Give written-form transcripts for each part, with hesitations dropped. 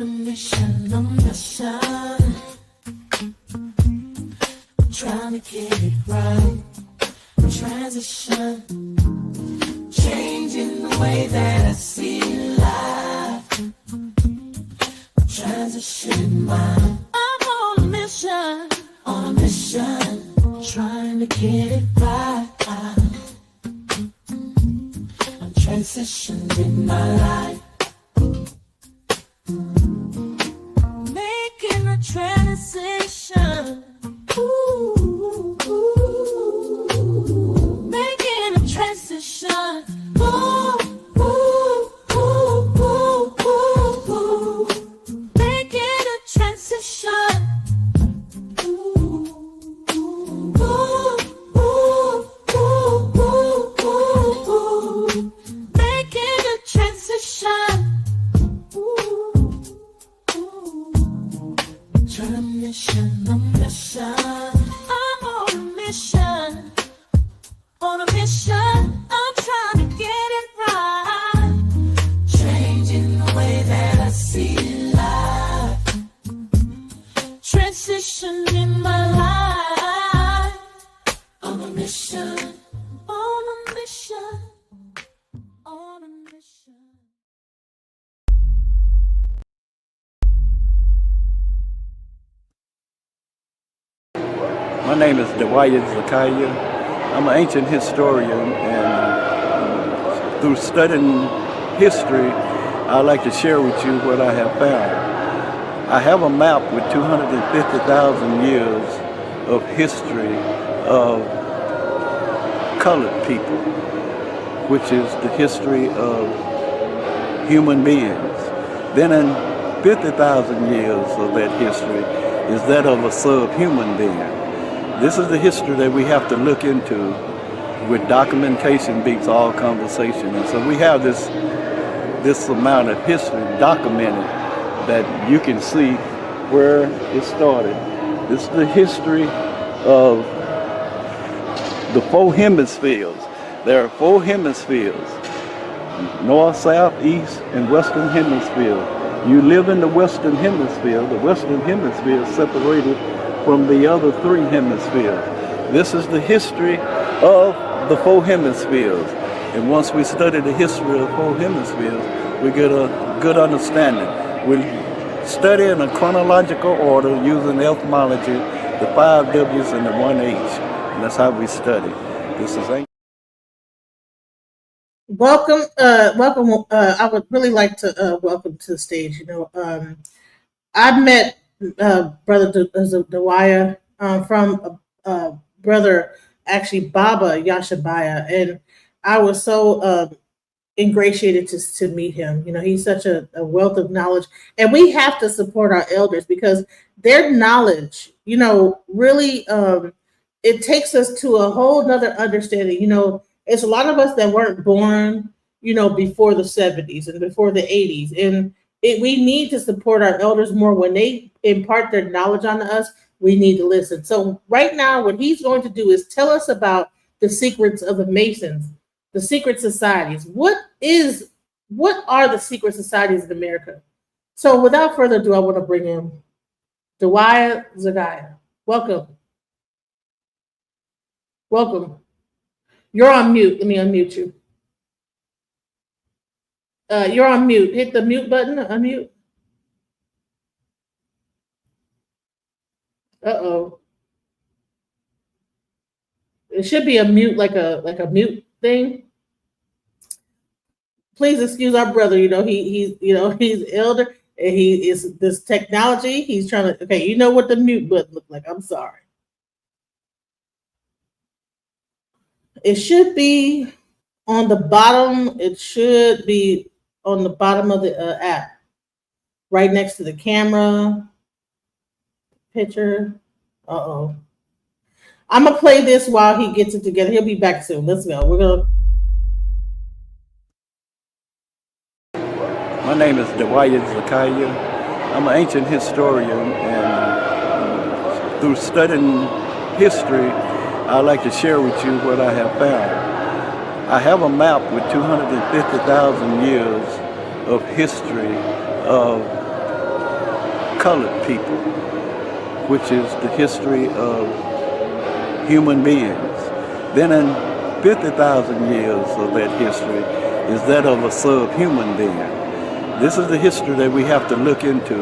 mission, a mission. I'm trying to get it right. Transition, changing the way that I see life. Transitioning mind. I'm on a mission, trying to get it right. I'm transitioning my life. Making a transition. Ooh, making a transition. Ooh, ooh, ooh, ooh, ooh, ooh. Making a transition. Ooh, ooh, ooh, ooh, ooh, ooh, ooh. Making a transition. Try to mission, a mission. I'm on a mission. On a mission, I'm trying to get it right. Changing the way that I see life. Transition in my life. On a mission. On a mission. On a mission. My name is Dawaya Zakaya. I'm an ancient historian, and through studying history, I'd like to share with you what I have found. I have a map with 250,000 years of history of colored people, which is the history of human beings. Then in 50,000 years of that history is that of a subhuman being. This is the history that we have to look into, with documentation beats all conversation. And so we have this amount of history documented that you can see where it started. This is the history of the four hemispheres. There are four hemispheres: north, south, east, and western hemisphere. You live in the western hemisphere. The western hemisphere is separated from the other three hemispheres. This is the history of the four hemispheres. And once we study the history of the four hemispheres, we get a good understanding. We study in a chronological order using etymology, the 5 W's and the 1 H. And that's how we study. This is Welcome, welcome. I would really like to welcome to the stage. I met Brother Dawaya from Brother, actually Baba Yashabaya, and I was so ingratiated to meet him. He's such a wealth of knowledge, and we have to support our elders because their knowledge, really, it takes us to a whole nother understanding. It's a lot of us that weren't born, before the 70s and before the 80s, and we need to support our elders more. When they impart their knowledge on us, we need to listen. So right now, what he's going to do is tell us about the secrets of the Masons, the secret societies. What are the secret societies in America? So without further ado, I want to bring in Dawaya Zakaya. Welcome. Welcome. You're on mute. Let me unmute you. You're on mute. Hit the mute button. Unmute. Uh-oh. It should be a mute, like a mute thing. Please excuse our brother. He's elder, and he is this technology. He's trying to. Okay, you know what the mute button look like. I'm sorry. It should be on the bottom. It should be on the bottom of the app, right next to the camera picture. Uh-oh. I'm going to play this while he gets it together. He'll be back soon. Let's go. My name is Dawaya Zakaya. I'm an ancient historian, and through studying history, I'd like to share with you what I have found. I have a map with 250,000 years of history of colored people, which is the history of human beings. Then in 50,000 years of that history is that of a subhuman being. This is the history that we have to look into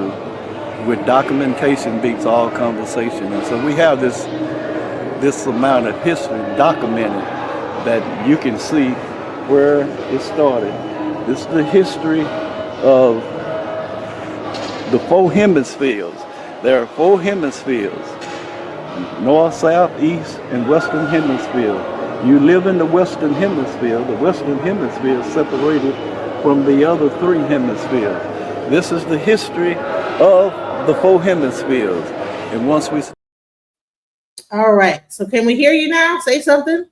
with documentation beats all conversation. And so we have this amount of history documented that you can see where it started. This is the history of the four hemispheres. There are four hemispheres: north, south, east, and western hemisphere. You live in the western hemisphere. The western hemisphere is separated from the other three hemispheres. This is the history of the four hemispheres. And once we All right. So can we hear you now? Say something.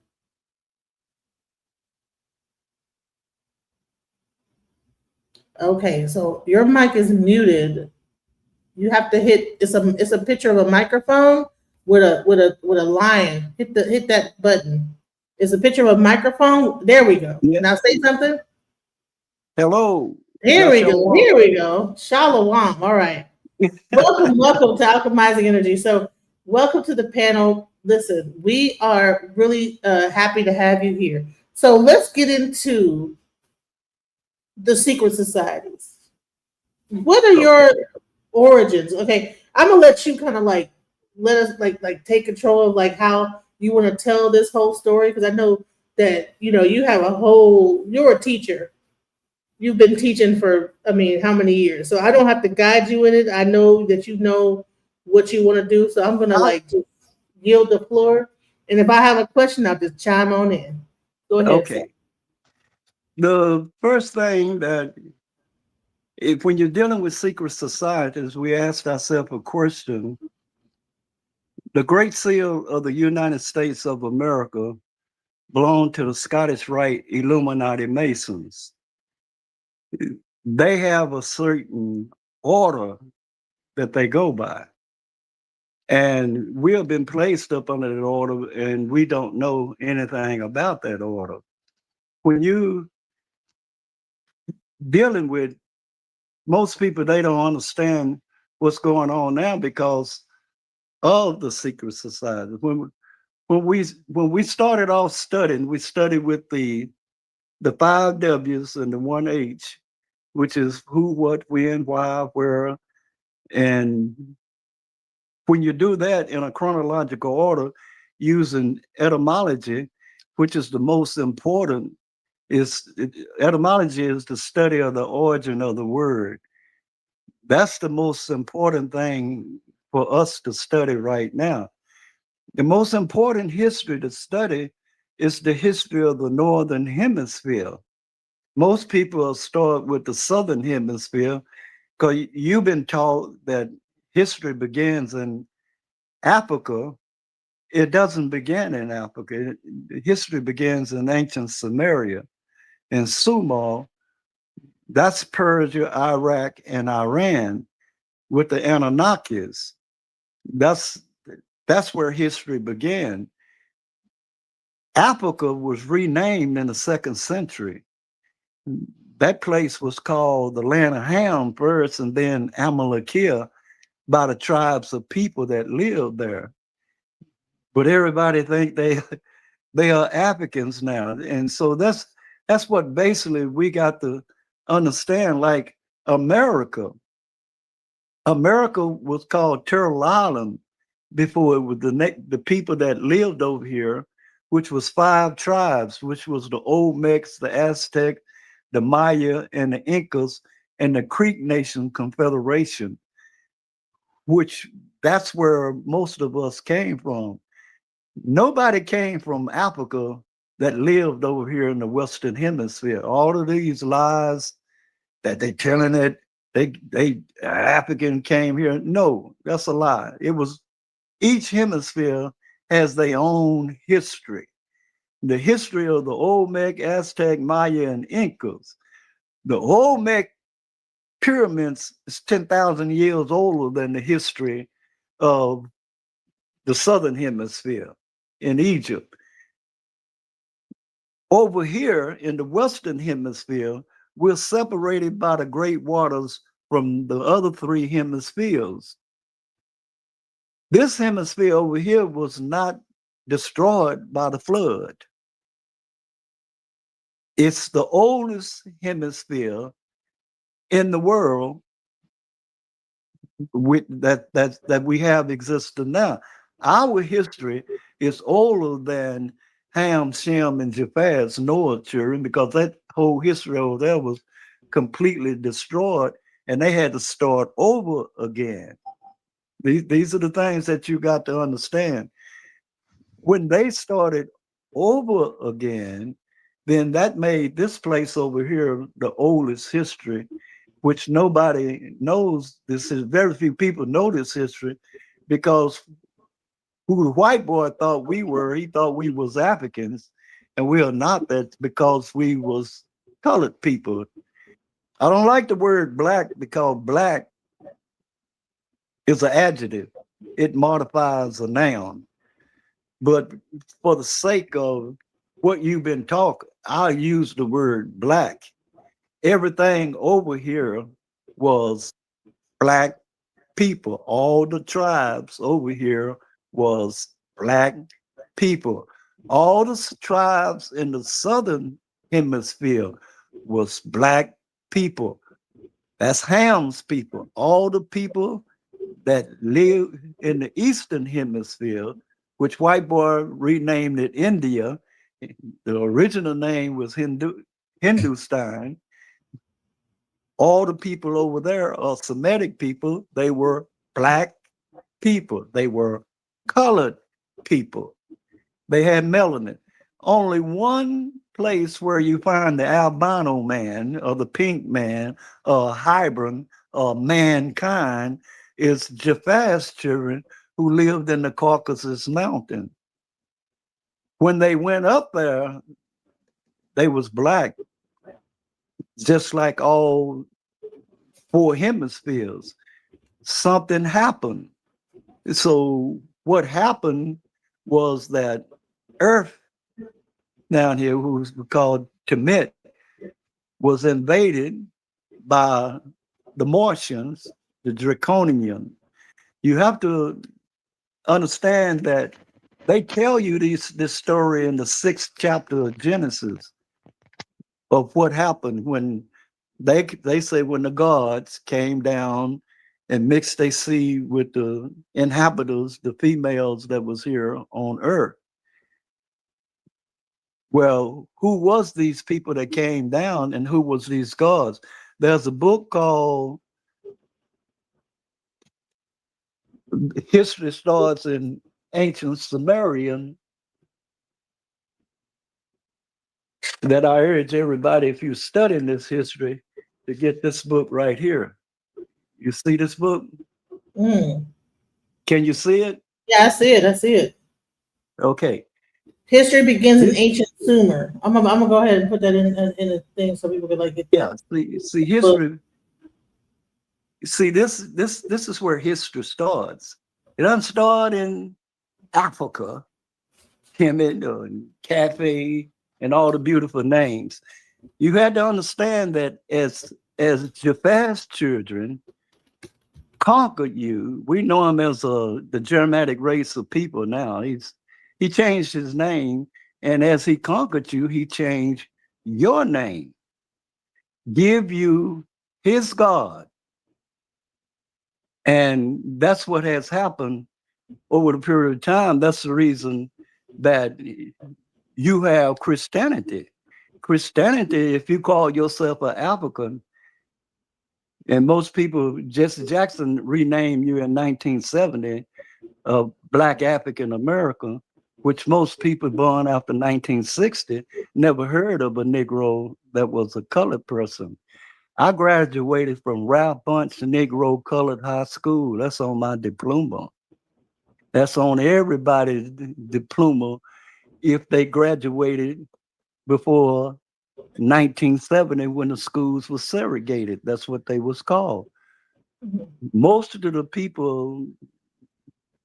Okay. So your mic is muted. You have to hit. It's a picture of a microphone with a line. Hit that button. It's a picture of a microphone. There we go. yeah, Now say something. hello, Here we Yasha. go. Here we go. Shalom. All right. Welcome to Alchemizing Energy. So, welcome to the panel. Listen, we are really happy to have you here. So, let's get into the secret societies. What are Okay. your origins? Okay, I'm gonna let you kind of like let us like take control of like how you want to tell this whole story because I know that you have a whole. You're a teacher. You've been teaching for, I mean, how many years? So I don't have to guide you in it. I know that you know what you want to do. So I'm gonna I, like just yield the floor. And if I have a question, I'll just chime on in. Go ahead, sir. okay. The first thing that, if when you're dealing with secret societies, we asked ourselves a question. The Great Seal of the United States of America belonged to the Scottish Rite Illuminati Masons. They have a certain order that they go by. And we have been placed up under that order, and we don't know anything about that order. When you dealing with most people, they don't understand what's going on now because of the secret society. When we started off studying, we studied with the five W's and the one H, which is who, what, when, why, where. And when you do that in a chronological order using etymology, which is the most important, etymology is the study of the origin of the word. That's the most important thing for us to study right now. The most important history to study is the history of the Northern Hemisphere. Most people start with the Southern Hemisphere because you've been taught that history begins in Africa. It doesn't begin in Africa. History begins in ancient Samaria and Sumer. That's Persia, Iraq, and Iran with the Anunnakis. That's that's where history began. Africa was renamed in the second century. That place was called the land of Ham first, and then Amalekia by the tribes of people that lived there. But everybody think they are Africans now, and so that's what basically we got to understand. Like America, America was called Turtle Island before it was the people that lived over here, which was five tribes, which was the Olmecs, the Aztec, the Maya, and the Incas, and the Creek Nation Confederation, which that's where most of us came from. Nobody came from Africa that lived over here in the Western Hemisphere. All of these lies that they telling it they African came here. No, that's a lie. It was each hemisphere has their own history. The history of the Olmec, Aztec, Maya, and Incas. The Olmec pyramids is 10,000 years older than the history of the Southern Hemisphere in Egypt. Over here in the Western Hemisphere, we're separated by the great waters from the other three hemispheres. This hemisphere over here was not destroyed by the flood. It's the oldest hemisphere in the world that we have existed now. Our history is older than Ham, Shem, and Japheth's Noah children because that whole history over there was completely destroyed, and they had to start over again. These are the things that you got to understand. When they started over again, then that made this place over here the oldest history, which nobody knows. This is very few people know this history because who the white boy thought we were, he thought we was Africans, and we are not. That because we was colored people. I don't like the word black because black is an adjective. It modifies a noun. But for the sake of what you've been talking, I'll use the word black. Everything over here was black people. All the tribes over here was black people. All the tribes in the southern hemisphere was black people. That's Ham's people. All the people that live in the eastern hemisphere, which white boy renamed it India. The original name was Hindustan. All the people over there are Semitic people. They were black people. They were colored people. They had melanin. Only one place where you find the albino man or the pink man or hybrid or mankind is Japheth's children who lived in the Caucasus Mountain. When they went up there, they was black, just like all four hemispheres. Something happened. So what happened was that Earth down here, who was called Kemet, was invaded by the Martians, the Draconian. You have to understand that they tell you this story in the 6th chapter of Genesis of what happened when they say when the gods came down and mixed their seed with the inhabitants, the females that was here on earth. Well, who was these people that came down and who was these gods? There's a book called History Starts in Ancient Sumerian that I urge everybody, if you're studying this history, to get this book right here. You see this book? Mm. Can you see it? Yeah, I see it. I see it. Okay. History begins in This, ancient Sumer. I'm gonna go ahead and put that in a thing so people can like get yeah, that see book. history. See, this is where history starts. It doesn't start in Africa, Kemet, or Cafe, and all the beautiful names. You had to understand that as Japheth's children conquered you, we know him as the Germanic race of people now. He changed his name, and as he conquered you, he changed your name, give you his God. And that's what has happened over the period of time. That's the reason that you have Christianity. Christianity, if you call yourself an African, and most people, Jesse Jackson renamed you in 1970 Black African American, which most people born after 1960 never heard of a Negro that was a colored person. I graduated from Ralph Bunche Negro Colored High School. That's on my diploma. That's on everybody's diploma if they graduated before 1970 when the schools were segregated. That's what they was called. Mhm. Most of the people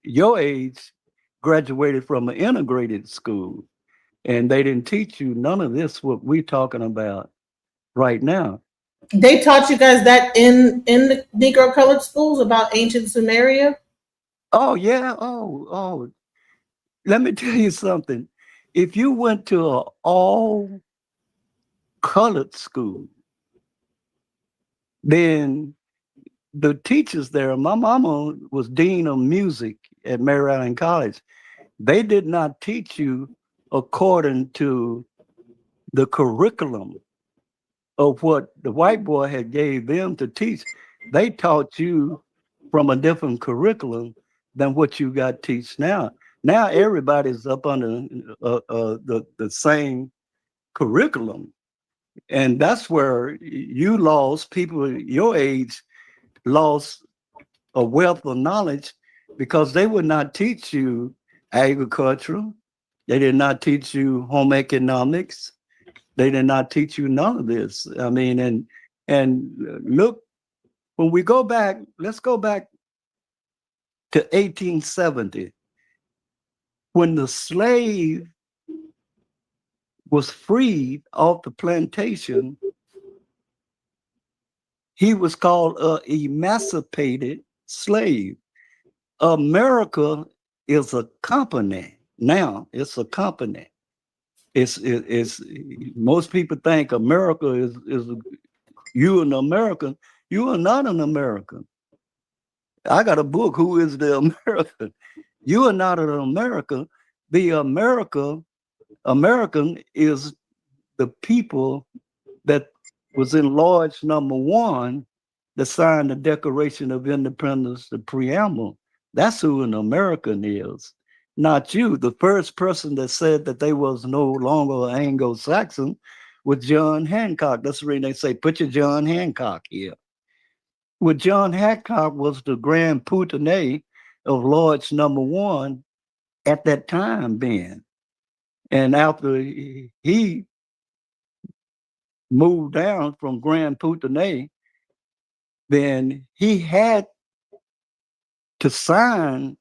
your age graduated from an integrated school and they didn't teach you none of this what we're talking about right now. They taught you guys that in the Negro colored schools about ancient Sumeria. Oh yeah. Oh. Let me tell you something. If you went to an all colored school, then the teachers there, my mama was dean of music at Mary Allen College. They did not teach you according to the curriculum of what the white boy had gave them to teach. They taught you from a different curriculum than what you got teach now. Now everybody's up under the same curriculum, and that's where you lost people your age lost a wealth of knowledge because they would not teach you agriculture. They did not teach you home economics. They did not teach you none of this. I mean, and look, when we go back, let's go back to 1870, when the slave was freed off the plantation. He was called a emancipated slave. America is a company now. It's a company. It's most people think America is you an American. You are not an American. I got a book. Who is the American? You are not an American. The American is the people that was in large number one that signed the Declaration of Independence, the preamble. That's who an American is, not you. The first person that said that they was no longer Anglo-Saxon was John Hancock. That's the reason they say, put your John Hancock here. Well, John Hancock was the Grand Poutenay of Lord's number one at that time being. And after he moved down from Grand Poutenay, then he had to sign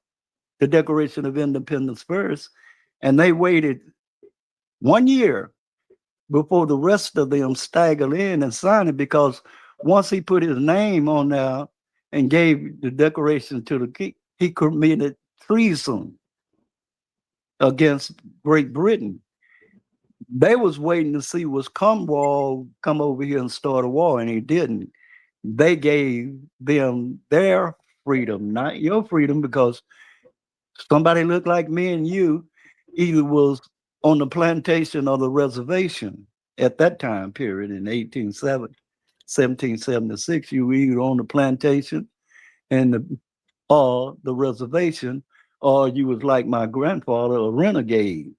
the Declaration of Independence first, and they waited 1 year before the rest of them staggered in and signed it because once he put his name on there and gave the declaration to the king, he committed treason against Great Britain. They was waiting to see was Cromwell come over here and start a war, and he didn't. They gave them their freedom, not your freedom, because somebody looked like me and you either was on the plantation or the reservation at that time period in 1776. You were either on the plantation and or the reservation, or you was like my grandfather, a renegade.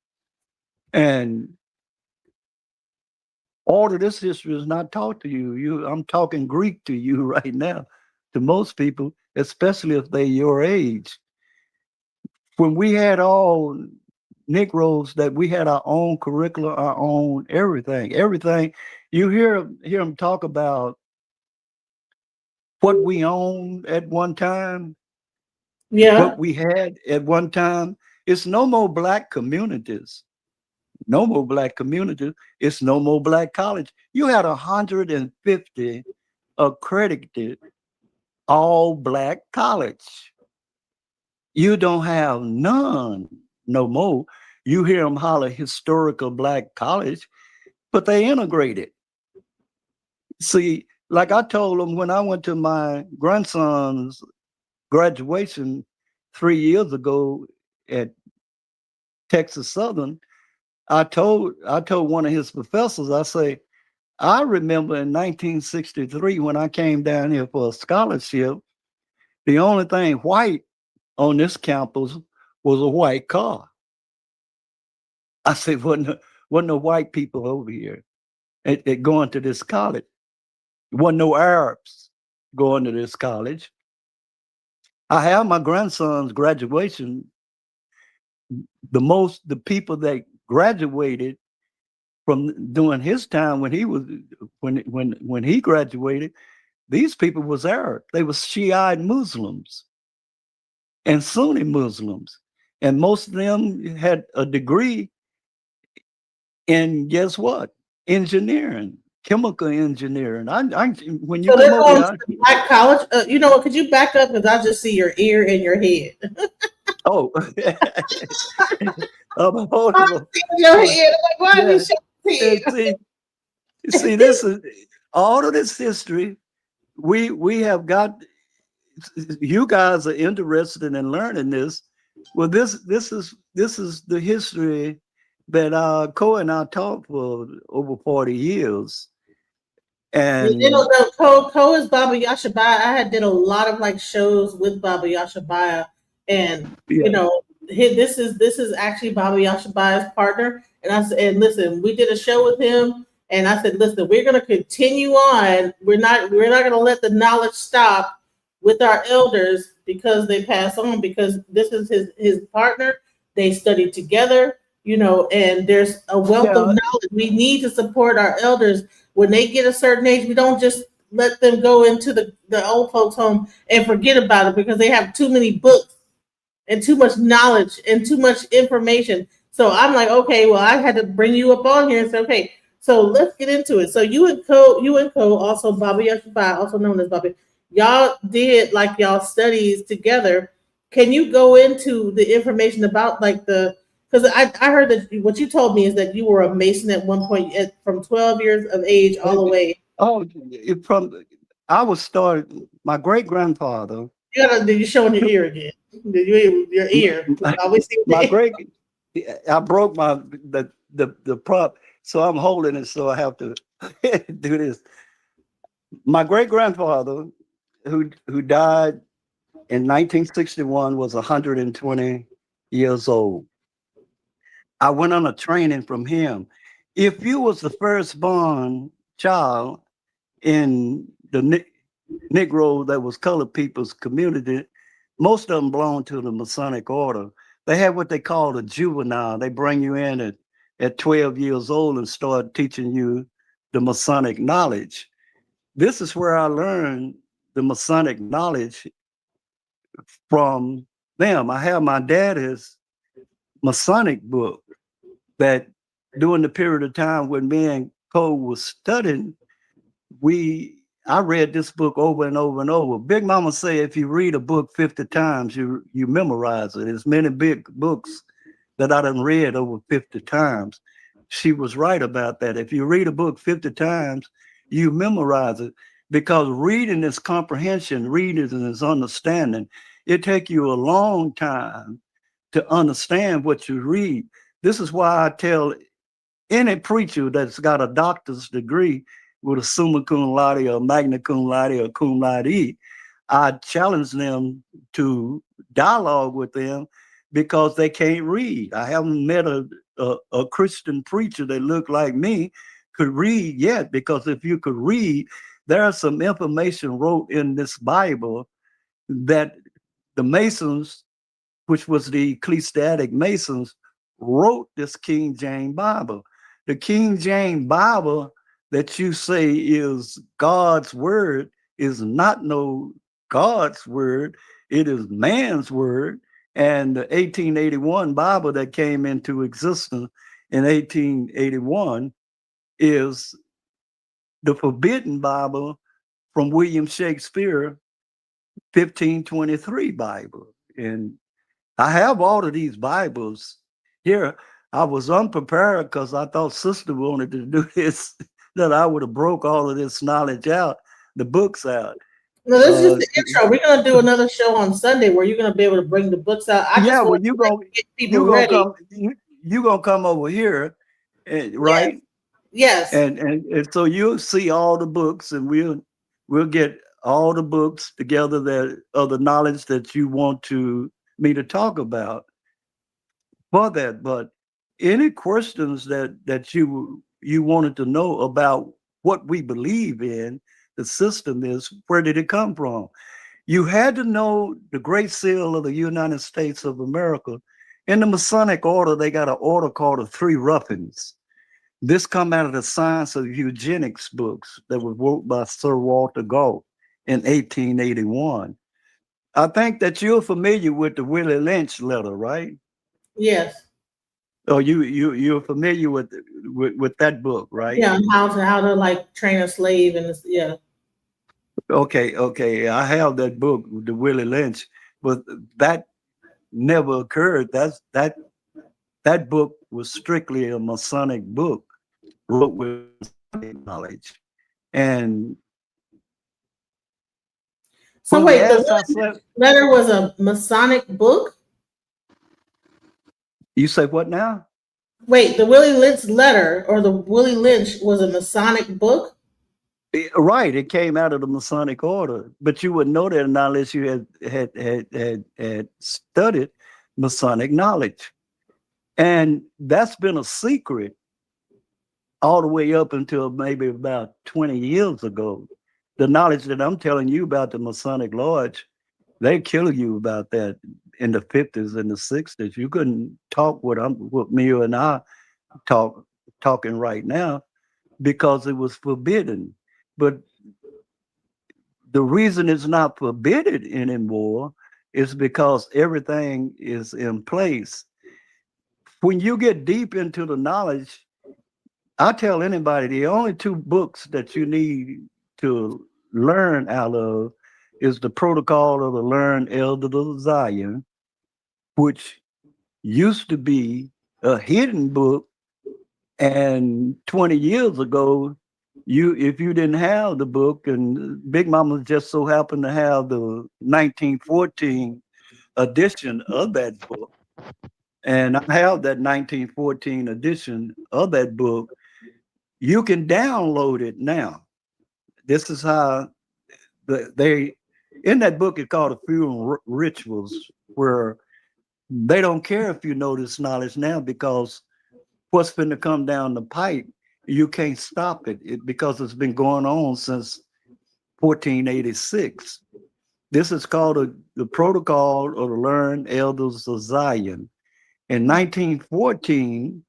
And all of this history is not taught to you. I'm talking Greek to you right now, to most people, especially if they're your age. When we had all Negroes, that we had our own curriculum, our own everything, everything. You hear them talk about what we owned at one time, what Yeah. we had at one time. It's no more black communities. No more black communities. It's no more black college. You had 150 accredited all black college. You don't have none no more. You hear them holler historical black college, but they integrated. See, like I told them when I went to my grandson's graduation 3 years ago at Texas Southern, I told one of his professors, I say, I remember in 1963 when I came down here for a scholarship, the only thing white on this campus was a white car. I said, wasn't no white people over here at going to this college. Wasn't no Arabs going to this college. I have my grandson's graduation. The people that graduated from during his time when he was when he graduated, these people was Arab. They were Shiite Muslims and Sunni Muslims, and most of them had a degree in guess what? Engineering, chemical engineering. When you So come they're over going here, to the Black College. You know what? Could you back up because I just see your ear and your head. oh, hold I on. see your Oh, head. I'm like, why yeah. is he shaking And his see, this is all of this history. We have got. You guys are interested in learning this. Well, this is the history that Cole and I taught for over 40 years. You know, And the co is Baba Yashabaya. I had did a lot of like shows with Baba Yashabaya, and yeah, you know, this is actually Baba Yashabaya's partner. And I said, and listen, we did a show with him, and I said, listen, we're going to continue on. We're not going to let the knowledge stop with our elders because they pass on because this is his partner. They studied together, you know, and there's a wealth of yeah, knowledge. We need to support our elders when they get a certain age. We don't just let them go into the old folks home and forget about it because they have too many books and too much knowledge and too much information. So I'm like, okay, well, I had to bring you up on here and say, okay, so let's get into it. So you and Co, also Bobby Yashabai, also known as Bobby, y'all did like y'all studies together. Can you go into the information about like the because I heard that what you told me is that you were a Mason at one point from 12 years of age all the way. oh, from I was started. My great grandfather, Did you showing your ear again? Did you your ear? We my, can always see my the great, I broke the prop, so I'm holding it. So I have to do this. My great grandfather, who died in 1961, was 120 years old. I went on a training from him. If you was the firstborn child in the Negro that was colored people's community, most of them belonged to the Masonic order. They had what they called a juvenile. They bring you in at 12 years old and start teaching you the Masonic knowledge. This is where I learned the Masonic knowledge from them. I have my daddy's Masonic book that during the period of time when me and Cole was studying, I read this book over and over and over. Big Mama say if you read a book 50 times, you memorize it. There's many big books that I done read over 50 times. She was right about that. If you read a book 50 times, you memorize it because reading is comprehension, reading is understanding. It take you a long time to understand what you read. This is why I tell any preacher that's got a doctor's degree with a summa cum laude or magna cum laude or cum laude, I challenge them to dialogue with them because they can't read. I haven't met a Christian preacher that looked like me could read yet, because if you could read, there's some information wrote in this Bible that the Masons, which was the ecclesiastic Masons, wrote this King James Bible. The King James Bible that you say is God's word is not no God's word. It is man's word. And the 1881 Bible that came into existence in 1881 is the forbidden Bible from William Shakespeare 1523 Bible. And I have all of these Bibles here. I was unprepared because I thought sister wanted to do this, that I would have broke all of this knowledge out, the books out. No, this is just Uh, the intro. We're gonna do another show on Sunday where you're gonna be able to bring the books out. I yeah, just well, want to like get people you gonna ready. come you gonna come over here, Yes, right? yes. And so you'll see all the books, and we'll get all the books together that of the knowledge that you want to me to talk about for that. But any questions that you wanted to know about what we believe in, the system is, where did it come from? You had to know the Great Seal of the United States of America. In the Masonic order, they got an order called the Three Ruffins. This come out of the Science of Eugenics books that was wrote by Sir Walter Galt in 1881. I think that you're familiar with the Willie Lynch letter, right? Yes. Oh, you're familiar with that book, right? Yeah, and how to like train a slave and this, yeah. Okay, okay. I have that book, the Willie Lynch, but that never occurred. That book was strictly a Masonic book, wrote with Masonic knowledge. And So when we wait, the asked Willie ourselves, letter was a Masonic book? you say what now? Wait, the Willie Lynch letter or the Willie Lynch was a Masonic book? Right, it came out of the Masonic order, but you wouldn't know that unless you had studied Masonic knowledge, and that's been a secret all the way up until maybe about 20 years ago. The knowledge that I'm telling you about the Masonic Lodge, they kill you about that in the 50s and the 60s. You couldn't talk what me and I talk talking right now because it was forbidden. But the reason it's not forbidden anymore is because everything is in place. When you get deep into the knowledge, I tell anybody the only two books that you need to learn out of is the Protocol of the Learned Elder of Zion, which used to be a hidden book. And 20 years ago, if you didn't have the book, and Big Mama just so happened to have the 1914 edition of that book, and I have that 1914 edition of that book, you can download it now. This is how they in that book it's called the funeral rituals, where they don't care if you know this knowledge now because what's going to come down the pipe, you can't stop it because it's been going on since 1486. This is called the Protocol of the Learned Elders of Zion. In 1914,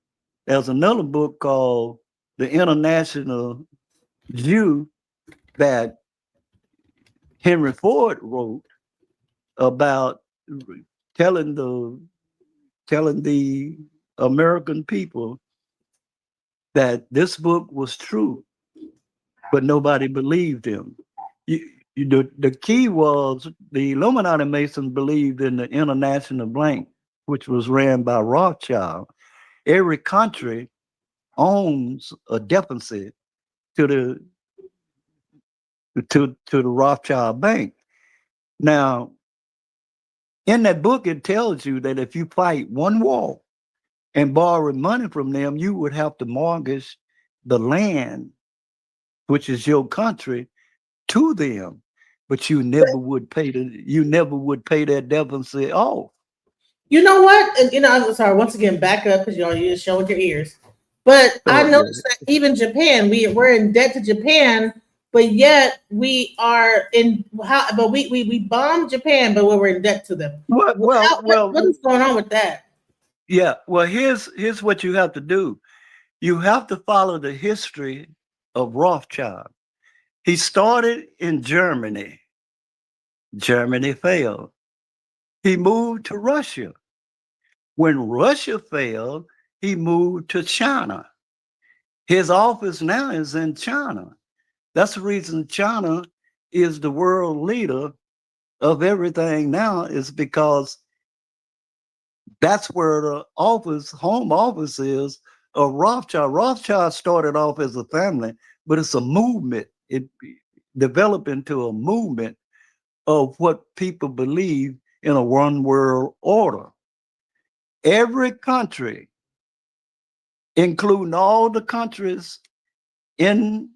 there's another book called The International Jew that Henry Ford wrote about telling the telling the American people that this book was true, but nobody believed him. The key was the Illuminati Masons believed in the international blank, which was ran by Rothschild. Every country owns a deficit to the Rothschild Bank. Now, in that book, it tells you that if you fight one war and borrow money from them, you would have to mortgage the land, which is your country, to them. But you never would pay that deficit off. You know what? And I'm sorry, once again, back up because you're showing your ears. But I So noticed that even Japan, we're in debt to Japan, but yet we are in how but we bombed Japan, but we're in debt to them. What is going on with that? yeah. Well, here's what you have to do. You have to follow the history of Rothschild. He started in Germany. Germany failed. He moved to Russia. When Russia failed, he moved to China. His office now is in China. That's the reason China is the world leader of everything now, is because that's where the home office is of Rothschild. Rothschild started off as a family, but it's a movement. It developed into a movement of what people believe in a one world order. Every country, including all the countries in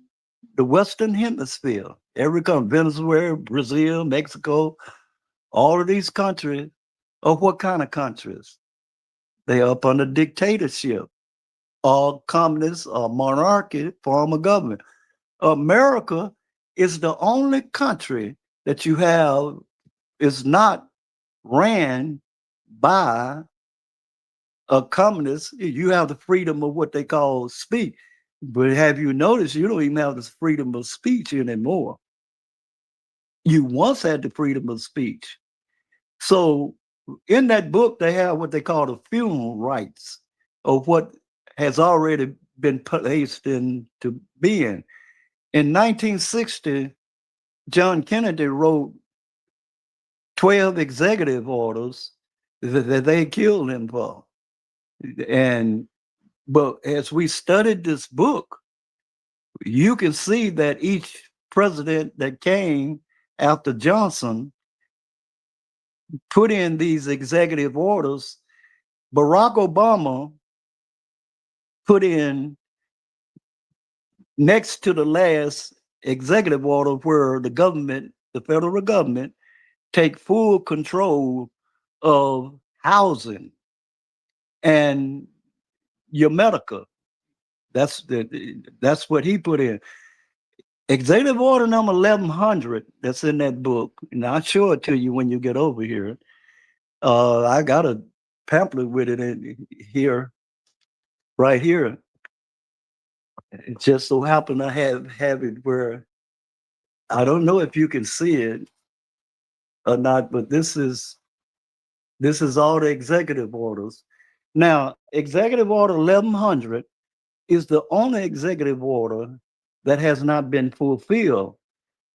the Western Hemisphere, every country, Venezuela, Brazil, Mexico, all of these countries are what kind of countries? They are up under dictatorship, or communist or monarchy form of government. America is the only country that you have is not ran by a communist. You have the freedom of what they call speech. But have you noticed you don't even have this freedom of speech anymore? You once had the freedom of speech. So in that book, they have what they call the funeral rights. of what has already been placed into being. In 1960, John Kennedy wrote 12 executive orders that they killed him for. And but as we studied this book, you can see that each president that came after Johnson put in these executive orders. Barack Obama put in next to the last executive order where the government, the federal government, take full control of housing and your medical. That's what he put in. Executive order number 1100 that's in that book, and I'll show it to you when you get over here. I got a pamphlet with it in here, right here. It just so happened to have it where I don't know if you can see it or not, but this is all the executive orders. Now, executive order 1100 is the only executive order that has not been fulfilled.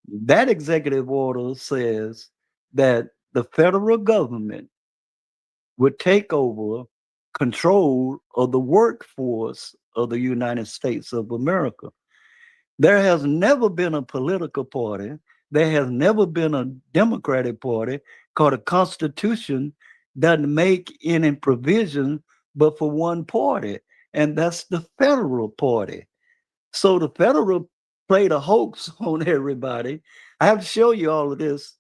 That executive order says that the federal government would take over control of the workforce of the United States of America. There has never been a political party, there has never been a Democratic Party, called a Constitution doesn't make any provision but for one party, and that's the federal party. So the federal played a hoax on everybody. I have to show you all of this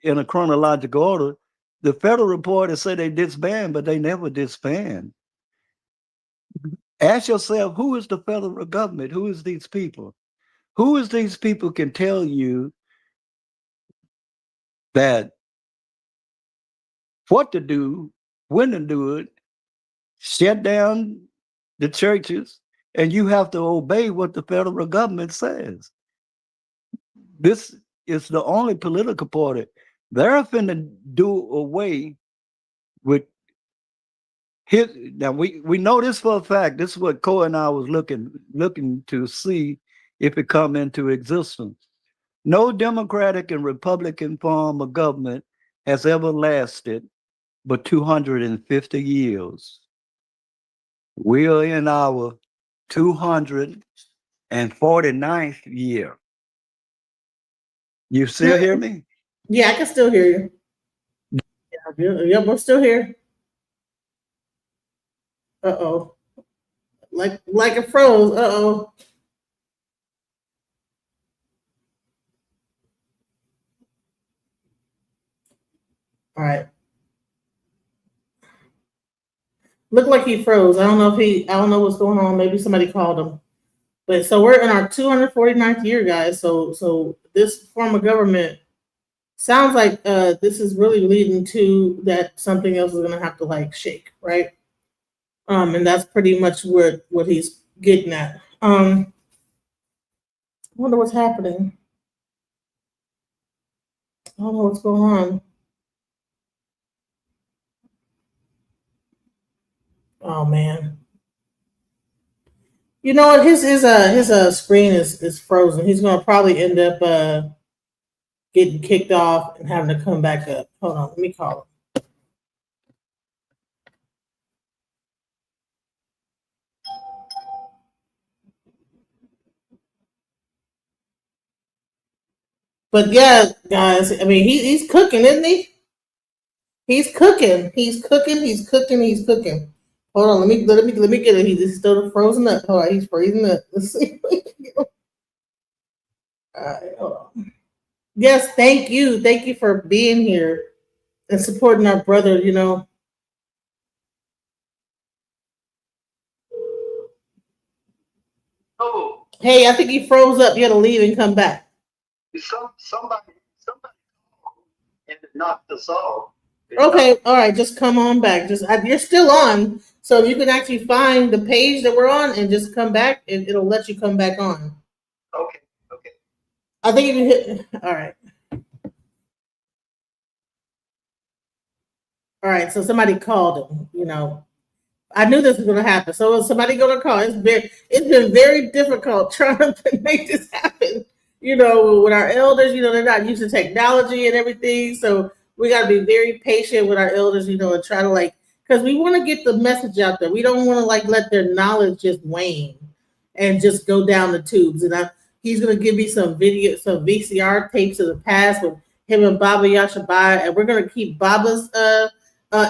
in a chronological order. The federal party said they disband, but they never disband. Ask yourself, who is the federal government? Who is these people? Who is these people can tell you that what to do, when to do it, shut down the churches, and you have to obey what the federal government says. This is the only political party. They're finna do away with his. Now we know this for a fact. This is what Cole and I was looking to see if it come into existence. No Democratic and Republican form of government has ever lasted but 250 years. We are in our 249th year. You still hear me? Yeah, I can still hear you. Yep, we're still here. Uh oh. Like it froze. Uh oh. All right. Looked like he froze. I don't know if I don't know what's going on. Maybe somebody called him. But so we're in our 249th year, guys. So this form of government sounds like this is really leading to that something else is gonna have to like shake, right? And that's pretty much what he's getting at. I wonder what's happening. I don't know what's going on. Oh man. You know what? His screen is frozen. He's gonna probably end up getting kicked off and having to come back up. Hold on, let me call him. But yeah, guys, I mean he's cooking, isn't he? He's cooking. He's cooking. He's cooking. He's cooking. Hold on, let me get it. He's still frozen up. Hold on, he's freezing up. Let's see. All right, hold on. Yes, thank you. Thank you for being here and supporting our brother, you know. Oh, Hey, I think he froze up. You had to leave and come back. somebody and it knocked us off. Okay, all right, just come on back. You're still on, so you can actually find the page that we're on and just come back, and it'll let you come back on. Okay, okay. I think if you hit, all right. So somebody called him, you know. I knew this was going to happen. So is somebody going to call? It's been very difficult trying to make this happen. With our elders, they're not used to technology and everything. So we got to be very patient with our elders, and try to because we want to get the message out there. We don't want to let their knowledge just wane and just go down the tubes. And he's going to give me some VCR tapes of the past with him and Baba Yashabaya, and we're going to keep Baba's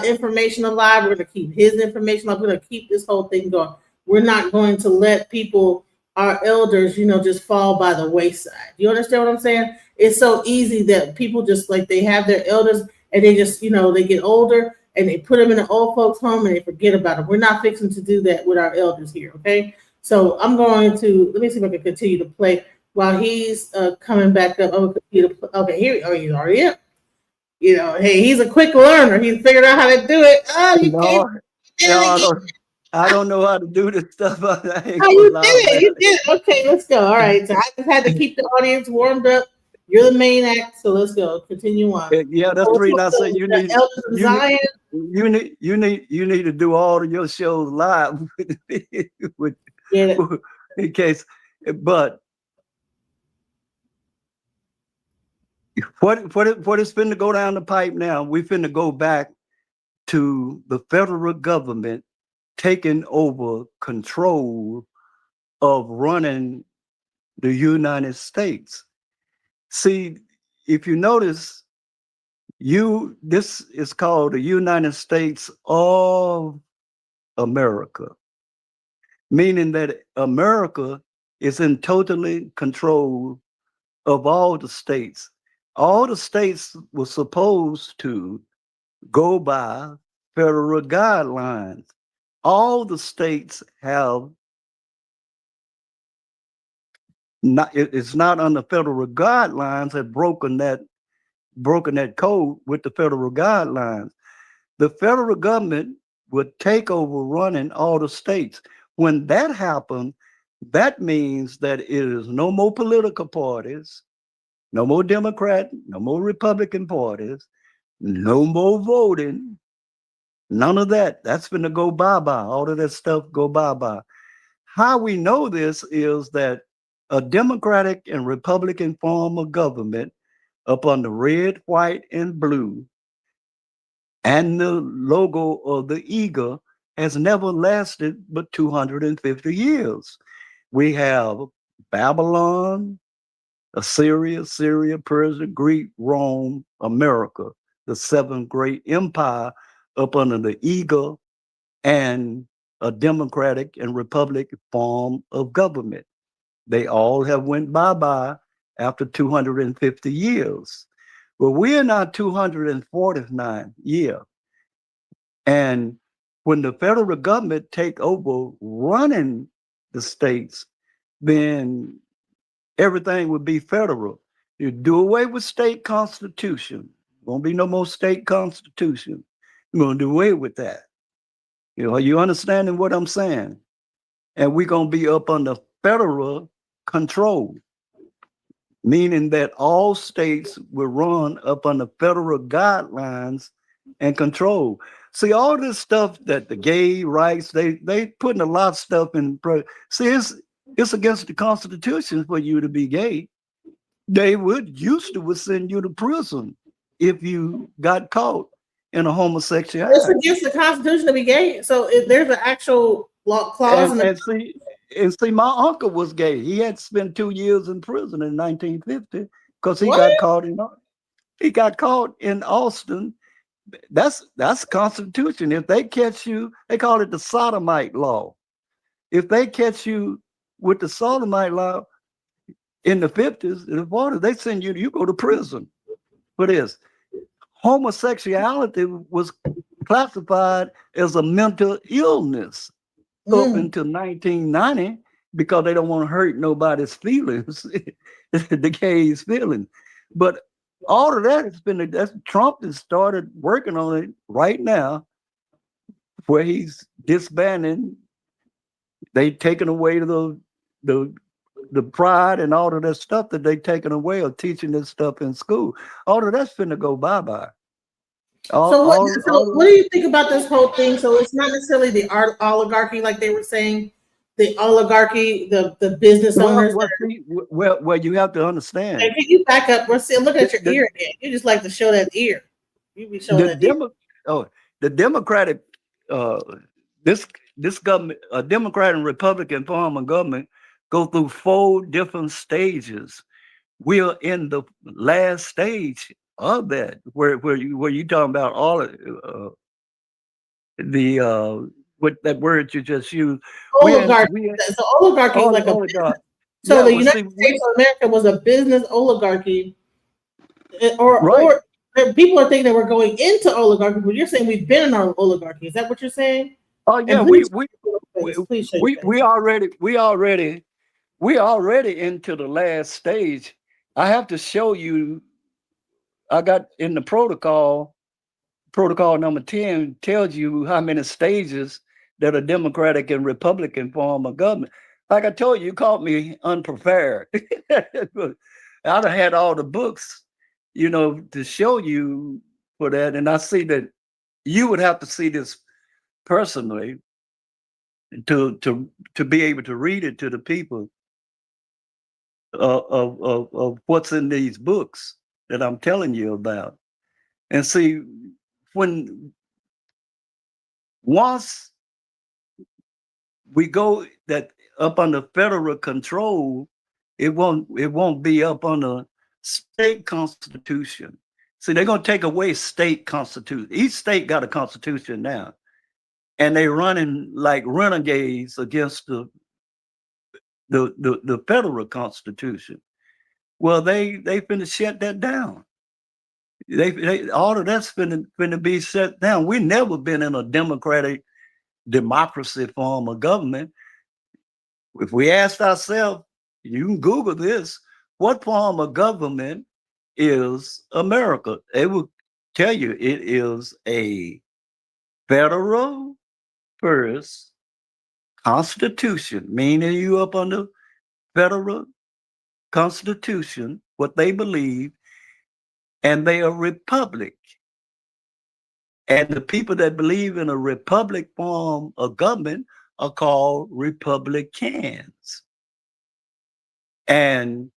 information alive. We're going to keep his information alive. We're going to keep this whole thing going. We're not going to let people, our elders, just fall by the wayside. You understand what I'm saying? It's so easy that people just they have their elders and they just, they get older and they put them in an old folks home and they forget about them. We're not fixing to do that with our elders here, okay? So I'm going to let me see if I can continue to play while he's coming back up. I'm going to continue to play. Okay, here. Oh, he's already up. Hey, he's a quick learner. He's figured out how to do it. Oh, you came No, did no, it again. I don't know how to do this stuff. I Oh, ain't gonna you lie did it. about You did it. Okay, let's go. All right. So I just had to keep the audience warmed up. You're the main act, so let's go. Continue on. it. Yeah, that's So the what's reason up, I say you the need elders of you need Zion? you need to do all of your shows live with, Get it. in case. But what is finna go down the pipe now? We finna go back to the federal government taking over control of running the United States. See, if you notice, this is called the United States of America, meaning that America is in totally control of all the states. All the states were supposed to go by federal guidelines. All the states have not, it's not under federal guidelines, have broken that code with the federal guidelines. The federal government would take over running all the states. When that happened, that means that it is no more political parties, no more Democrat, no more Republican parties, no more voting, none of that. That's going to go bye-bye. All of that stuff go bye-bye. How we know this is that a Democratic and Republican form of government up on the red, white, and blue and the logo of the eagle has never lasted but 250 years. We have Babylon, Assyria, Syria, Persia, Greek, Rome, America, the seven great empire up under the eagle and a democratic and republic form of government. They all have went bye-bye after 250 years. Well, we're in our 249th year. And when the federal government take over running the states, then everything would be federal. You do away with state constitution. Won't be no more state constitution. You're gonna do away with that. Are you understanding what I'm saying? And we're gonna be up under federal control, meaning that all states will run up under federal guidelines and control. See, all this stuff that the gay rights, they putting a lot of stuff in. See, it's against the Constitution for you to be gay. They would send you to prison if you got caught in a It's homosexuality. against the Constitution to be gay. So there's an actual law clause And in the. and see and see, my uncle was gay. He had spent 2 years in prison in 1950 because What? he got caught in Austin. That's Constitution. If they catch you, they call it the sodomite law. If they catch you with the sodomite law in the 50s, in the 40s, they send you go to prison for this. Homosexuality was classified as a mental illness up Mm. until 1990 because they don't want to hurt nobody's feelings, the gays' feelings. But all of that has been that's Trump has started working on it right now, where he's disbanding. They taken away the the pride and all of that stuff that they taken away of teaching this stuff in school. All of that's finna go bye bye. So what? So what do all you think about this whole thing? So it's not necessarily the oligarchy, like they were saying, the oligarchy, the business owners. well, see, well, you have to Hey, understand can you back up? We're seeing. Look the at your the ear again. You just like to show that ear. You be showing the that ear. demo, oh, the Democratic uh this this government, a Democrat and Republican form of government, go through 4 different stages. We are in the last stage of that, where you talking about all of the what that word you just used. Oligarchy. We in So oligarchy is like a all of God. so Yeah, the well, United see, States of America was a business oligarchy, right. or people are thinking that we're going into oligarchy, but you're saying we've been in our oligarchy. Is that what you're saying? Oh And yeah, please show your we face. Please show your we face. already into the last stage. I have to show you. I got in the protocol. Protocol number 10 tells you how many stages that a Democratic and Republican form of government. Like I told you, you caught me unprepared. I'd have had all the books, to show you for that. And I see that you would have to see this personally to be able to read it to the people of what's in these books that I'm telling you about. And see, when once we go that up under federal control, it won't be up under state constitution. See, they're gonna take away state constitution. Each state got a constitution now, and they running like renegades against the federal constitution. Well, they finna shut that down. They all of that's finna be shut down. We never been in a democratic democracy form of government. If we asked ourselves, you can Google this, what form of government is America? They will tell you it is a federal first constitution, meaning you up under federal constitution, what they believe, and they are republic. And the people that believe in a republic form of government are called Republicans. And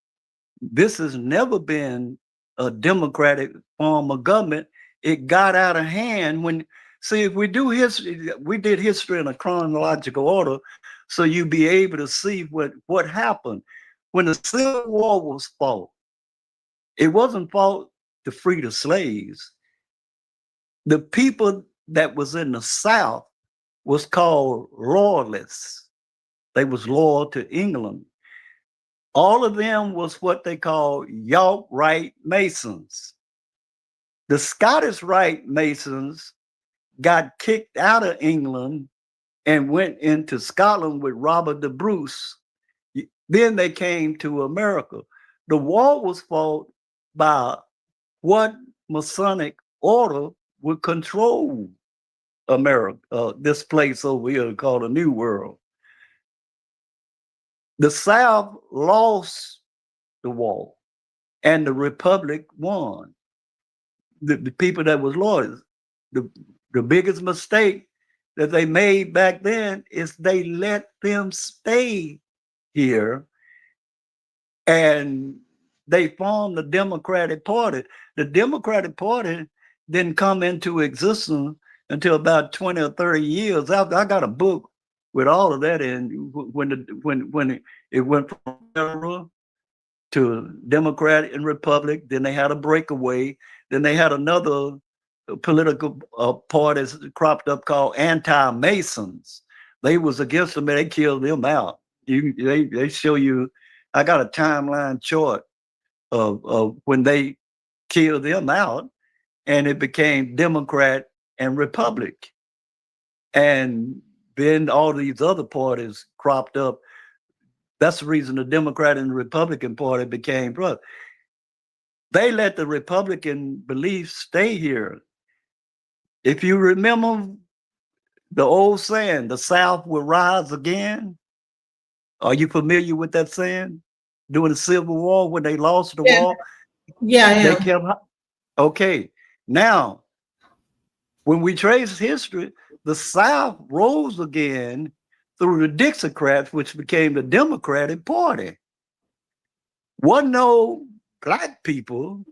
this has never been a democratic form of government. It got out of hand when, see, if we do history, we did history in a chronological order, so you be able to see what happened. When the Civil War was fought, it wasn't fought to free the slaves. The people that was in the South was called royalists. They was loyal to England. All of them was what they call York Rite Masons. The Scottish Rite Masons got kicked out of England and went into Scotland with Robert the Bruce. Then they came to America. The war was fought by what Masonic order would control America, this place over here called the New World. The South lost the war and the Republic won. The people that was loyal. The, the biggest mistake that they made back then is they let them stay here and they formed the Democratic Party. The Democratic Party didn't come into existence until about 20 or 30 years after. I got a book with all of that in when it went from federal to Democrat and Republic. Then they had a breakaway. Then they had another political parties cropped up called anti-Masons. They was against them and they killed them out. They show you. I got a timeline chart of when they killed them out, and it became Democrat and Republic, and then all these other parties cropped up. That's the reason the Democrat and the Republican Party became brother. They let the Republican beliefs stay here. If you remember the old saying, the South will rise again. Are you familiar with that saying? During the Civil War, when they lost the Yeah, war, yeah, I they am. kept, okay. Now, When we trace history, the South rose again through the Dixiecrats, which became the Democratic Party. Wasn't no black people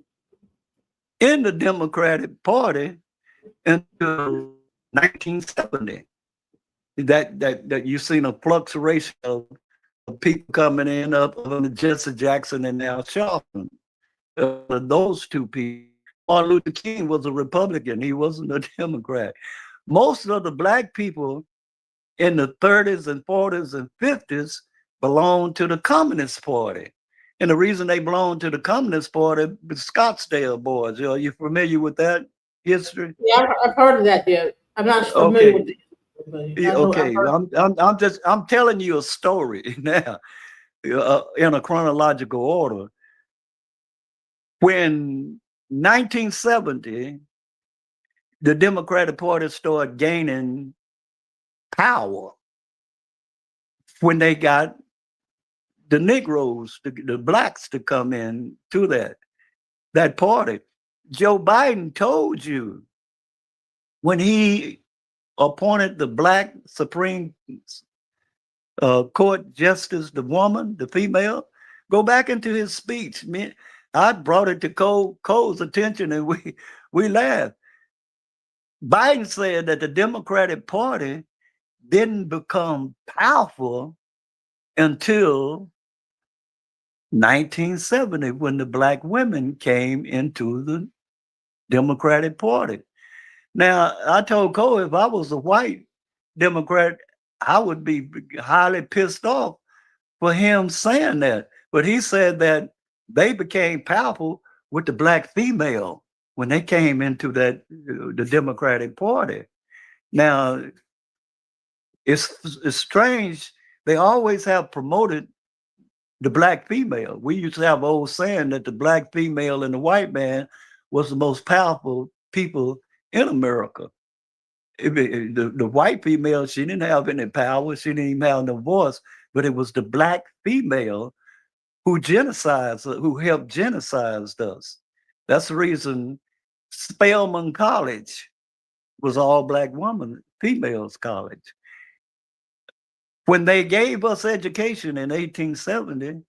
in the Democratic Party until 1970. That you've seen a fluctuation of people coming in up of Jesse Jackson and Al Sharpton. Those two people. Martin Luther King was a Republican. He wasn't a Democrat. Most of the black people in the 30s and 40s and 50s belonged to the Communist Party. And the reason they belonged to the Communist Party was Scottsdale boys. Are you familiar with that history? Yeah, I've heard of that. Yeah, I'm not familiar with Okay. the but I know I've Okay. heard. I'm telling you a story now in a chronological order. When 1970, the Democratic Party started gaining power when they got the Negroes, the blacks to come in to that party. Joe Biden told you when he appointed the black Supreme Court justice, the woman, the female, go back into his speech. I brought it to Cole's attention and we laughed. Biden said that the Democratic Party didn't become powerful until 1970 when the black women came into the Democratic Party. Now, I told Cole if I was a white Democrat, I would be highly pissed off for him saying that. But he said that they became powerful with the black female when they came into the Democratic Party. Now, it's strange. They always have promoted the black female. We used to have an old saying that the black female and the white man was the most powerful people in America. The white female, she didn't have any power. She didn't even have no voice, but it was the black female who genocides, who helped genocide us. That's the reason Spelman College was all black woman, females college. When they gave us education in 1870,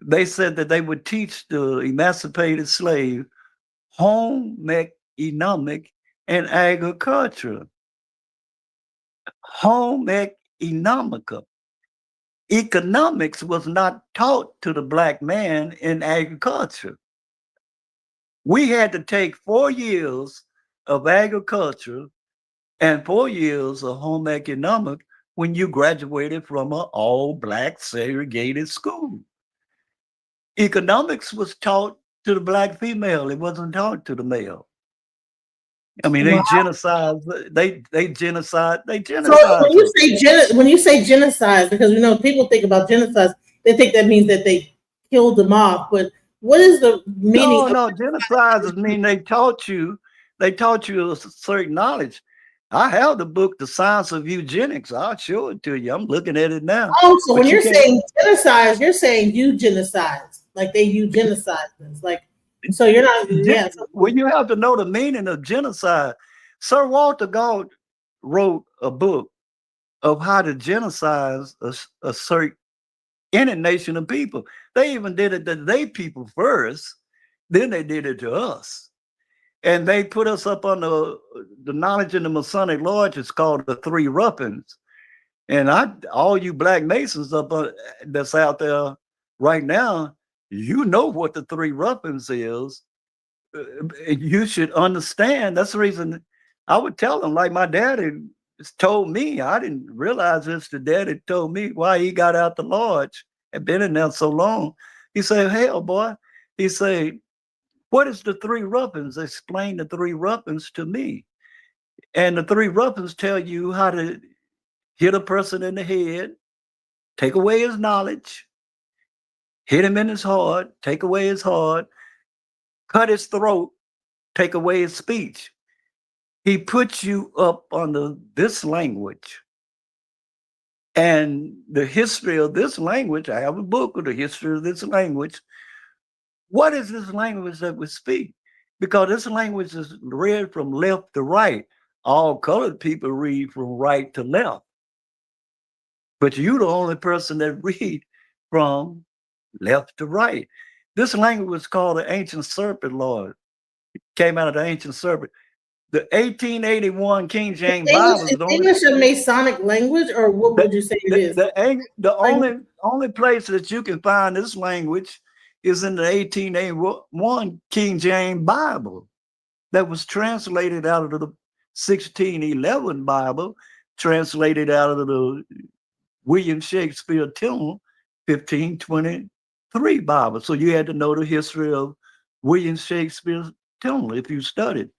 they said that they would teach the emancipated slave home economic and agriculture. Home economica. Economics was not taught to the black man in agriculture. We had to take 4 years of agriculture and 4 years of home economic when you graduated from an all black segregated school. Economics was taught to the black female. It wasn't taught to the male. I mean, they Wow. genocide. They genocide. They So genocide us. when you say genocide, because you know people think about genocide, they think that means that they killed them off. But what is the meaning No, of no, genocides mean they taught you a certain knowledge. I have the book, The Science of Eugenics. I'll show it to you. I'm looking at it now. oh, so when But you you're can't saying genocide, you're saying eugenicides, like they eugenicize us, like so you're not yeah. So, well, you have to know the meaning of genocide. Sir Walter Galt wrote a book of how to genocide a certain any nation of people. They even did it to their people first, then they did it to us. And they put us up on the knowledge in the Masonic Lodge. It's called the Three Ruffins. And all you Black Masons that's out there right now, you know what the Three Ruffins is. You should understand. That's the reason I would tell them, like my daddy told me. I didn't realize this. The daddy told me why he got out the lodge and been in there so long. He said, "Hell, boy," he said, "what is the Three Ruffins? Explain the Three Ruffins to me." And the Three Ruffins tell you how to hit a person in the head, take away his knowledge, hit him in his heart, take away his heart, cut his throat, take away his speech. He puts you up under this language. And the history of this language, I have a book of the history of this language. What is this language that we speak? because this language is read from left to right. All colored people read from right to left, but you the only person that read from left to right. This language was called the ancient serpent, Lord. It came out of the ancient serpent. The 1881 King James English Bible is is the only English a Masonic language, or what the would you say it is? the Language? only place that you can find this language is in the 1881 King James Bible that was translated out of the 1611 Bible, translated out of the William Shakespeare Tillman 1523 Bible. So you had to know the history of William Shakespeare Tillman if you studied.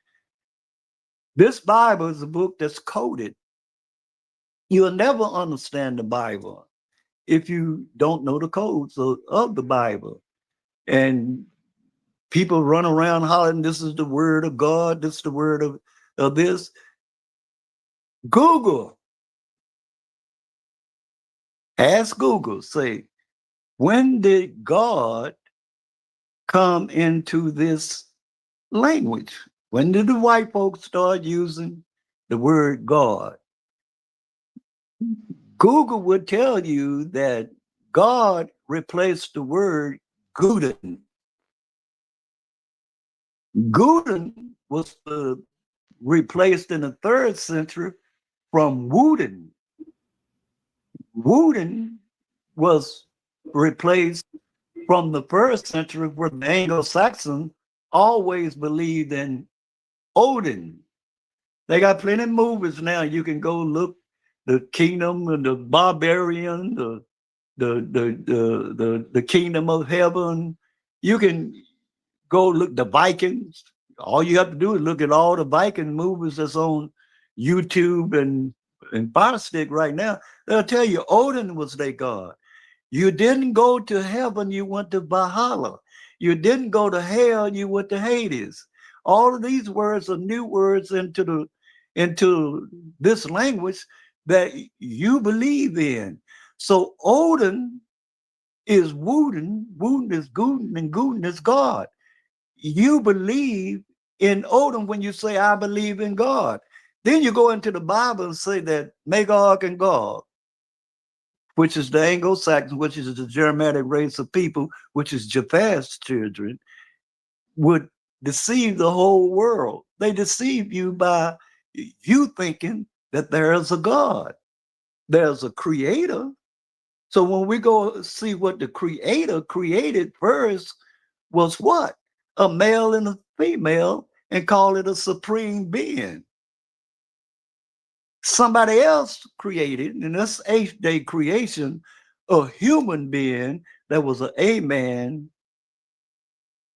This Bible is a book that's coded. You'll never understand the Bible if you don't know the codes of the Bible. And people run around hollering, this is the word of God, this is the word of this. Google, ask Google, say, when did God come into this language? When did the white folks start using the word God? Google would tell you that God replaced the word Guden. Guden was replaced in the 3rd century from Wooden. Wooden was replaced from the 1st century, where the Anglo-Saxon always believed in Odin. They got plenty of movies now. You can go look the Kingdom and the Barbarian, the Kingdom of Heaven. You can go look the Vikings. All you have to do is look at all the Viking movies that's on YouTube and Fire Stick right now. They'll tell you Odin was their god. You didn't go to heaven, you went to Valhalla. You didn't go to hell, you went to Hades. All of these words are new words into this language that you believe in. So Odin is Wooden, Wooden is Guden, and Guden is God. You believe in Odin when you say, I believe in God. Then you go into the Bible and say that Magog and Gog, which is the Anglo-Saxon, which is the Germanic race of people, which is Japheth's children, would deceive the whole world. They deceive you by you thinking that there is a God, there's a creator. So when we go see what the creator created first was what? A male and a female, and call it a supreme being. Somebody else created, in this 8th-day creation, a human being that was an A-man,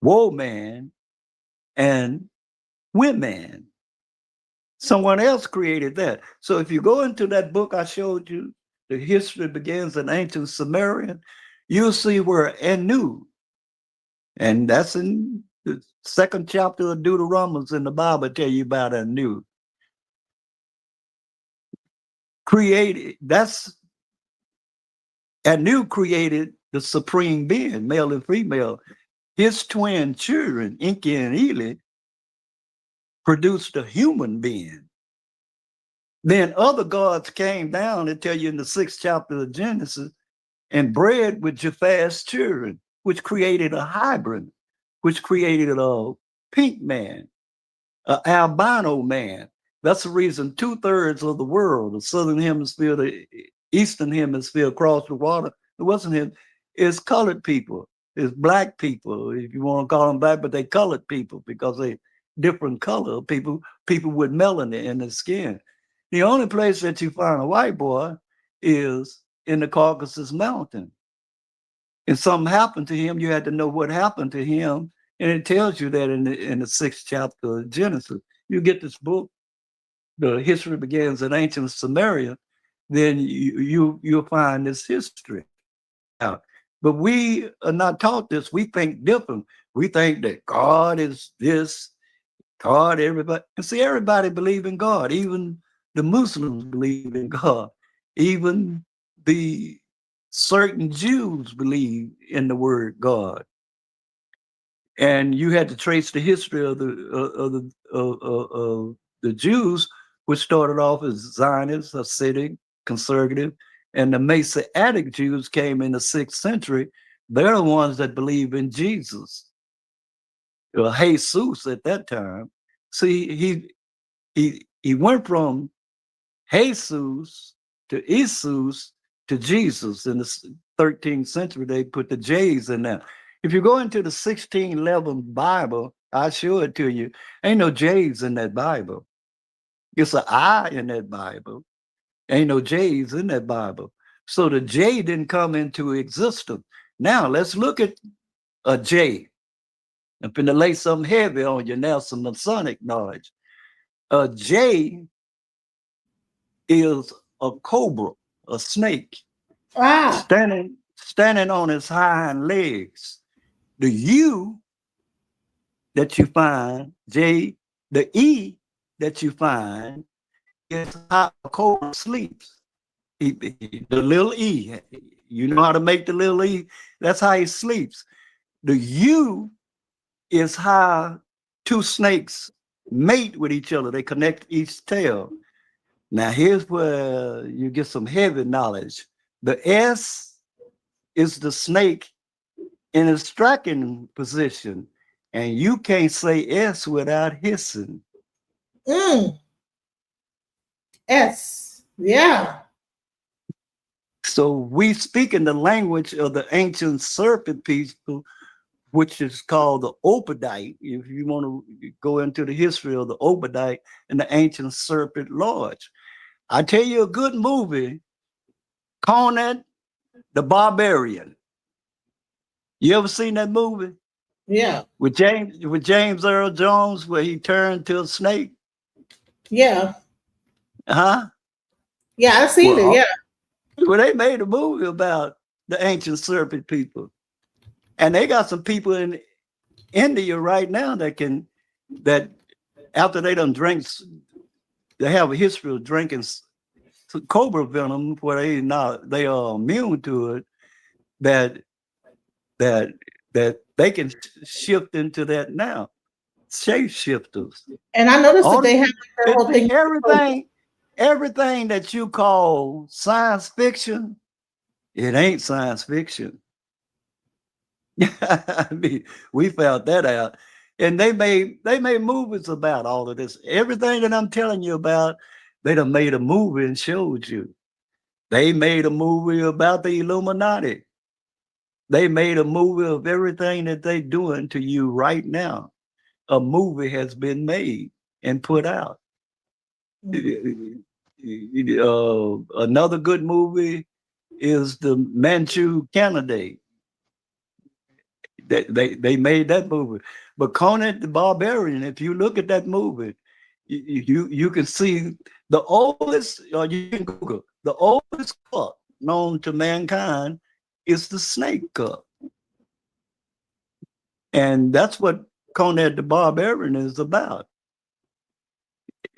woman, and women. Someone else created that. So if you go into that book I showed you, The History Begins in Ancient Sumerian, you'll see where Anu, and that's in the 2nd chapter of Deuteronomy in the Bible, tell you about Anu. Created, that's Anu created the supreme being, male and female. His twin children, Enki and Eli, produced a human being. Then other gods came down and tell you in the 6th chapter of Genesis and bred with Japheth's children, which created a hybrid, which created a pink man, an albino man. That's the reason 2/3 of the world, the southern hemisphere, the eastern hemisphere across the water, it wasn't him, is colored people, is black people, if you want to call them black, but they colored people because they different color people, people with melanin in their skin. The only place that you find a white boy is in the Caucasus Mountain. And something happened to him, you had to know what happened to him. And it tells you that in the 6th chapter of Genesis. You get this book, The History Begins in Ancient Samaria, then you'll find this history out. But we are not taught this. We think different. We think that God is this, God, everybody. And see, everybody believe in God. Even the Muslims believe in God. Even the certain Jews believe in the word God. and you had to trace the history of the Jews, which started off as Zionists, Hasidic, conservative, and the Messianic Jews came in the 6th century. They're the ones that believe in Jesus, or Jesus at that time. See, he went from Jesus to Jesus to Jesus. In the 13th century, they put the J's in there. If you go into the 1611 Bible, I show it to you. Ain't no J's in that Bible. It's an I in that Bible. Ain't no J's in that Bible. So the J didn't come into existence. Now let's look at a J. I'm finna lay something heavy on you now, some Masonic knowledge. A J is a cobra, a snake, Ah, standing on its hind legs. The U that you find, J, the E that you find is how a cobra sleeps. The little E, you know how to make the little E? That's how he sleeps. The U is how two snakes mate with each other. They connect each tail. Now, here's where you get some heavy knowledge. The S is the snake in a striking position, and you can't say S without hissing. mm, S. Yeah. So we speak in the language of the ancient serpent people, which is called the Opodite. If you want to go into the history of the Opodite and the ancient serpent lords, I tell you a good movie, Conan the Barbarian. You ever seen that movie Yeah. with James Earl Jones where he turned to a snake? Yeah. Huh? Yeah. I've seen it. Well, Yeah. well, they made a movie about the ancient serpent people, and they got some people in India right now that after they done drink, they have a history of drinking cobra venom where they are immune to it. That that that they can shift into that now. Shape shifters. And I noticed that All they have like that whole thing. everything that you call science fiction, it ain't science fiction. I mean, we found that out. And they made movies about all of this. Everything that I'm telling you about, they done made a movie and showed you. They made a movie about the Illuminati. They made a movie of everything that they're doing to you right now. A movie has been made and put out. Another good movie is the Manchu Candidate. They made that movie. But Conan the Barbarian, if you look at that movie, you can see the oldest, or you can Google, the oldest cup known to mankind is the snake cup. And that's what Conan the Barbarian is about.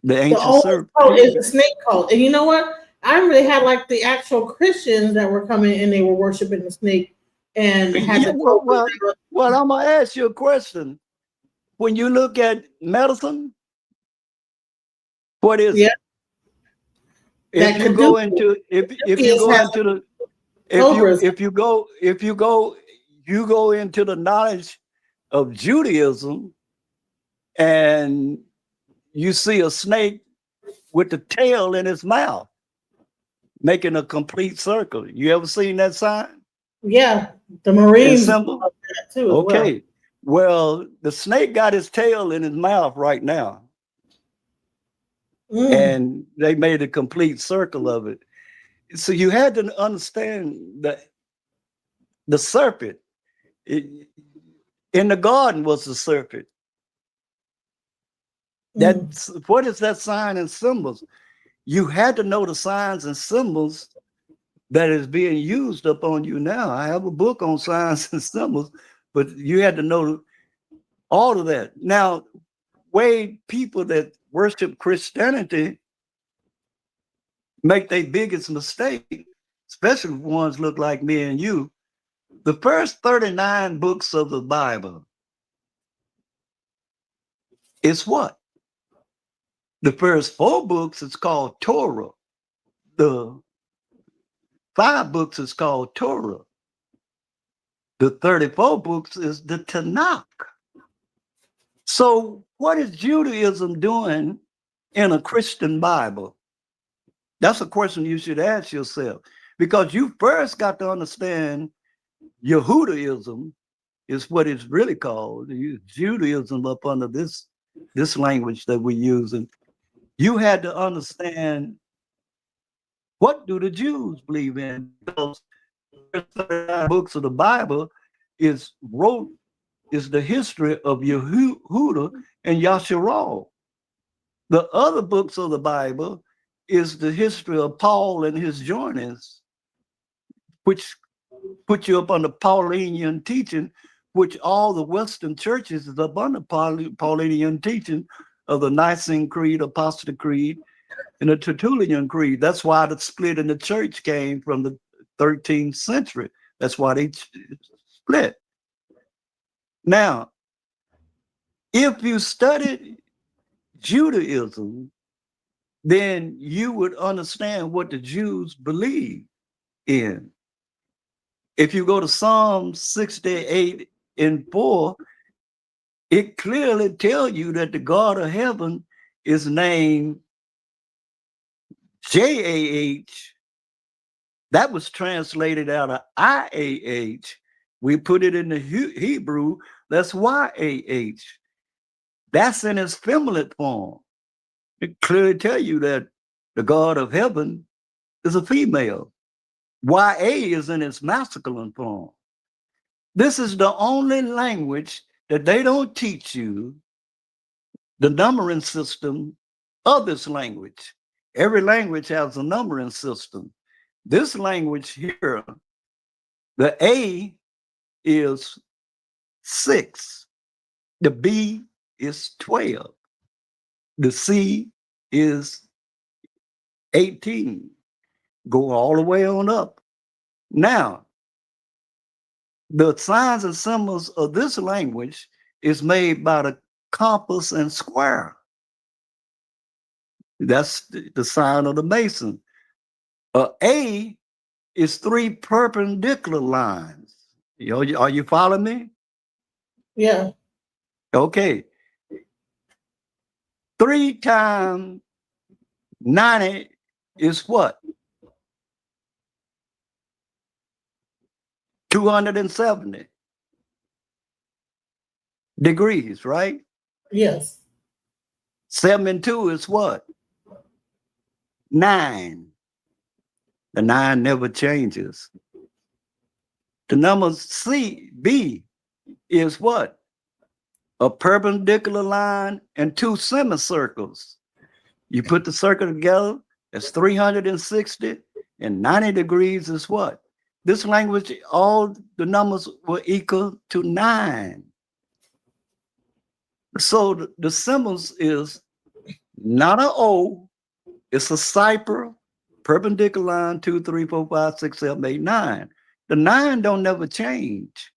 The The ancient oldest serpent cult is people. the snake cult. And you know what? I really had like the actual Christians that were coming and they were worshiping the snake and had Yeah, the cobra. well, I'm gonna ask you a question. When you look at medicine, what is Yeah, it? If that you go Caduceus into if you go has into the cobras. if you go into the knowledge of Judaism and you see a snake with the tail in its mouth making a complete circle. You ever seen that sign Yeah, the and Marines symbol? love that too as well. Okay. Well, the snake got his tail in his mouth right now, Mm, and they made a complete circle of it. So you had to understand that the serpent in the garden was the serpent. mm, That's what is that sign and symbols? You had to know the signs and symbols that is being used upon you now. I have a book on signs and symbols, but you had to know all of that. Now, way people that worship Christianity make their biggest mistake, especially ones look like me and you. The first 39 books of the Bible is what? The first 4 books is called Torah. The 5 books is called Torah. The 34 books is the Tanakh. So what is Judaism doing in a Christian Bible? That's a question you should ask yourself, because you first got to understand Yehudaism is what it's really called. Judaism up under this language that we're using. You had to understand, what do the Jews believe in? Because the 39 books of the Bible is the history of Yehuda and Yasharal. The other books of the Bible is the history of Paul and his journeys, which put you up under Pauline teaching, which all the Western churches is up under Pauline teaching of the Nicene Creed, Apostolic Creed, and the Tertullian Creed. That's why the split in the church came from the 13th century. That's why they split. Now, if you studied Judaism, then you would understand what the Jews believe in. If you go to Psalm 68 and 4, it clearly tells you that the God of heaven is named J-A-H. That was translated out of I-A-H. We put it in the Hebrew, that's Y-A-H. That's in its feminine form. It clearly tells you that the God of heaven is a female. Y-A is in its masculine form. This is the only language that they don't teach you the numbering system of this language. Every language has a numbering system. This language here, the A is 6, the B is 12, the C is 18. Go all the way on up. Now, the signs and symbols of this language is made by the compass and square. That's the sign of the Mason. A is 3 perpendicular lines. Are you following me? Yeah. Okay. 3 times 90 is what? 270 degrees, right? Yes. 7 and 2 is what? 9. The 9 never changes. The number B is what? A perpendicular line and 2 semicircles. You put the circle together, it's 360, and 90 degrees is what? This language, all the numbers were equal to 9. So the symbols is not an O, it's a cipher, perpendicular line, 2, 3, 4, 5, 6, 7, 8, 9. The 9 don't never change.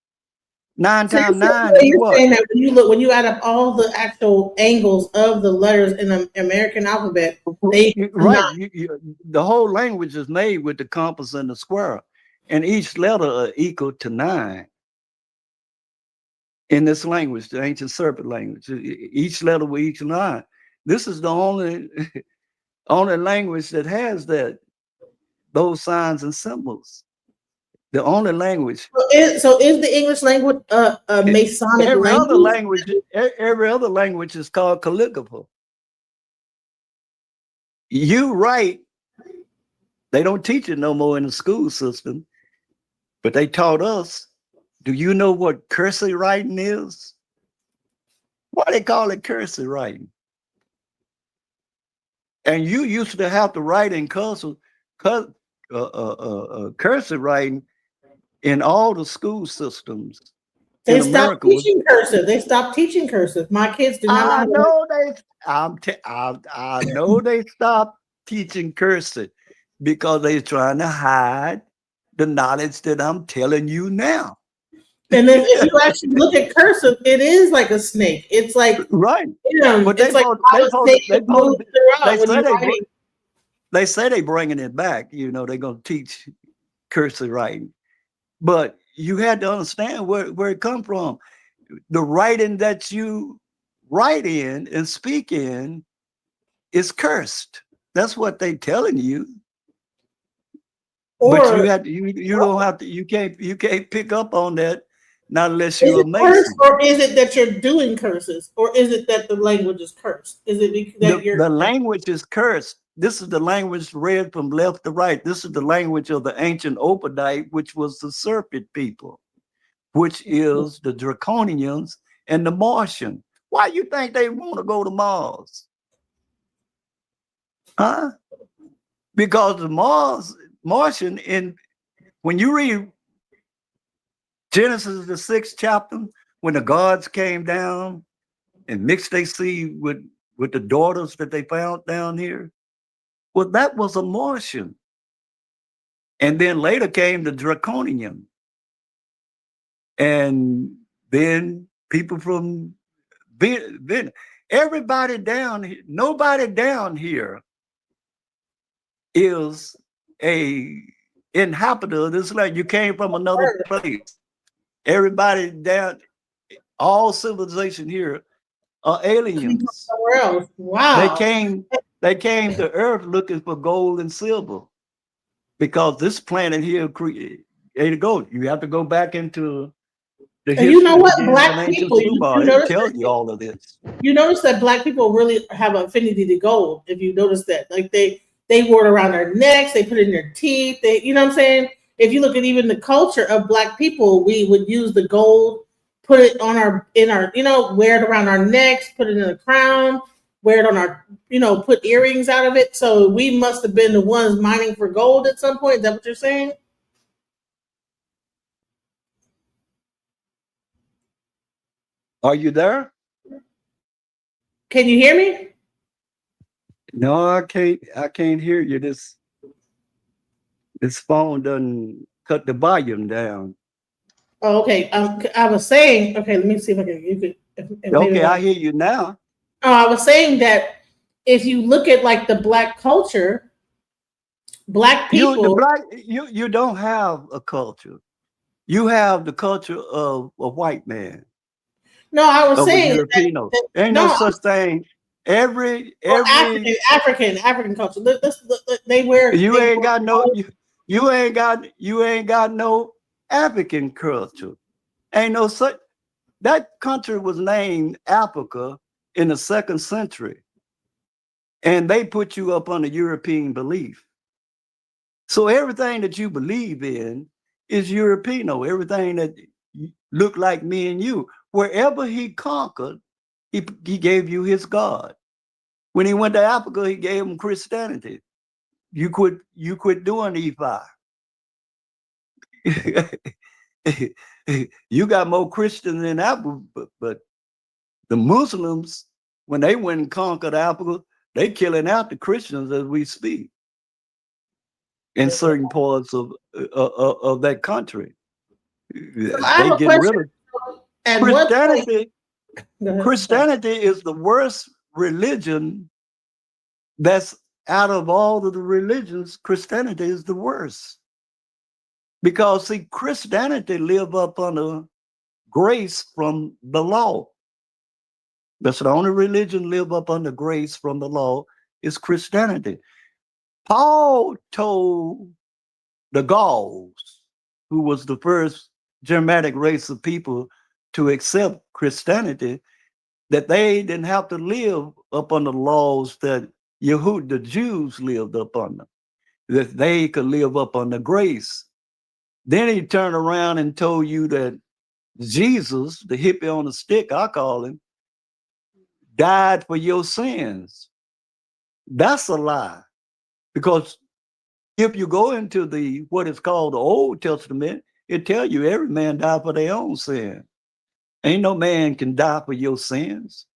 9 So times 9 is you're what? saying that when you add up all the actual angles of the letters in the American alphabet, they Right. The whole language is made with the compass and the square, and each letter are equal to 9. In this language, the ancient serpent language, each letter with each 9. This is the only language that has those signs and symbols. The only language. So is the English language a Masonic language? Every other language is called calligraphy. You write, they don't teach it no more in the school system, but they taught us. Do you know what cursive writing is? Why they call it cursive writing? And you used to have to write in cursive writing in all the school systems They in stopped America. teaching cursive. They stopped teaching cursive. My kids do not know I how to know I know they stopped teaching cursive because they're trying to hide the knowledge that I'm telling you now. And then if you actually look at cursive, it is like a snake. It's like Right. But it's like how the snake moves they around when say you're writing. they say they bringing it back. You know, they're gonna teach cursive writing. But you had to understand where it come from. The writing that you write in and speak in is cursed. That's what they telling you. But Or you don't have to you can't pick up on that not unless is you're a it cursed, Mason. or is it that you're doing curses, or is it that the language is cursed? Is it that you're The language is cursed. This is the language read from left to right. This is the language of the ancient Opodite, which was the serpent people, which is the Draconians and the Martian. Why you think they want to go to Mars? Huh? Because the Martian, in when you read Genesis, the 6th chapter, when the gods came down and mixed their seed with the daughters that they found down here, well, that was a Martian. And then later came the Draconian. And then people from everybody down here, nobody down here is a inhabitant of this land. You came from another place. Everybody down, all civilization here are aliens. somewhere else? They Wow. came, they came to Earth looking for gold and silver because this planet here ain't gold. You have to go back into the And you know history what? begins in Black ancient people, Sumer. you It'll notice tell that you all of this. you notice that black people really have an affinity to gold. If you notice that, like they wore it around their necks, they put it in their teeth. They, you know what I'm saying? If you look at even the culture of black people, we would use the gold, put it on our in our, wear it around our necks, put it in a crown, wear it on our, put earrings out of it. So we must have been the ones mining for gold at some point. Is that what you're saying? Are you there? Can you hear me? No, I can't. I can't hear you. This phone doesn't cut the volume down. Oh, okay. I was saying. Okay, let me see if I can. You could. If maybe Okay, if I. I hear you now. Oh, I was saying that if you look at like the black culture, black people. You don't have a culture. You have the culture of a white man, No, I was of a saying Filipino. Ain't no no, such thing. Every African culture. They wear you ain't got no gold. you ain't got no African culture. Ain't no such. That country was named Africa in the 2nd century, and they put you up on the European belief. So everything that you believe in is European. Everything that look like me and you. Wherever he conquered, he gave you his God. When he went to Africa, he gave him Christianity. You quit doing Ephi. You got more Christians in Africa, but the Muslims, when they went and conquered Africa, they killing out the Christians as we speak in certain parts of that country. So I have They a getting question. rid of At what point? Christianity. Go ahead. I'm sorry. Christianity is the worst religion that's out of all of the religions. Christianity is the worst because see, Christianity live up under grace from the law. That's the only religion live up under grace from the law is Christianity. Paul told the Gauls, who was the first Germanic race of people to accept Christianity, that they didn't have to live up under the laws that the Jews lived up under, that they could live up under grace. Then he turned around and told you that Jesus, the hippie on the stick, I call him, died for your sins. That's a lie. Because if you go into the what is called the Old Testament, it tell you every man died for their own sin. Ain't no man can die for your sins.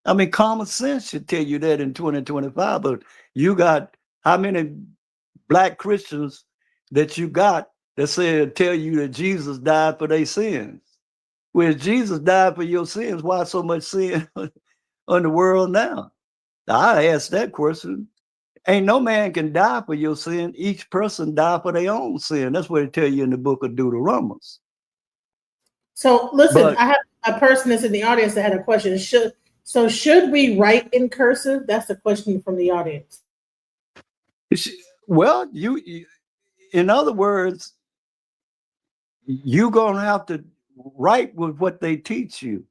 I mean, common sense should tell you that in 2025, but you got how many black Christians that you got that say tell you that Jesus died for their sins? Where Jesus died for your sins, why so much sin on the world now? I ask that question. Ain't no man can die for your sin. Each person die for their own sin. That's what it tell you in the book of Deuteronomy. So listen, But I have a person that's in the audience that had a question. Should we write in cursive? That's a question from the audience. well, in other words, you're gonna have to write with what they teach you.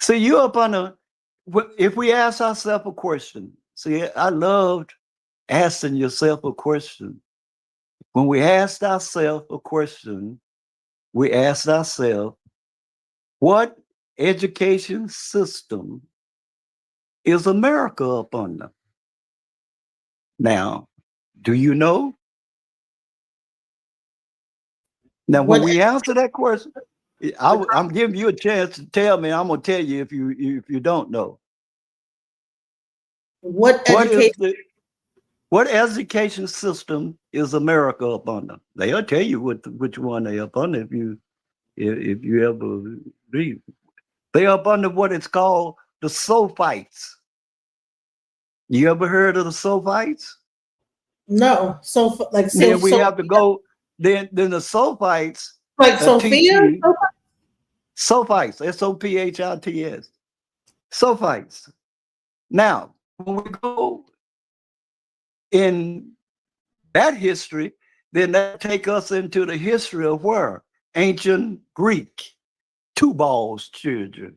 See, you up on a. If we ask ourselves a question, see, I loved asking yourself a question. When we asked ourselves a question, we asked ourselves, what education system is America up under? Now, do you know? Now, when What we answer that question, I'm giving you a chance to tell me. I'm gonna tell you if you don't know. what What is education? the what education system is America up under? They'll tell you which one they up under if you ever read. They up under what it's called the Sophites. You ever heard of the Sophites? No, Then we have to go. Then the Sophites like teach Sophia. you Sophites, Sophits, Sophites. Now, when we go in that history, then that take us into the history of where? Ancient Greek, Tubal's children.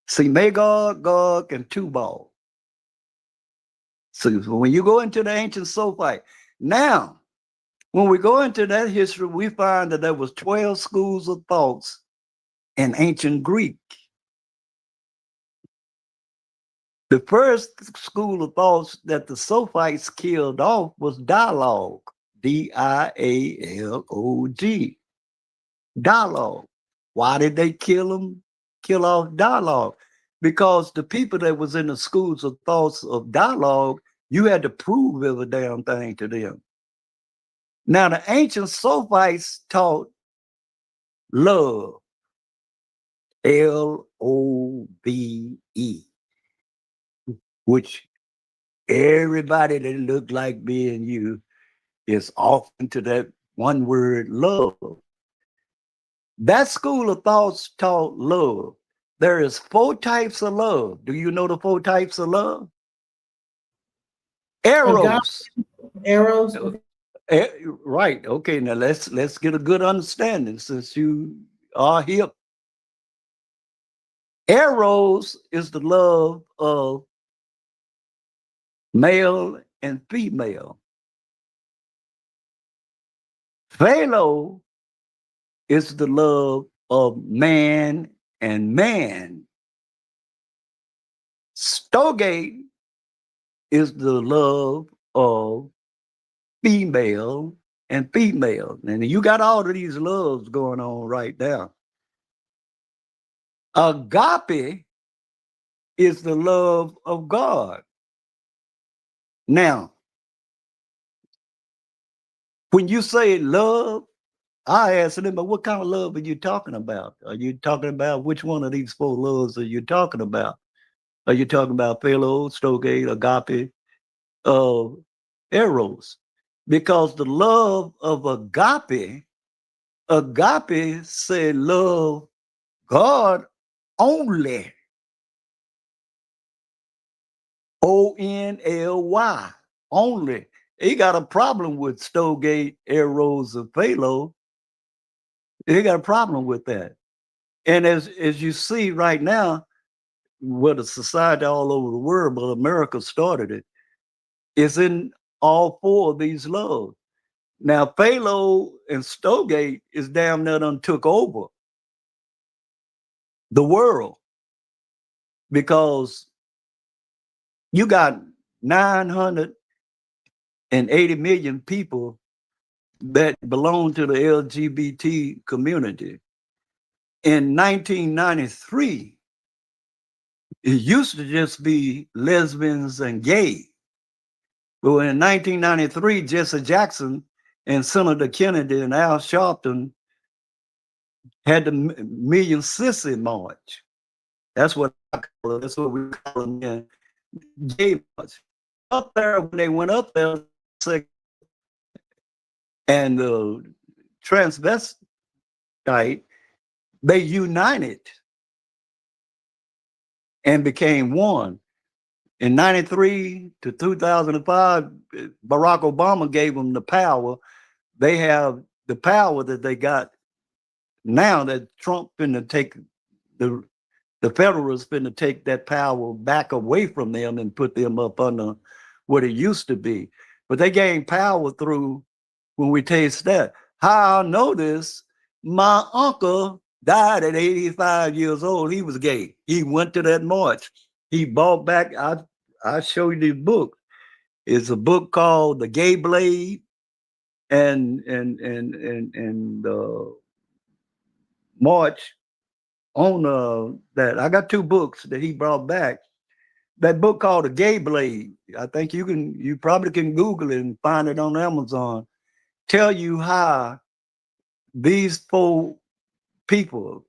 See, Magog, Gog, and Tubal. So when you go into the ancient Sophite, now, when we go into that history, we find that there was 12 schools of thoughts in ancient Greek. The first school of thoughts that the Sophites killed off was dialogue, Dialog, dialogue. Why did they kill off dialogue? Because the people that was in the schools of thoughts of dialogue, you had to prove every damn thing to them. Now, the ancient Sophites taught love, Love, which everybody that looked like me and you is often to that one word, love. That school of thoughts taught love. There is 4 types of love. Do you know the 4 types of love? God, Eros. arrows. Okay. Right. Okay. Now let's get a good understanding since you are hip. Eros is the love of male and female. Philo is the love of man and man. Stogate is the love of female and female. And you got all of these loves going on right now. Agape is the love of God. Now, when you say love, I ask them, but what kind of love are you talking about? Are you talking about which one of these 4 loves are you talking about? Are you talking about philo, stogate, agape, uh, eros? Because the love of agape said love God only. Only. Only. He got a problem with stogate, eros, and philo. He got a problem with that. And as you see right now, with a society all over the world, but America started it, is in all 4 of these loves. Now, Phalo and Stogate is damn near done took over the world because you got 980 million people that belong to the LGBT community. In 1993, it used to just be lesbians and gay. But in 1993, Jesse Jackson and Senator Kennedy and Al Sharpton had the Million Sissy March. That's what I call it. That's what we call them in gay march. Up there, when they went up there, and the transvestite, they united and became one. In 93 to 2005, Barack Obama gave them the power. They have the power that they got now that Trump finna take the Federalists finna take that power back away from them and put them up under what it used to be. But they gained power through, when we taste that. How I know this, my uncle died at 85 years old. He was gay. He went to that march. He bought back, I show you this book. It's a book called The Gay Blade and March on that. I got two books that he brought back. That book called The Gay Blade. I think you probably can Google it and find it on Amazon. Tell you how these four people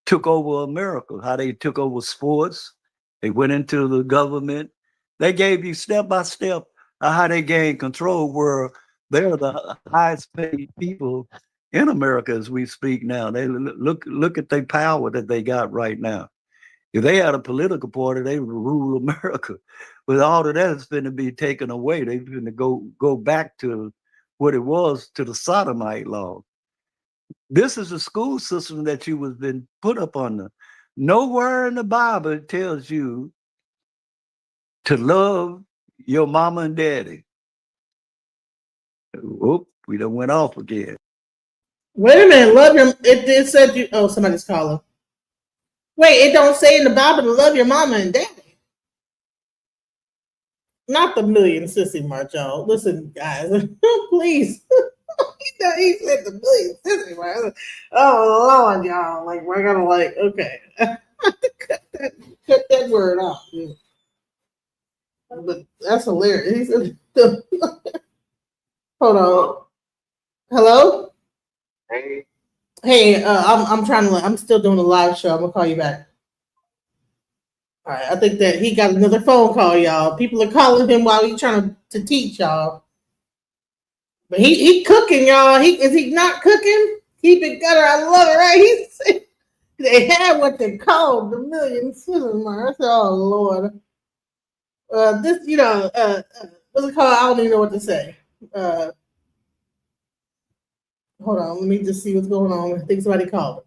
took over America, how they took over sports. They went into the government. They gave you step by step how they gained control, where they're the highest paid people in America as we speak now. They look at the power that they got right now. If they had a political party, they would rule America. But all of that is going to be taken away. They're going to go back to what it was, to the sodomite law. This is a school system that you was been put up under. Nowhere in the Bible tells you to love your mama and daddy. Whoop, we done went off again. Wait a minute, love your. It said you. Oh, somebody's calling. Wait, it don't say in the Bible to love your mama and daddy. Not the Million Sissy March, y'all. Listen, guys, please. He said the Million Sissy March. Oh Lord, y'all. Like we're gonna okay. cut that word off. Yeah. But that's hilarious. He said, hold on. Hello? Hey, I'm trying to. I'm still doing a live show. I'm gonna call you back. All right. I think that he got another phone call, y'all. People are calling him while he's trying to teach y'all. But he cooking, y'all. Is he not cooking? Keep it gutter. I love it, right? They had what they called the Million Cinnamon. I said, oh Lord. This, what's it called? I don't even know what to say. Hold on, let me just see what's going on. I think somebody called.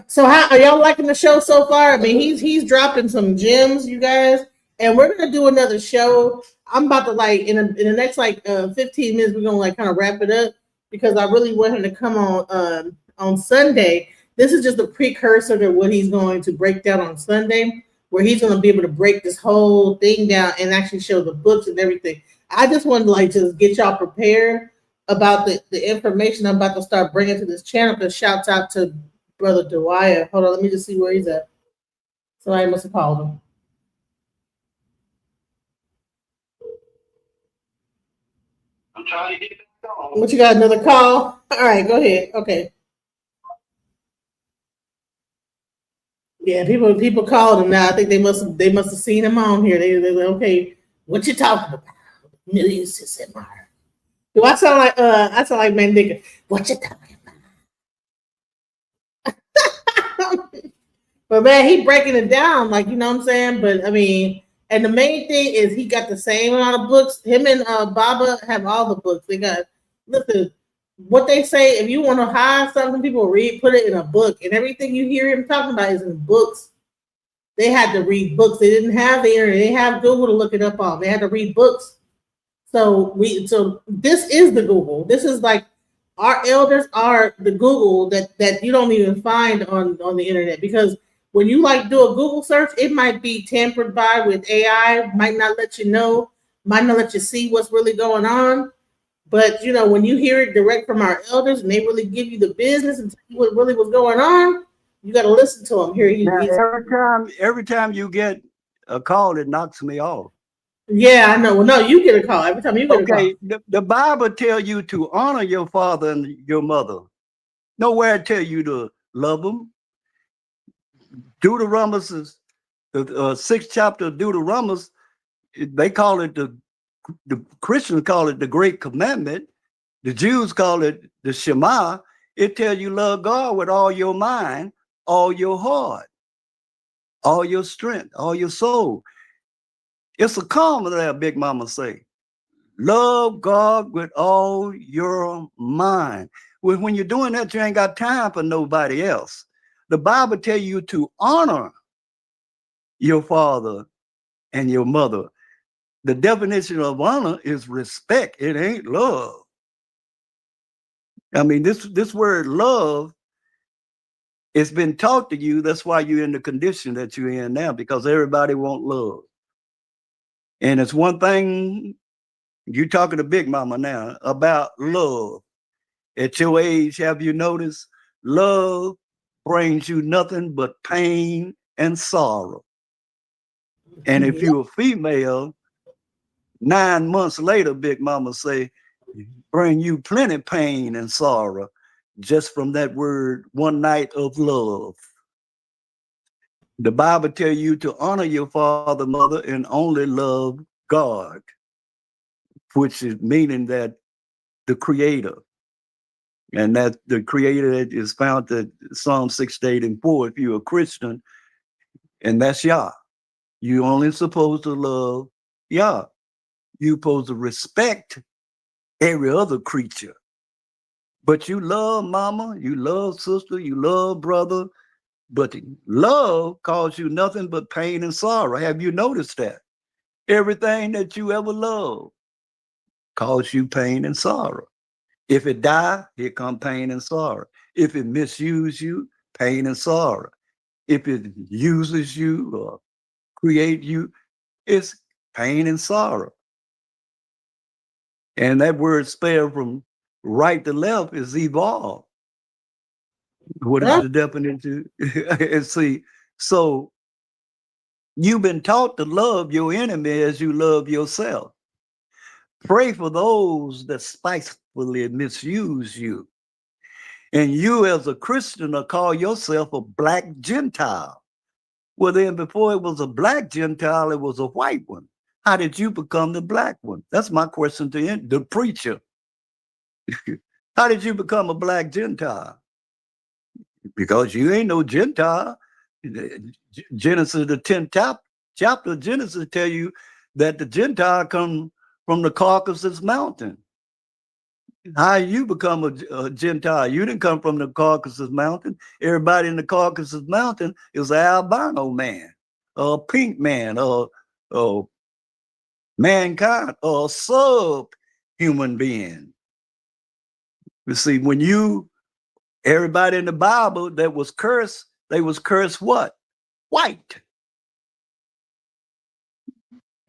So how are y'all liking the show so far? I mean, he's dropping some gems, you guys, and we're gonna do another show. I'm about to in the next 15 minutes. We're gonna kind of wrap it up because I really want him to come on Sunday. This is just a precursor to what he's going to break down on Sunday, where he's going to be able to break this whole thing down and actually show the books and everything. I just wanted to just get y'all prepared about the information I'm about to start bringing to this channel. Because shouts out to Brother Dawaya. Hold on, let me just see where he's at. Somebody must have called him. I'm trying to get the call. What, you got another call? All right, go ahead. Okay. Yeah, people called him now. I think they must have seen him on here. They like, okay, what you talking about? Millions to say more. Do I sound like Mandinka? What you talking about? But man, he breaking it down, you know what I'm saying? But I mean, and the main thing is he got the same amount of books. Him and Baba have all the books. They got, listen, what they say, if you want to hide something, people read, put it in a book. And everything you hear him talking about is in books. They had to read books. They didn't have the internet. They have Google to look it up on. They had to read books. So this is the Google. This is our elders are the Google that you don't even find on the internet, because when you do a Google search, it might be tampered by with AI, might not let you know, might not let you see what's really going on. But when you hear it direct from our elders and they really give you the business and tell you what really was going on, you got to listen to them. Here, every time you get a call, it knocks me off. Yeah, I know. Well, no, you get a call every time you get a call. Okay, the Bible tell you to honor your father and your mother. Nowhere tell you to love them. Deuteronomy, the sixth chapter of Deuteronomy, they call it the Christians call it the Great Commandment. The Jews call it the Shema. It tells you love God with all your mind, all your heart, all your strength, all your soul. It's a common there, Big Mama say. Love God with all your mind. When you're doing that, you ain't got time for nobody else. The Bible tell you to honor your father and your mother. The definition of honor is respect. It ain't love. I mean, this word love, it's been taught to you. That's why you're in the condition that you're in now, because everybody want love. And it's one thing, you talking to Big Mama now about love. At your age, have you noticed? Love brings you nothing but pain and sorrow. And if you're a female, 9 months later, Big Mama say, bring you plenty pain and sorrow just from that word, one night of love. The Bible tell you to honor your father, mother, and only love God, which is meaning that the creator. And that the creator is found at Psalm 68 and 4 if you're a Christian, and that's Yah. You only supposed to love Yah. You supposed to respect every other creature. But you love mama, you love sister, you love brother, but love causes you nothing but pain and sorrow. Have you noticed that? Everything that you ever loved causes you pain and sorrow. If it die, here come pain and sorrow. If it misuse you, pain and sorrow. If it uses you or create you, it's pain and sorrow. And that word spelled from right to left is evolve. What is Well, the definition? And see, so you've been taught to love your enemy as you love yourself. Pray for those that spitefully misuse you. And you, as a Christian, are call yourself a black Gentile. Well, then before it was a black Gentile, it was a white one. How did you become the black one? That's my question to the preacher. How did you become a black Gentile? Because you ain't no Gentile. Genesis, the 10th chapter of Genesis tell you that the Gentile come from the Caucasus Mountain. How you become a Gentile? You didn't come from the Caucasus Mountain. Everybody in the Caucasus Mountain is an albino man, a pink man, a mankind, or a sub-human being. You see, when everybody in the Bible that was cursed, they was cursed what? White.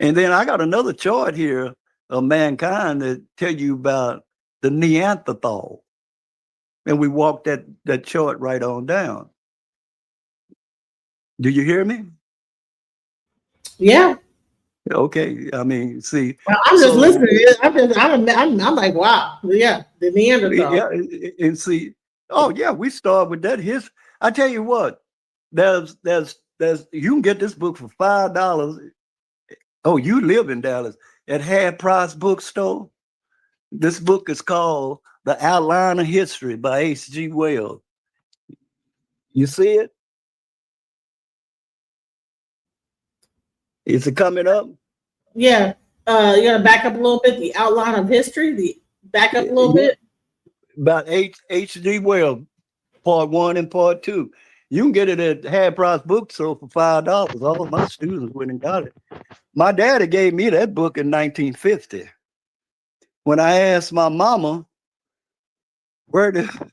And then I got another chart here of mankind that tell you about the Neanderthal. And we walked that chart right on down. Do you hear me? yeah. Okay. I mean, see, Well, I'm just so listening. I'm like, wow. Yeah, the Neanderthal. yeah, and see, oh yeah, we start with that. I tell you what, there's you can get this book for $5. Oh, you live in Dallas at half price bookstore. This book is called The Outline of History by H.G. Wells. You see it? Is it coming up? Yeah. You gotta back up a little bit. The outline of history. The back up a little Yeah, bit. about H.G. Wells, part one and part two. You can get it at half price bookstore for $5. All of my students went and got it. My daddy gave me that book in 1950. When I asked my mama where the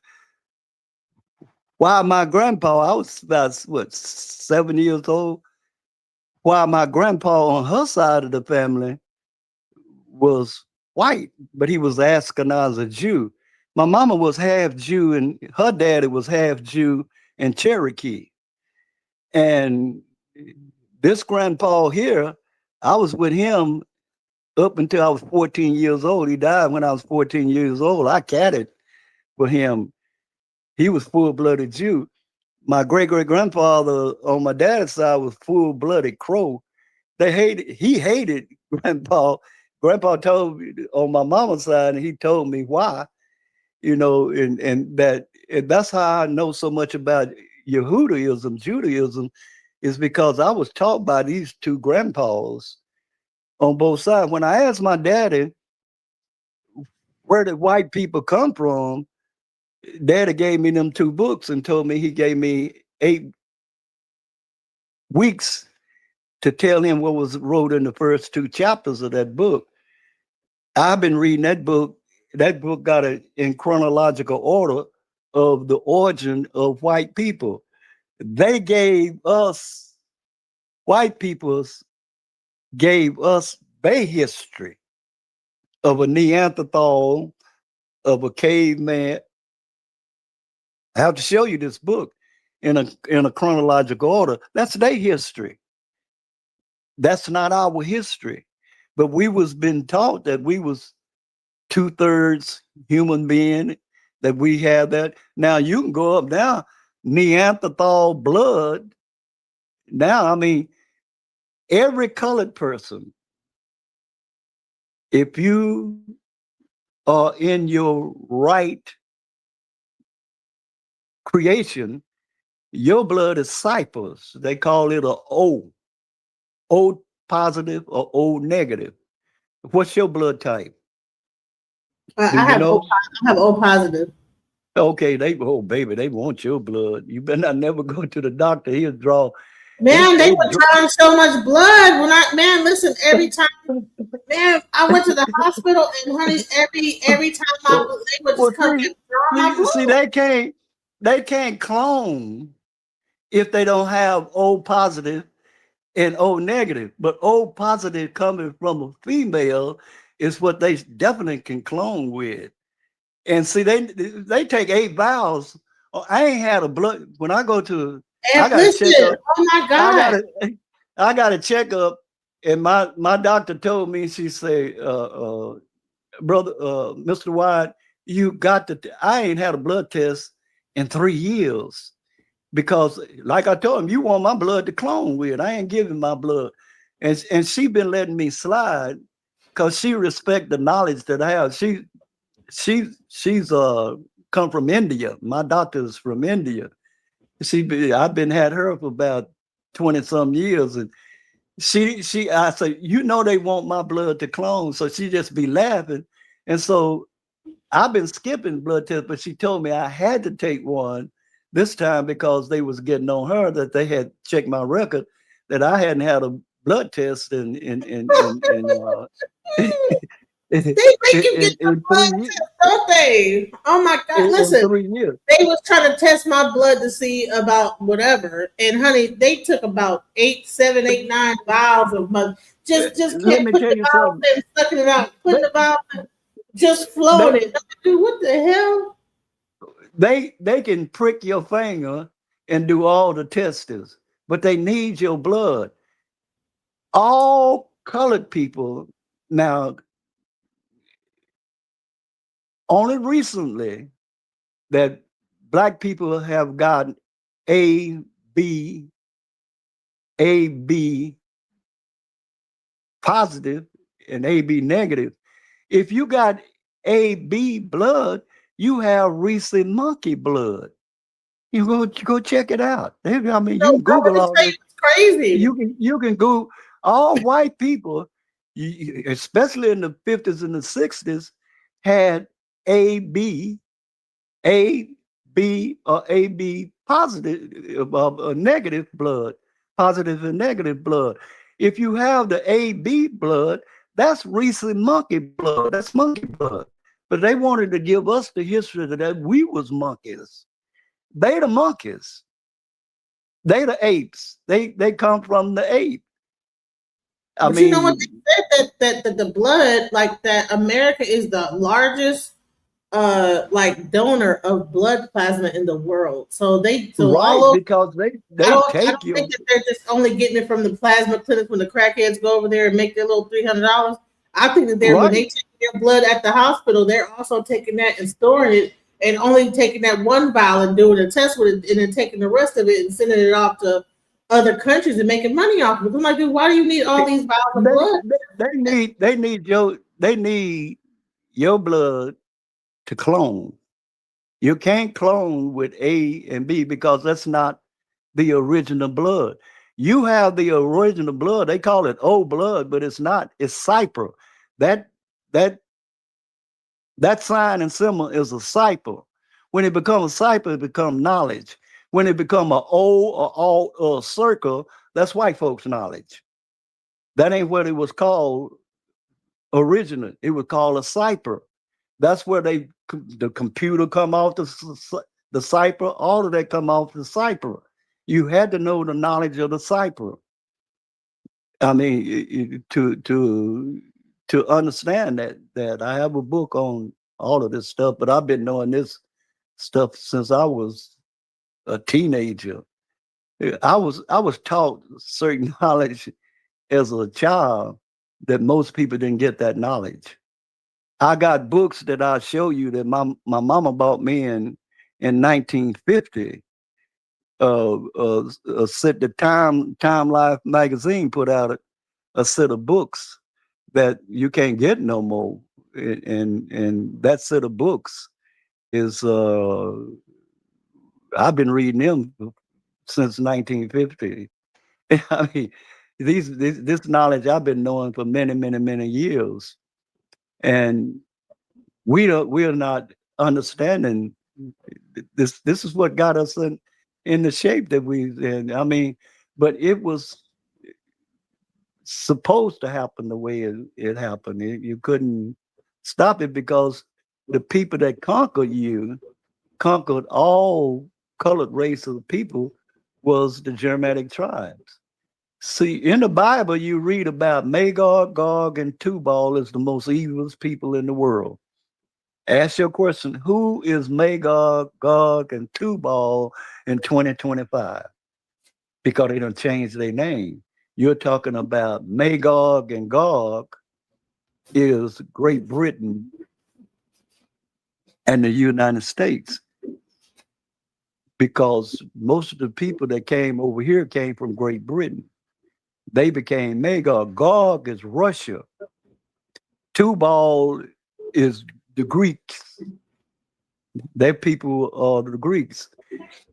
why my grandpa, I was about what 7 years old. Why my grandpa on her side of the family was white, but he was Ashkenazi Jew. My mama was half Jew, and her daddy was half Jew and Cherokee. And this grandpa here, I was with him up until I was 14 years old. He died when I was 14 years old. I catted for him. He was full-blooded Jew. My great-great-grandfather on my dad's side was full-blooded Crow. He hated Grandpa. Grandpa told me on my mama's side, and he told me why, and that's how I know so much about Judaism, is because I was taught by these two grandpas on both sides. When I asked my daddy where did white people come from, daddy gave me them two books and told me he gave me 8 weeks to tell him what was wrote in the first two chapters of that book. I've been reading that book. That book got it in chronological order of the origin of white people. They gave us, white peoples gave us their history of a Neanderthal, of a caveman. I have to show you this book in a chronological order. That's their history. That's not our history. But we was been taught that we was 2/3 human being, that we have that. Now you can go up now, Neanderthal blood. Now, I mean, every colored person, if you are in your right creation, your blood is cyphers. They call it a O positive or O negative. What's your blood type? Do I you have O, know? I have O positive. Okay, oh baby, they want your blood. You better not never go to the doctor. He'll draw. Man, they They were draw. drawing so much blood when I man, listen, every time man, I went to the hospital and honey, every time Well, they would just come and draw my see, blood. they can't clone if they don't have O positive and O negative. But O positive coming from a female is what they definitely can clone with. And see, they take 8 vials. Oh, I ain't had a blood when I go to. I And got to check listen, up. oh my I got God. to. I got to check up. And my doctor told me, she said, brother, Mr. White, you got to. I ain't had a blood test in 3 years because, like I told him, you want my blood to clone with. I ain't giving my blood, and she been letting me slide because she respect the knowledge that I have. She's come from India. My doctor is from India. I've been had her for about 20 some years, and I say, they want my blood to clone, so she just be laughing, and so I've been skipping blood tests, but she told me I had to take one this time because they was getting on her that they had checked my record that I hadn't had a blood test in, They make you get the in blood 3 years. test, don't they? Oh my God. In Listen, 3 years. they was trying to test my blood to see about whatever. And honey, they took about 8, 7, 8, 9 vials of blood. Just Let kept me putting tell the you vials something. in, sucking it out, putting They the vials in, just flowing they it. Dude, what the hell? they can prick your finger and do all the tests, but they need your blood. All colored people now, only recently that black people have gotten A, B, AB positive and AB negative. If you got AB blood, you have recent monkey blood. You go check it out. I mean, you No, can bro, let Google me all tell this. you, it's crazy. You can go all white people, especially in the 50s and the 60s, had AB, A, B, or AB positive, negative blood, positive and negative blood. If you have the AB blood, that's recent monkey blood. That's monkey blood. But they wanted to give us the history that we was monkeys. They the monkeys. They the apes. They come from the ape. I But you know what mean, they said that the blood, like that America is the largest like donor of blood plasma in the world. So all right, over because I they don't take your think that they're just only getting it from the plasma clinic when the crackheads go over there and make their little $300. I think that when Right. they take their blood at the hospital, they're also taking that and storing it, and only taking that one vial and doing a test with it, and then taking the rest of it and sending it off to other countries and making money off of it. I'm like, dude, why do you need all these vials of blood? They need your blood to clone. You can't clone with A and B because that's not the original blood. You have the original blood. They call it old blood, but it's not. It's cipher. That that that sign and symbol is a cipher. When it becomes a cipher, it becomes knowledge. When it becomes a O or alt or a circle, that's white folks' knowledge. That ain't what it was called originally. It was called a cipher. That's where the computer come off the cipher. All of that come off the cipher. You had to know the knowledge of the cipher. I mean, to understand that I have a book on all of this stuff, but I've been knowing this stuff since I was a teenager. I was taught certain knowledge as a child that most people didn't get that knowledge. I got books that I'll show you that my mama bought me in 1950. Set the Time Life magazine put out a set of books that you can't get no more, and that set of books is I've been reading them since 1950. I mean, this knowledge I've been knowing for many years, and we're not understanding this. This is what got us in the shape that we in. I mean, but it was supposed to happen the way it happened. You couldn't stop it because the people that conquered you conquered all colored race of people was the Germanic tribes. See, in the Bible, you read about Magog, Gog, and Tubal as the most evil people in the world. Ask your question, who is Magog, Gog, and Tubal in 2025? Because they don't change their name. You're talking about Magog and Gog is Great Britain and the United States, because most of the people that came over here came from Great Britain. They became Magog. Gog is Russia. Tubal is the Greeks. Their people are the Greeks.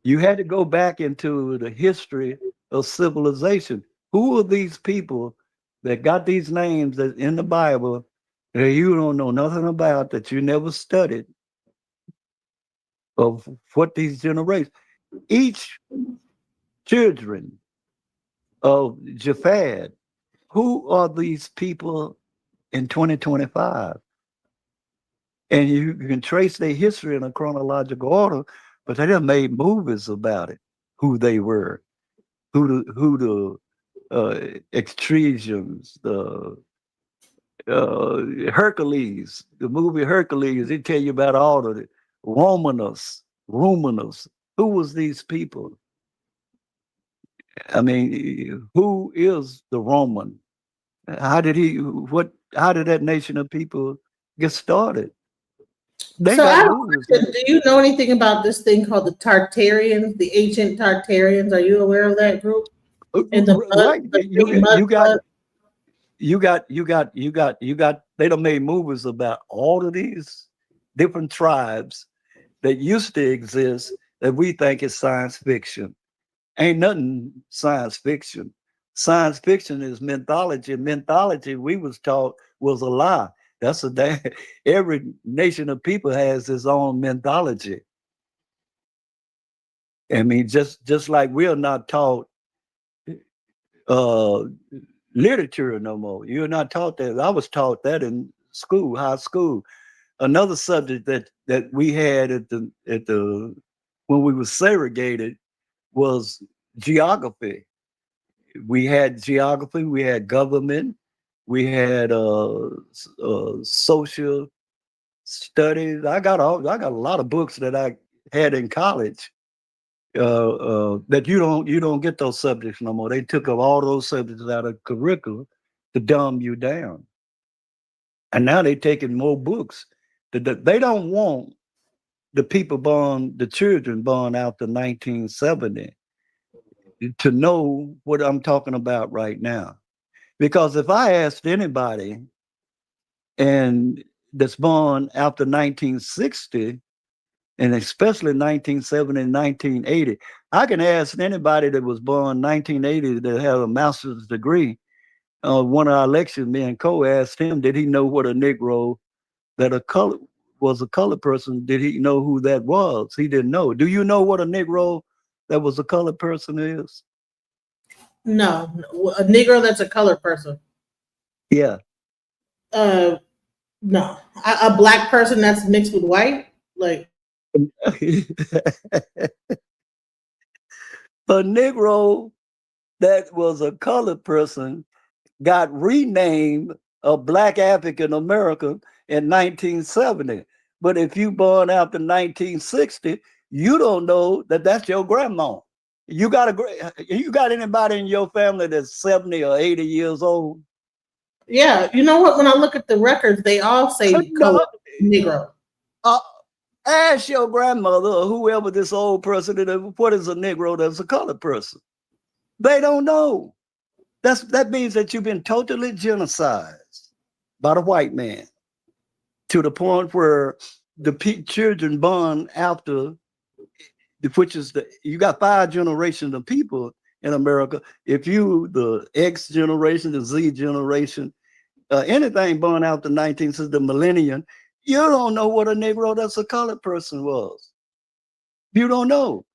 You had to go back into the history of civilization. Who are these people that got these names that in the Bible that you don't know nothing about, that you never studied, of what these generations, each children of Japhad, who are these people in 2025? And you can trace their history in a chronological order, but they done made movies about it, who they were, who the extrusions, the Hercules, the movie Hercules. They tell you about all of it. Romanus. Who was these people? I mean, who is the Roman? How did he? What? How did that nation of people get started? They So I got have a movies. question. Do you know anything about this thing called the Tartarians, the ancient Tartarians? Are you aware of that group? And Right. the big mud flood? You got. They done made movies about all of these different tribes that used to exist that we think is science fiction. Ain't nothing science fiction. Science fiction is mythology. Mythology, we was taught, was a lie. That's a damn. Every nation of people has its own mythology. I mean, just like we are not taught uh, literature no more. You're not taught that. I was taught that in school, high school. Another subject that we had at the when we were segregated was geography. We had geography, we had government, we had social studies. I got a lot of books that I had in college that you don't get those subjects no more. They took up all those subjects out of curriculum to dumb you down. And now they're taking more books. They don't want the people born, the children born after 1970 to know what I'm talking about right now. Because if I asked anybody and that's born after 1960, and especially 1970 and 1980, I can ask anybody that was born 1980 that had a master's degree. One of our lectures, me and Co asked him, did he know what a Negro that a color was a colored person? Did he know who that was? He didn't know. Do you know what a Negro that was a colored person is? No, a Negro that's a colored person. Yeah. Uh, no, a black person that's mixed with white. Like, A Negro that was a colored person got renamed a black African American in 1970. But if you born after 1960, you don't know that that's your grandma. You got anybody in your family that's 70 or 80 years old? yeah, you know what? When I look at the records, they all say No. colored Negro. Uh, Ask your grandmother or whoever this old person is, what is a Negro that's a colored person? They don't know. That means that you've been totally genocided by the white man to the point where the children born after, which is you got 5 generations of people in America. If you the X generation, the Z generation, anything born after 19 since the millennium, you don't know what a Negro that's a colored person was. You don't know.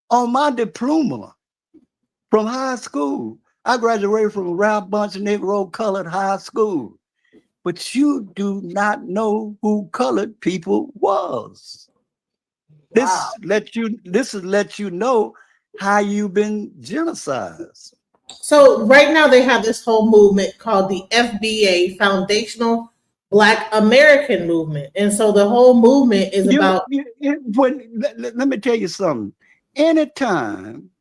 On my diploma from high school, I graduated from Ralph Bunche Negro Colored High School. But you do not know who colored people was. Wow. This is let you know how you've been genocided. So right now they have this whole movement called the FBA, Foundational Black American Movement, and so the whole movement is about Let me tell you something. Anytime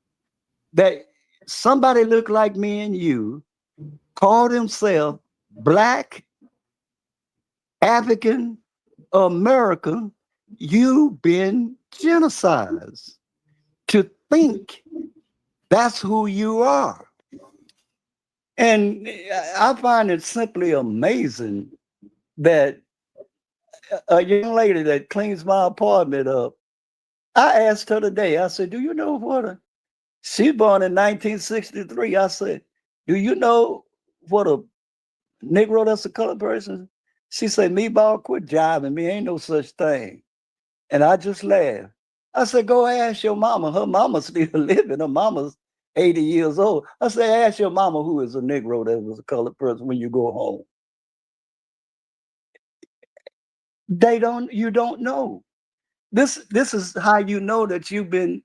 that somebody look like me and you call themselves black African American, you've been genocided to think that's who you are. And I find it simply amazing that a young lady that cleans my apartment up, I asked her today, I said, do you know what she's born in 1963. I said, do you know what a Negro that's a colored person? She said, Meatball, quit jiving me. Ain't no such thing. And I just laughed. I said, go ask your mama. Her mama's still living. Her mama's 80 years old. I said, ask your mama who is a Negro that was a colored person when you go home. You don't know. This is how you know that you've been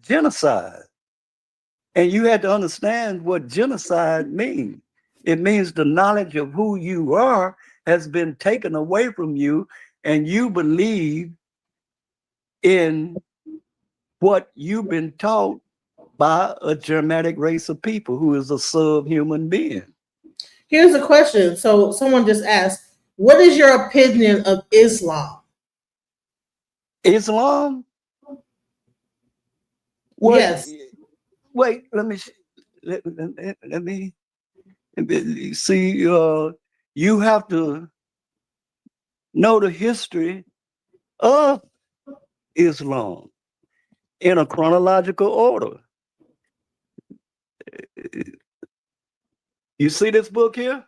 genocide. And you had to understand what genocide means. It means the knowledge of who you are has been taken away from you, and you believe in what you've been taught by a Germanic race of people who is a subhuman being. here's a question. So someone just asked, what is your opinion of Islam? Islam, what? Yes. Wait, let me see. You have to know the history of Islam in a chronological order. You see this book here?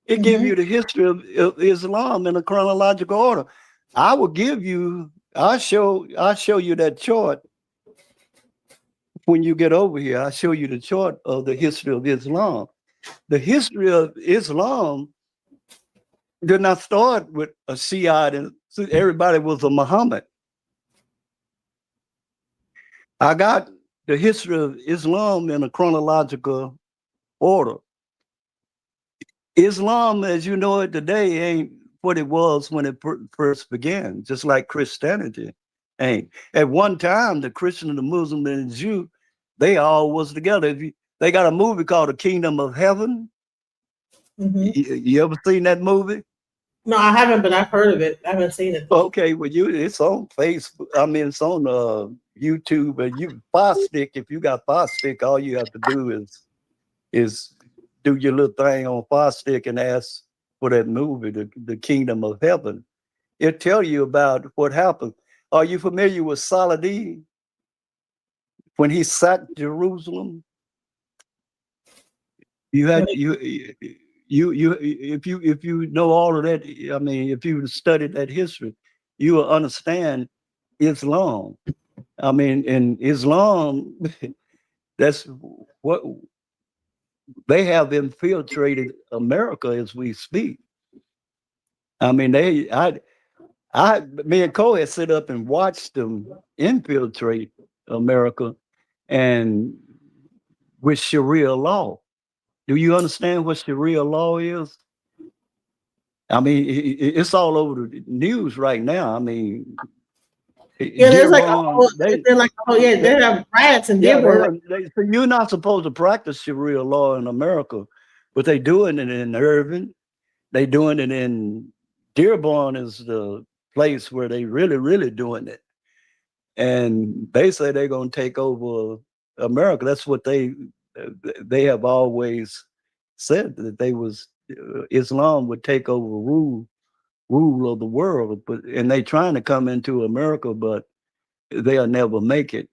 It gives Hmm. you the history of Islam in a chronological order. I will give you, I'll show you that chart when you get over here. I'll show you the chart of the history of Islam. The history of Islam did not start with a Shiite and everybody was a Muhammad. I got the history of Islam in a chronological order. Islam, as you know it today, ain't what it was when it first began, just like Christianity ain't. At one time, the Christian and the Muslim and the Jew, they all was together. They got a movie called The Kingdom of Heaven. Hmm. You ever seen that movie? No, I haven't, but I've heard of it. I haven't seen it though. Okay, well, it's on Facebook. I mean, it's on YouTube. And you Fire Stick. If you got Fire Stick, all you have to do is do your little thing on Fire Stick and ask for that movie, the Kingdom of Heaven. It'll tell you about what happened. Are you familiar with Saladin when he sacked Jerusalem? You had you if you know all of that, I mean, if you studied that history, you will understand Islam. I mean, in Islam, that's what they have infiltrated America as we speak. I mean, me and Cole had sit up and watched them infiltrate America and with Sharia law. Do you understand what Sharia law is? I mean, it's all over the news right now. I mean, Yeah, there's like a Dearborn, whole, they're like, oh yeah, they they have riots in yeah, Dearborn. Like, so you're not supposed to practice Sharia law in America, but they doing it in Irving. They doing it in Dearborn is the place where they really, really doing it. And they say they're going to take over America. That's what they have always said, that they was Islam would take over rule of the world, but and they trying to come into America, but they'll never make it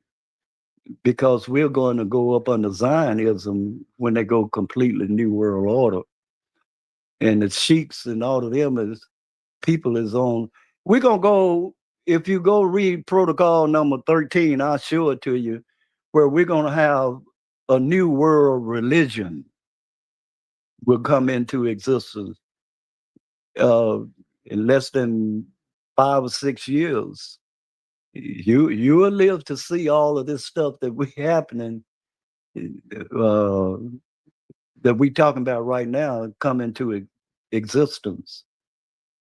because we're going to go up under Zionism when they go completely new world order, and the sheiks and all of them is people is on. We're gonna go if you go read Protocol number 13, I'll show it to you, where we're gonna have a new world religion will come into existence uh, in less than 5 or 6 years. You will live to see all of this stuff that we happening uh, that we talking about right now come into existence.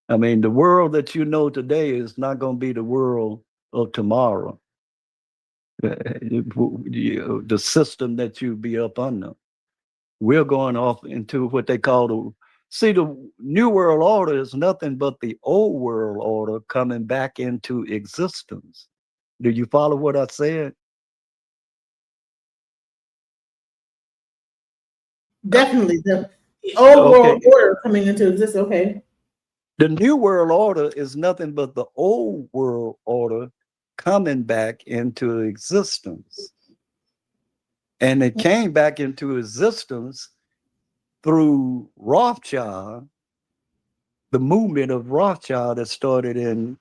I mean, the world that you know today is not going to be the world of tomorrow. The system that you be up under. We're going off into what they call the new world order is nothing but the old world order coming back into existence. Do you follow what I said? definitely the old world Okay. order coming into existence. Okay. The new world order is nothing but the old world order coming back into existence. And it came back into existence through Rothschild, the movement of Rothschild that started in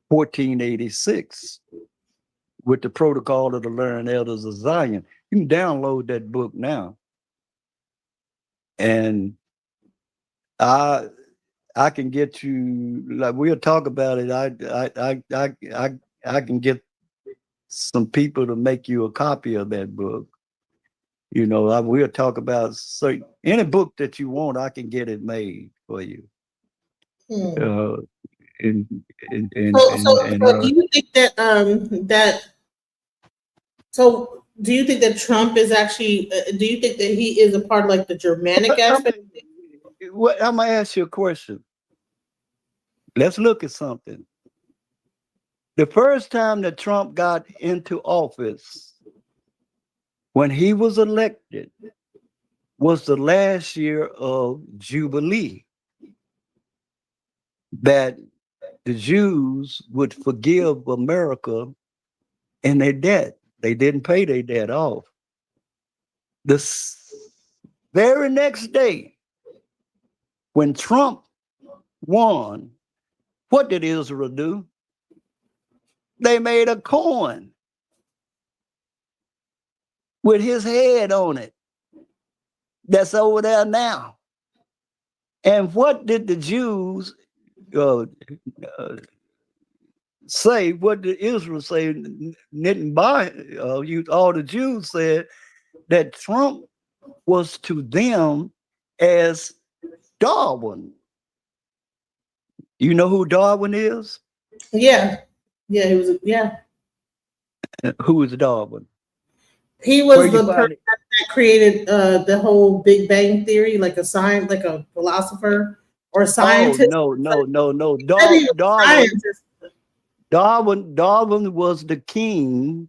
1486 with the Protocol of the Learned Elders of Zion. You can download that book now. And I I can get you like we'll talk about it. I can get some people to make you a copy of that book. We'll talk about any book that you want. I can get it made for you. Hmm. Uh, and and So, and and, and so do you think that do you think that Trump is actually? Do you think that he is a part of like the Germanic I aspect? mean, I'm gonna ask you a question. Let's look at something. The first time that Trump got into office, when he was elected, was the last year of Jubilee, that the Jews would forgive America in their debt. They didn't pay their debt off. The very next day, when Trump won, what did Israel do? They made a coin with his head on it that's over there now. And what did the Jews uh, uh, say? What did Israel say? Didn't buy you. All the Jews said that Trump was to them as Darwin. You know who Darwin is? Yeah, yeah, he was. Yeah, Who is Darwin? He Where was you the person find it? that created the whole Big Bang theory, like a science, like a philosopher or a Oh scientist. no, no, no, no. He said he was a scientist. Darwin was the king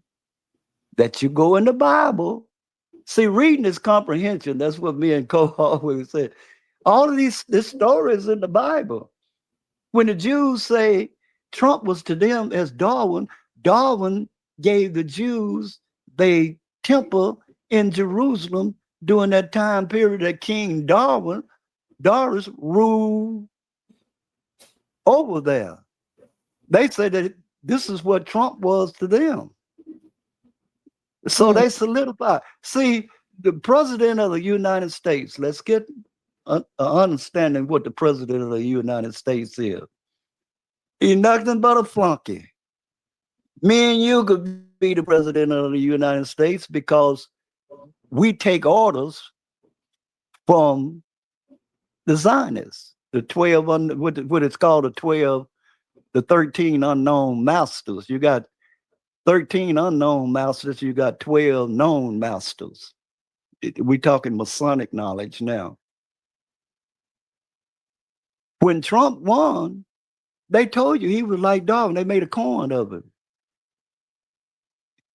that you go in the Bible. See, reading is comprehension. That's what me and Cole always said. All of this story is in the Bible. When the Jews say Trump was to them as Darwin, Darwin gave the Jews the temple in Jerusalem during that time period that King Darius ruled over there. They say that this is what Trump was to them. So Hmm. they solidify. See, the president of the United States, let's get an understanding what the president of the United States is. He's nothing but a flunky. Me and you could be the president of the United States because we take orders from the Zionists, the 12, what it's called, the 13 unknown masters. You got 13 unknown masters, you got 12 known masters. We're talking Masonic knowledge now. When Trump won, they told you he was like Darwin. They made a coin of him.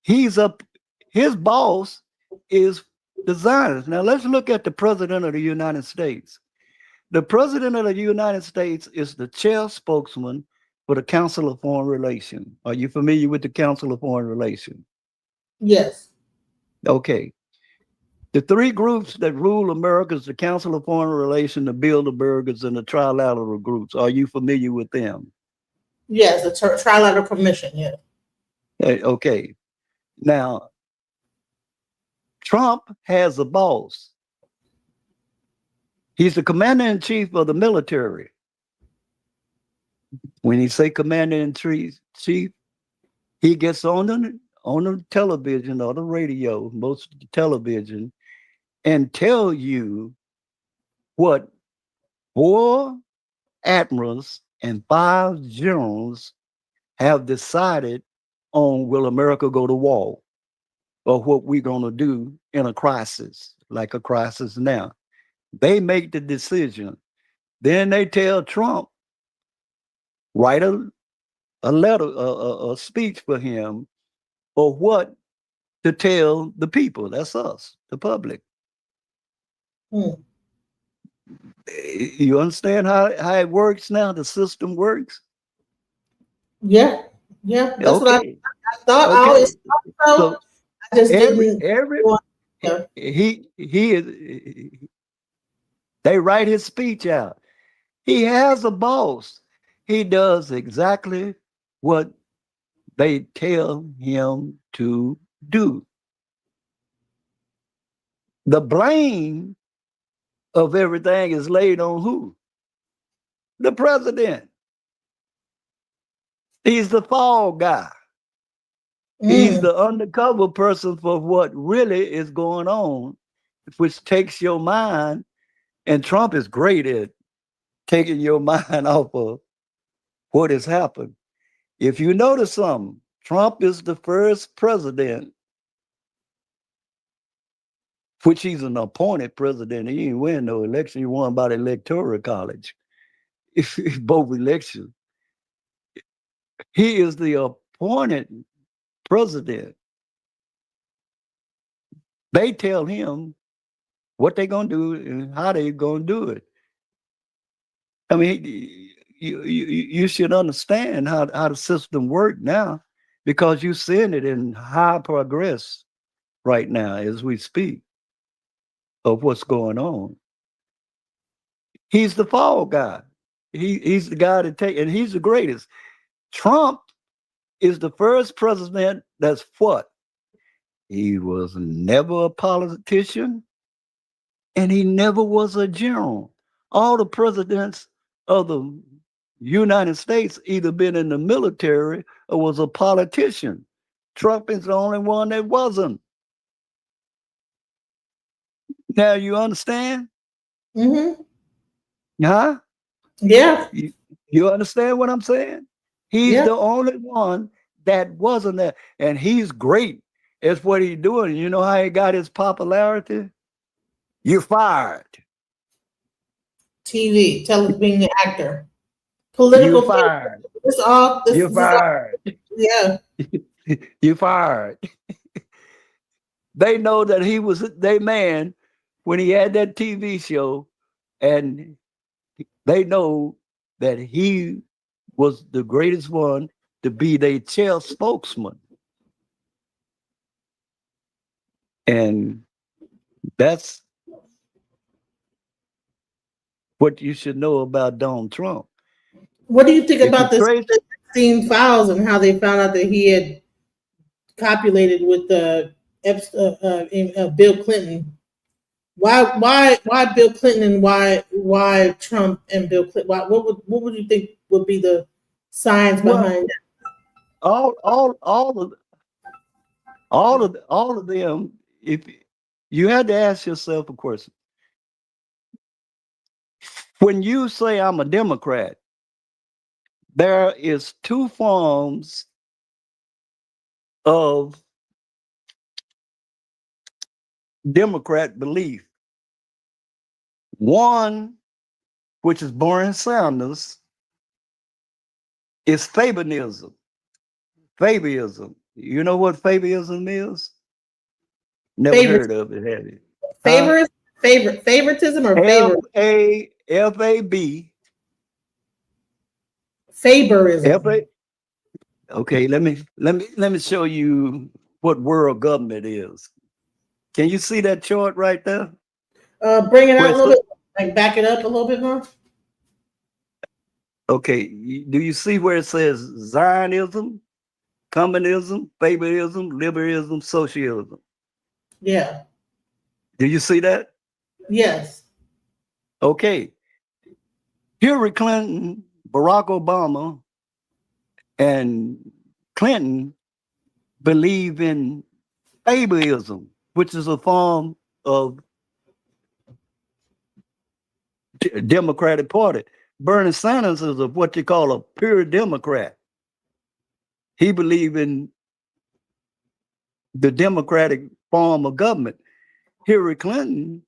He's up, his boss is the Zionists. Now let's look at the president of the United States. The president of the United States is the chair spokesman for the Council of Foreign Relations. Are you familiar with the Council of Foreign Relations? Yes. Okay. The three groups that rule America is the Council of Foreign Relations, the Bilderbergers, and the Trilateral groups. Are you familiar with them? Yes. The Trilateral Commission. Yeah. Okay. Now, Trump has a boss. He's the commander in chief of the military. When he say commander in chief, he gets on the television or the radio, most of the television, and tell you what four admirals and five generals have decided on will America go to war or what we're going to do in a crisis, like a crisis now. They make the decision. Then they tell Trump, write a letter, a speech for him, or what to tell the people. That's us, the public. Hmm. You understand how it works now? The system works. Yeah. Yeah. That's what Okay, I thought. I okay. always thought so. So I just didn't. every Want to- he is. They write his speech out. He has a boss. He does exactly what they tell him to do. The blame of everything is laid on who? The president. He's the fall guy. He's Mm. the undercover person for what really is going on, which takes your mind. And Trump is great at taking your mind off of what has happened. If you notice something, Trump is the first president, which he's an appointed president. He didn't win no election. He won by the electoral college. Both elections. He is the appointed president. They tell him what they're gonna do and how they're gonna do it. I mean, you should understand how the system works now because you're seeing it in high progress right now as we speak of what's going on. He's the fall guy. He's the guy to take, and he's the greatest. Trump is the first president that's what? He was never a politician and he never was a general. All the presidents of the United States either been in the military or was a politician. Trump is the only one that wasn't. Now you understand? Mm-hmm. Huh? Yeah. You, you understand what I'm saying? He's Yeah. the only one that wasn't there. And he's great It's what he's doing. You know how he got his popularity? You're fired. TV, tell us being an actor, You political. fired. This all You this all fired. yeah. You fired. They know that he was their man when he had that TV show, and they know that he was the greatest one to be their chair spokesman. And that's what you should know about Donald Trump. What do you think If you about this trace, the Epstein files and how they found out that he had copulated with Bill Clinton? Why Bill Clinton and why Trump and Bill Clinton? What would you think would be the science well, behind that? all of them, if you had to ask yourself a question, when you say I'm a Democrat, there is two forms of Democrat belief. One, which is Bernie Sanders, is Fabianism. Fabianism. You know what Fabianism is? Never Favor heard of it, have you? Huh? favor favoritism or F favor A F A B F favorism. A. Okay, let me show you what world government is. Can you see that chart right there? Bring it Where out a it's, little bit, like back it up a little bit more. okay, do you see where it says Zionism, communism, favoritism, liberalism, socialism? Yeah. Do you see that? Yes. Okay. Hillary Clinton, Barack Obama, and Clinton believe in favoritism, which is a form of Democratic Party. Bernie Sanders is what you call a pure Democrat. He believes in the Democratic form of government. Hillary Clinton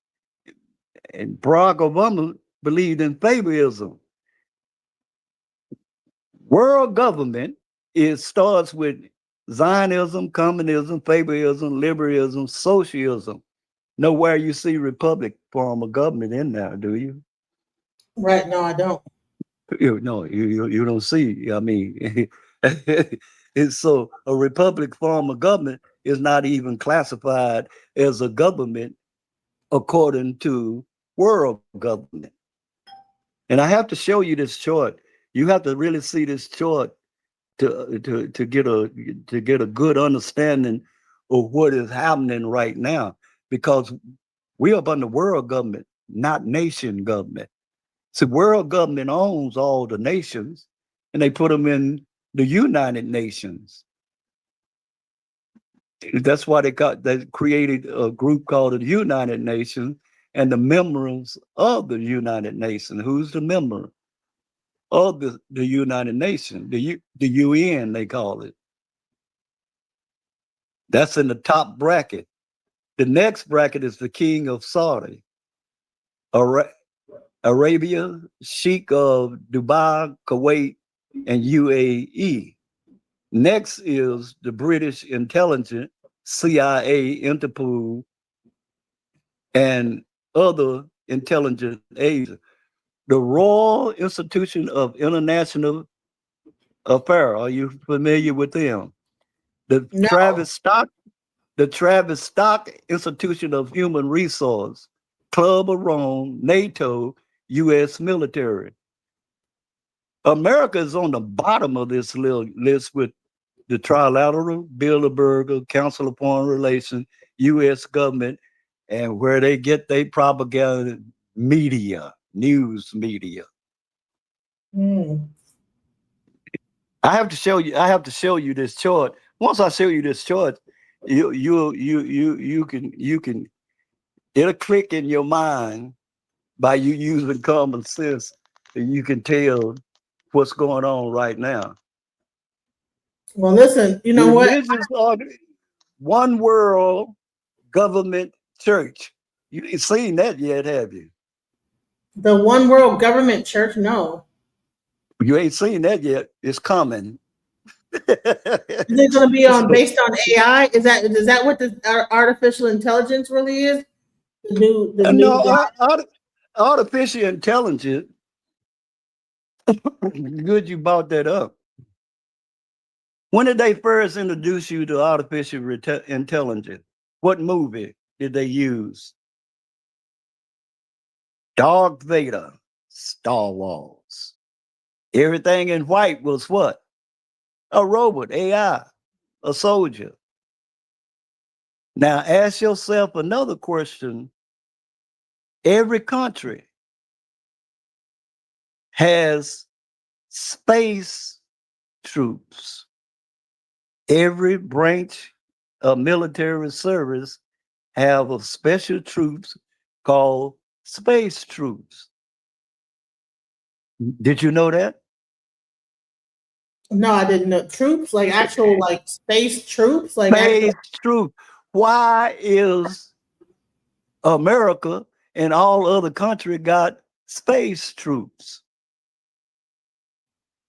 and Barack Obama believed in favoritism. World government starts with Zionism, communism, favoritism, liberalism, socialism. Nowhere you see republic form of government in there, do you? Right. No, I don't. No, you don't see. I mean, it's so a republic form of government is not even classified as a government according to world government. And I have to show you this chart. You have to really see this chart to get a good understanding of what is happening right now, because we are under world government, not nation government. So world government owns all the nations, and they put them in the United Nations. That's why they created a group called the United Nations, and the members of the United Nations. Who's the member of the United Nations? The UN they call it. That's in the top bracket. The next bracket is the King of Saudi Arabia, Sheikh of Dubai, Kuwait, and UAE. Next is the British intelligence, CIA, Interpol, and other intelligence agencies. The Royal Institution of International Affairs. Are you familiar with them? The No. Travis Stock, the Travis Stock Institution of Human Resource, Club of Rome, NATO, U.S. military. America is on the bottom of this little list with the Trilateral, Bilderberger, Council of Foreign Relations, U.S. government, and where they get their propaganda media, news media. Mm. I have to show you this chart. Once I show you this chart, you can it'll click in your mind by you using common sense, and you can tell what's going on right now. Well, listen. You know what? Religious order. one world government church. You ain't seen that yet, have you? The One World Government Church? No. You ain't seen that yet. It's coming. Is it going to be on So, based on AI? Is that what the artificial intelligence really is? The new no, God? artificial intelligence. Good, you brought that up. When did they first introduce you to artificial intelligence? What movie did they use? Darth Vader, Star Wars. Everything in white was what? A robot, AI, a soldier. Now ask yourself another question. Every country has space troops. Every branch of military service have a special troops called space troops. Did you know that? No, I didn't know. Troops, like actual like space troops, like actual. Space troops. Why is America and all other countries got space troops?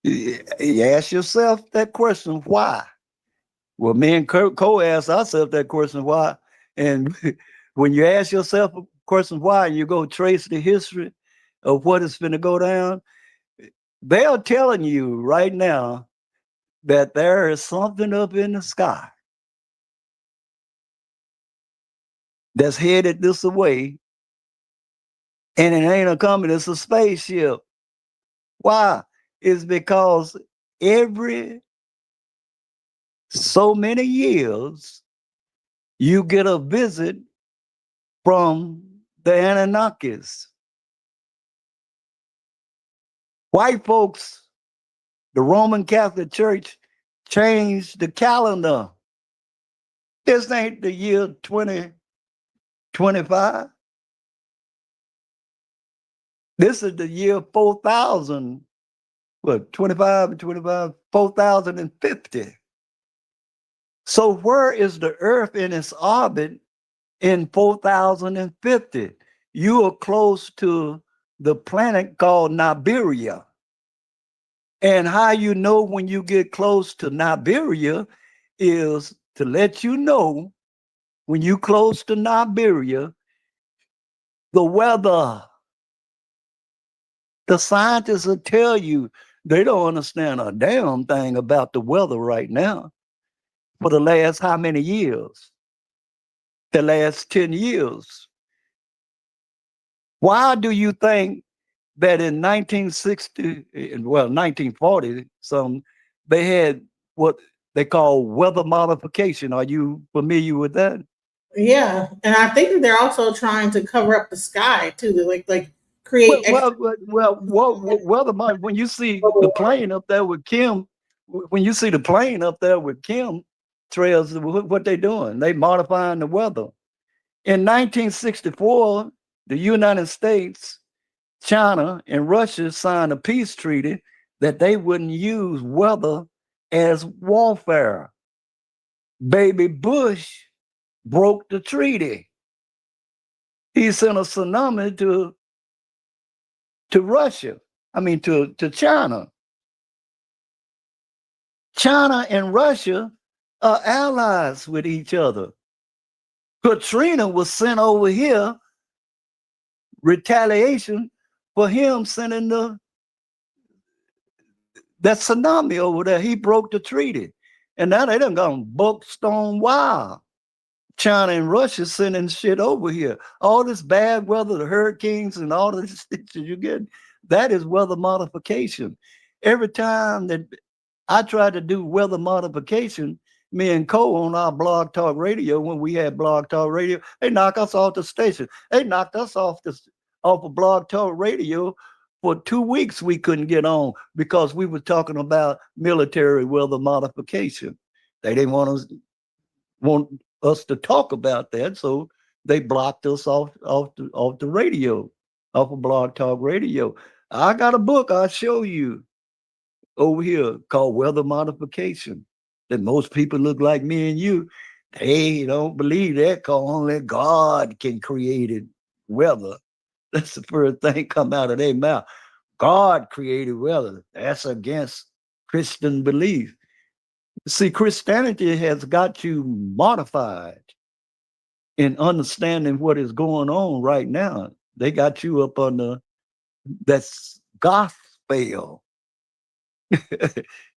You ask yourself that question, why? Well, me and Cole asked ourselves that question, why? And when you ask yourself a question, why, and you go trace the history of what is going to go down, they are telling you right now that there is something up in the sky that's headed this way, and it ain't a coming, it's a spaceship. Why? It's because every so many years you get a visit from the Anunnakis. White folks, the Roman Catholic Church changed the calendar. This ain't the year 2025. This is the year 4000, what, 25 and 25, 4050. So where is the Earth in its orbit in 4050? You are close to the planet called Nibiria. And how you know when you get close to Nibiria is to let you know when you close to Nibiria, the weather. The scientists will tell you they don't understand a damn thing about the weather right now for the last how many years? The last 10 years. Why do you think that in 1960, well, 1940, they had what they call weather modification? Are you familiar with that? Yeah, and I think that they're also trying to cover up the sky too. They like create Well, extra. weather when you see the plane up there with Kim, when you see the plane up there with Kim trails, what they doing? They modifying the weather. In 1964, the United States, China, and Russia signed a peace treaty that they wouldn't use weather as warfare. Baby Bush broke the treaty. He sent a tsunami to Russia. I mean to China. China and Russia are allies with each other. Katrina was sent over here, retaliation for him sending that tsunami over there. He broke the treaty. And now they done gone buck stone wild. China and Russia sending shit over here. All this bad weather, the hurricanes and all this shit that you get, that is weather modification. Every time that I tried to do weather modification, me and Cole on our Blog Talk Radio, when we had Blog Talk Radio, they knocked us off the station. They knocked us off of Blog Talk Radio for 2 weeks. We couldn't get on because we were talking about military weather modification. They didn't want us to talk about that, so they blocked us off the radio, off of Blog Talk Radio. I got a book I'll show you over here called Weather Modification that most people look like me and you. They don't believe that because only God can create it weather. That's the first thing come out of their mouth. God created weather. That's against Christian belief. See, Christianity has got you modified in understanding what is going on right now. They got you up on the that's gospel.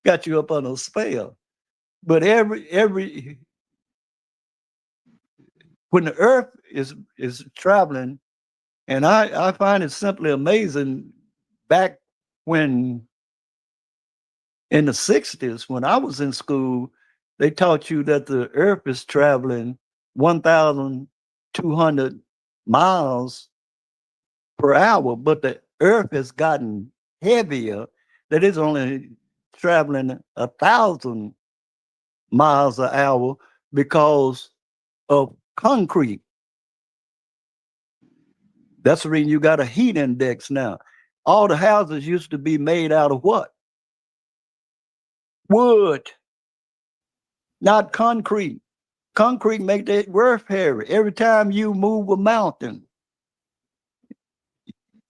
Got you up on a spell. But every when the earth is traveling, and I find it simply amazing back when in the 60s, when I was in school, they taught you that the earth is traveling 1,200 miles per hour, but the earth has gotten heavier, that it's only traveling 1,000 miles an hour because of concrete. That's the reason you got a heat index now. All the houses used to be made out of what? Wood, not concrete. Concrete make the earth heavy. Every time you move a mountain,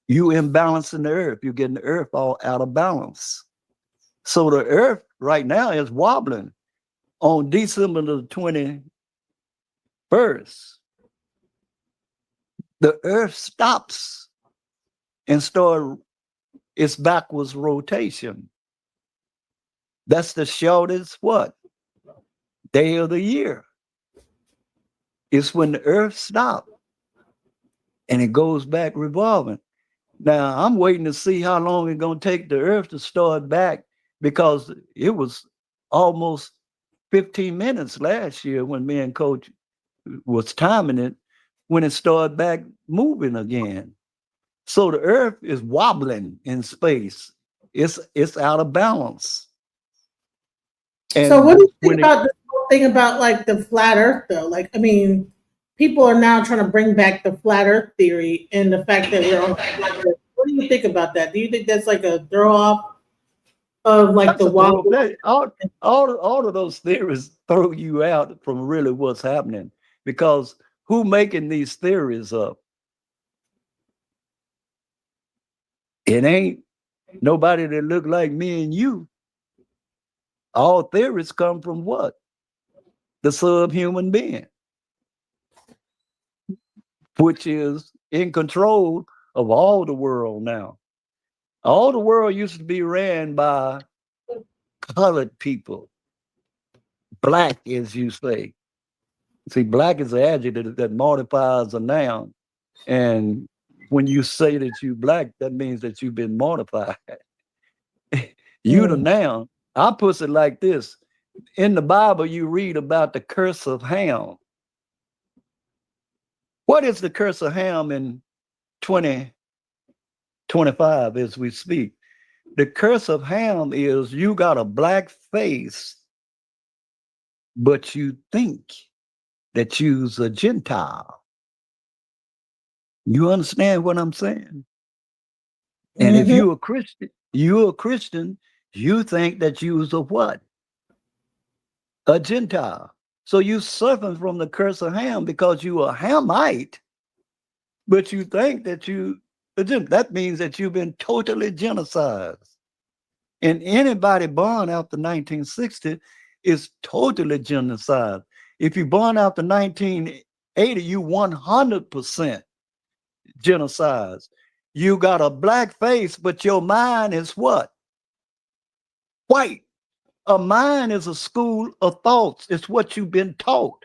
you imbalancing the earth. You're getting the earth all out of balance. So the earth right now is wobbling. On December the 21st, the earth stops and start its backwards rotation. That's the shortest what? Day of the year. It's when the earth stops and it goes back revolving. Now I'm waiting to see how long it's gonna take the earth to start back because it was almost 15 minutes last year when me and Coach was timing it when it started back moving again. So the earth is wobbling in space. It's out of balance. So what And do you think when it about this whole thing about like the flat Earth though? Like, I mean, people are now trying to bring back the flat Earth theory and the fact that we're on a flat Earth. What do you think about that? Do you think that's like a throw off of like that's the a throw, wobble? all of those theories throw you out from really what's happening because who making these theories up? It ain't nobody that look like me and you. All theories come from what? The subhuman being, which is in control of all the world now. All the world used to be ran by colored people, black, as you say. See, black is an adjective that modifies a noun. And when you say that you black, that means that you've been modified. You the Mm. noun. I put it like this. In the Bible, you read about the curse of Ham. What is the curse of Ham in 2025 as we speak? The curse of Ham is you got a black face, but you think that you's a Gentile. You understand what I'm saying? And if Hmm. you're a Christian, you think that you's a what? A Gentile. So you suffering from the curse of Ham because you a Hamite, but you think that that means that you've been totally genocided. And anybody born after 1960 is totally genocide. If you're born after 1980, you 100% genocide. You got a black face, but your mind is what? White. A mind is a school of thoughts. It's what you've been taught.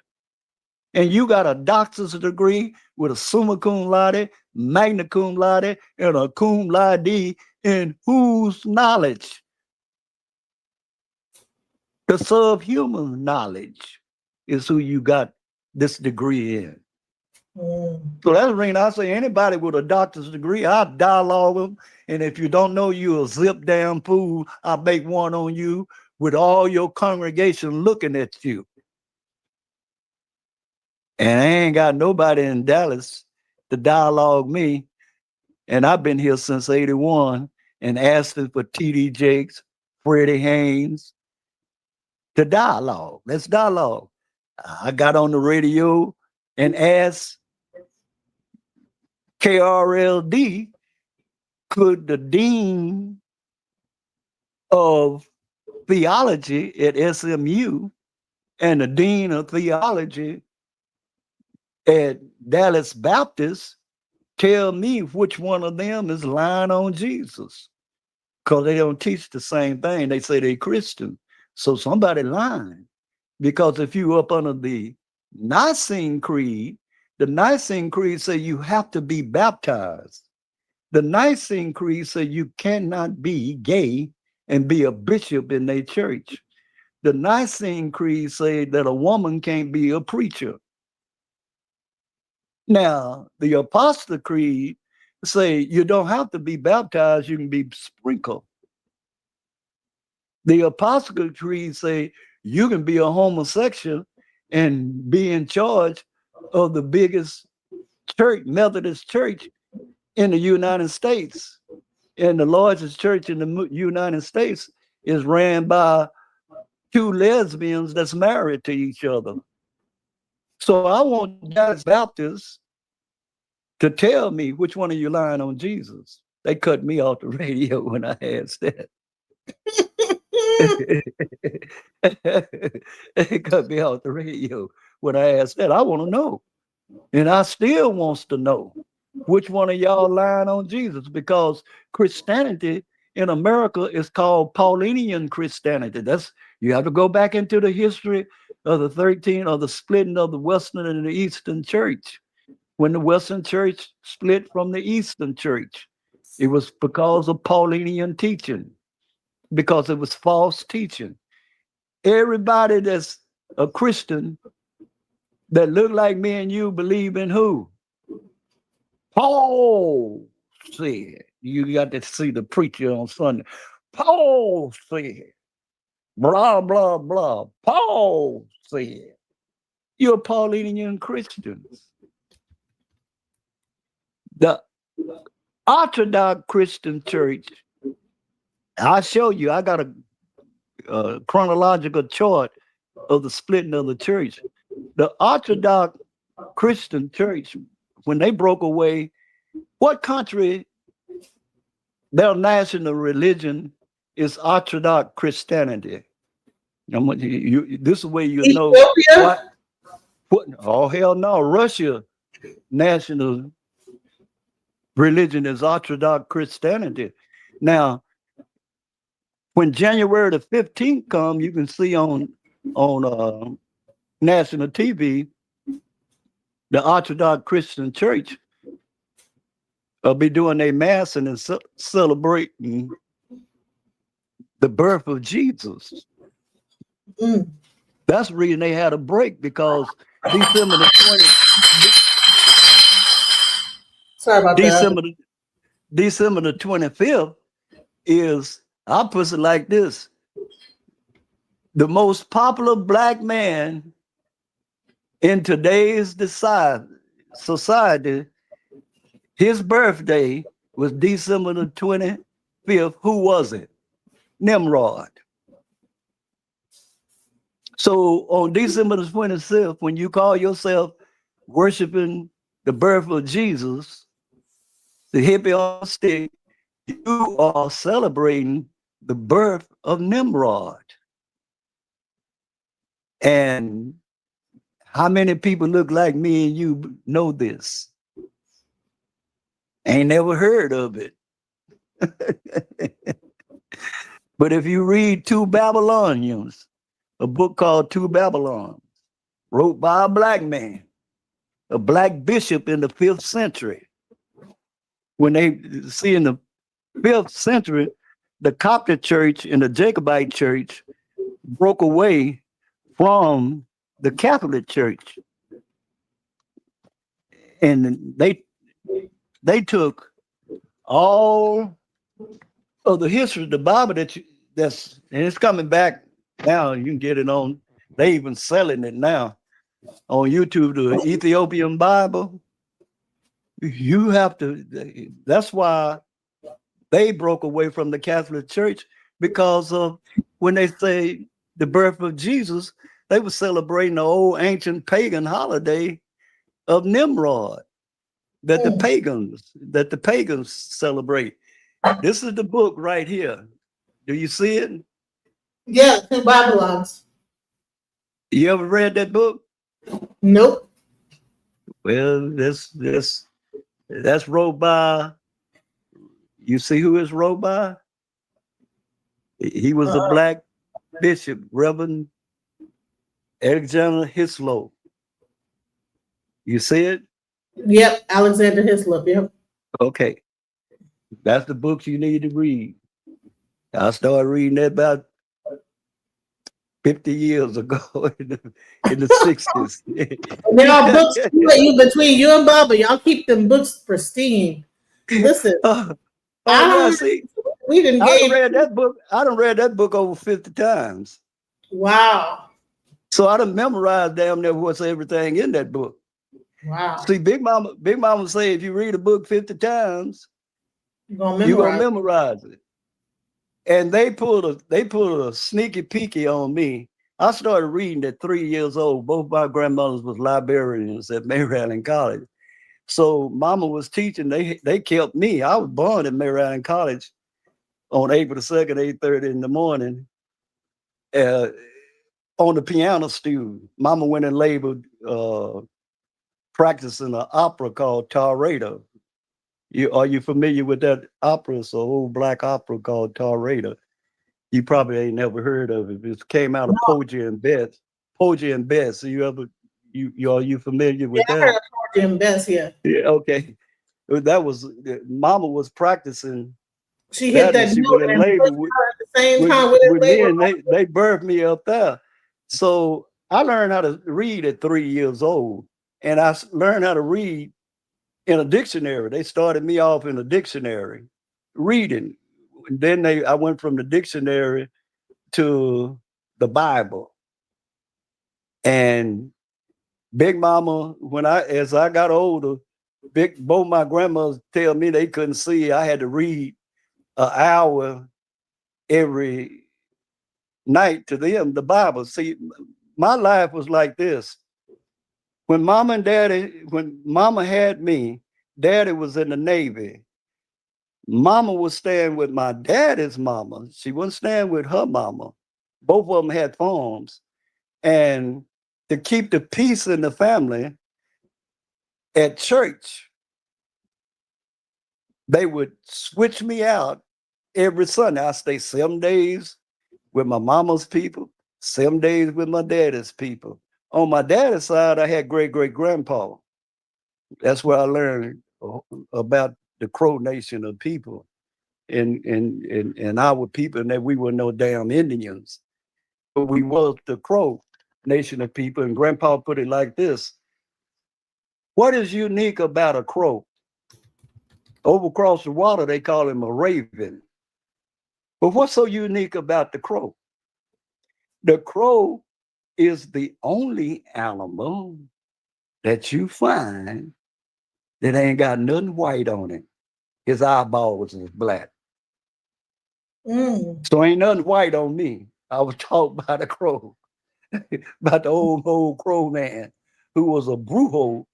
And you got a doctor's degree with a summa cum laude, magna cum laude, and a cum laude in whose knowledge? The subhuman knowledge is who you got this degree in. Mm. So that's the reason I say anybody with a doctor's degree, I dialogue with them. And if you don't know you a zip down fool, I make one on you with all your congregation looking at you. And I ain't got nobody in Dallas to dialogue me. And I've been here since 81 and asking for TD Jakes, Freddie Haynes to dialogue. Let's dialogue. I got on the radio and asked KRLD, could the dean of theology at SMU and the dean of theology at Dallas Baptist tell me which one of them is lying on Jesus? Because they don't teach the same thing. They say they're Christian. So somebody lying. Because if you up under the Nicene Creed, the Nicene Creed say you have to be baptized. The Nicene Creed say you cannot be gay and be a bishop in their church. The Nicene Creed say that a woman can't be a preacher. Now, the Apostle Creed say you don't have to be baptized, you can be sprinkled. The Apostle Creed say you can be a homosexual and be in charge of the biggest church, Methodist church in the United States. And the largest church in the United States is ran by two lesbians that's married to each other. So I want Dallas Baptists to tell me which one of you lying on Jesus. They cut me off the radio when I asked that. They cut me off the radio when I asked that. I want to know. And I still wants to know which one of y'all lying on Jesus, because Christianity in America is called Paulinian Christianity. That's, you have to go back into the history of the 13 of the splitting of the Western and the Eastern Church. When the Western Church split from the Eastern Church, it was because of Paulinian teaching, because it was false teaching. Everybody that's a Christian that look like me and you believe in who? Paul said. You got to see the preacher on Sunday. Paul said. Blah, blah, blah. Paul said. You're Paulinian Christians. The Orthodox Christian Church, I'll show you. I got a chronological chart of the splitting of the church. The Orthodox Christian Church, when they broke away, what country, their national religion is Orthodox Christianity? This is the way you know. Ethiopia? What? Oh, hell no. Russia national religion is Orthodox Christianity. Now, when January the 15th comes, you can see on national TV, the Orthodox Christian Church will be doing their mass and celebrating the birth of Jesus. Mm. That's the reason they had a break, because December the 20th. Sorry about that. December the 25th is, I'll put it like this, the most popular black man in today's society. His birthday was December the 25th. Who was it? Nimrod. So on December the 25th, when you call yourself worshiping the birth of Jesus, the hippie on the stick, you are celebrating the birth of Nimrod. And how many people look like me and you know this? Ain't never heard of it. But if you read Two Babylonians, a book called Two Babylons, wrote by a black man, a black bishop in the 5th century. When they see in the 5th century, the Coptic church and the Jacobite church broke away from the Catholic church. And they took all of the history of the Bible and it's coming back now. You can get it on, they even selling it now on YouTube, the Ethiopian Bible. You have to, that's why they broke away from the Catholic Church, because of when they say the birth of Jesus, They were celebrating the old ancient pagan holiday of Nimrod Mm. that the pagans celebrate. This is the book right here. Do you see it? Yeah, two Babylons. You ever read that book? Nope. Well, that's wrote by. You see who is wrote by? He was a Uh, black bishop, Reverend Alexander Hislop. You see it? yep, Alexander Hislop. Yep. Okay, that's the books you need to read. I started reading that about 50 years ago in the 60s. And there are books between you and Baba. Y'all keep them books pristine. Listen, oh, oh, I yeah, don't. see, We didn't I done gave. read that book. I done read that book over 50 times. Wow. So I done memorized damn near what's everything in that book. Wow. See, Big Mama say if you read a book 50 times, You're gonna you're gonna memorize. memorize it. And they pulled a sneaky peeky on me. I started reading at 3 years old. Both my grandmothers was librarians at Mary Allen College. So Mama was teaching. They kept me. I was born at Mary Allen College on April the 2nd, 8:30 in the morning, uh, on the piano stool. Mama went and labored practicing an opera called Tarada. Are you familiar with that opera? It's an old black opera called Tarada. You probably ain't never heard of it. It came out of No, Porgy and Bess. Porgy and Bess. So are you familiar yeah, with I heard that? of Jim Best. Yeah, Yeah, okay. That was Mama was practicing she hit that, and that she note went in and labor pushed her at the same time with it with me, labor. and they birthed me up there. So I learned how to read at 3 years old, and learned how to read in a dictionary. They started me off in a dictionary reading. And then I went from the dictionary to the Bible. And Big Mama, as I got older, both my grandmothers tell me they couldn't see. I had to read an hour every night to them, the Bible. See, my life was like this. When Mama had me, Daddy was in the Navy. Mama was staying with my daddy's mama. She wasn't staying with her mama. Both of them had farms. And to keep the peace in the family at church, they would switch me out every Sunday. I stay 7 days with my mama's people, 7 days with my daddy's people. On my daddy's side, I had great great grandpa. That's where I learned about the Crow Nation of people and our people, and that we were no damn Indians. But we was the Crow Nation of people. And Grandpa put it like this: what is unique about a crow? Over across the water, they call him a raven. But what's so unique about the crow? The crow is the only animal that you find that ain't got nothing white on it. His eyeballs is black. Mm. So ain't nothing white on me. I was taught by the crow, about the old crow man who was a brujo,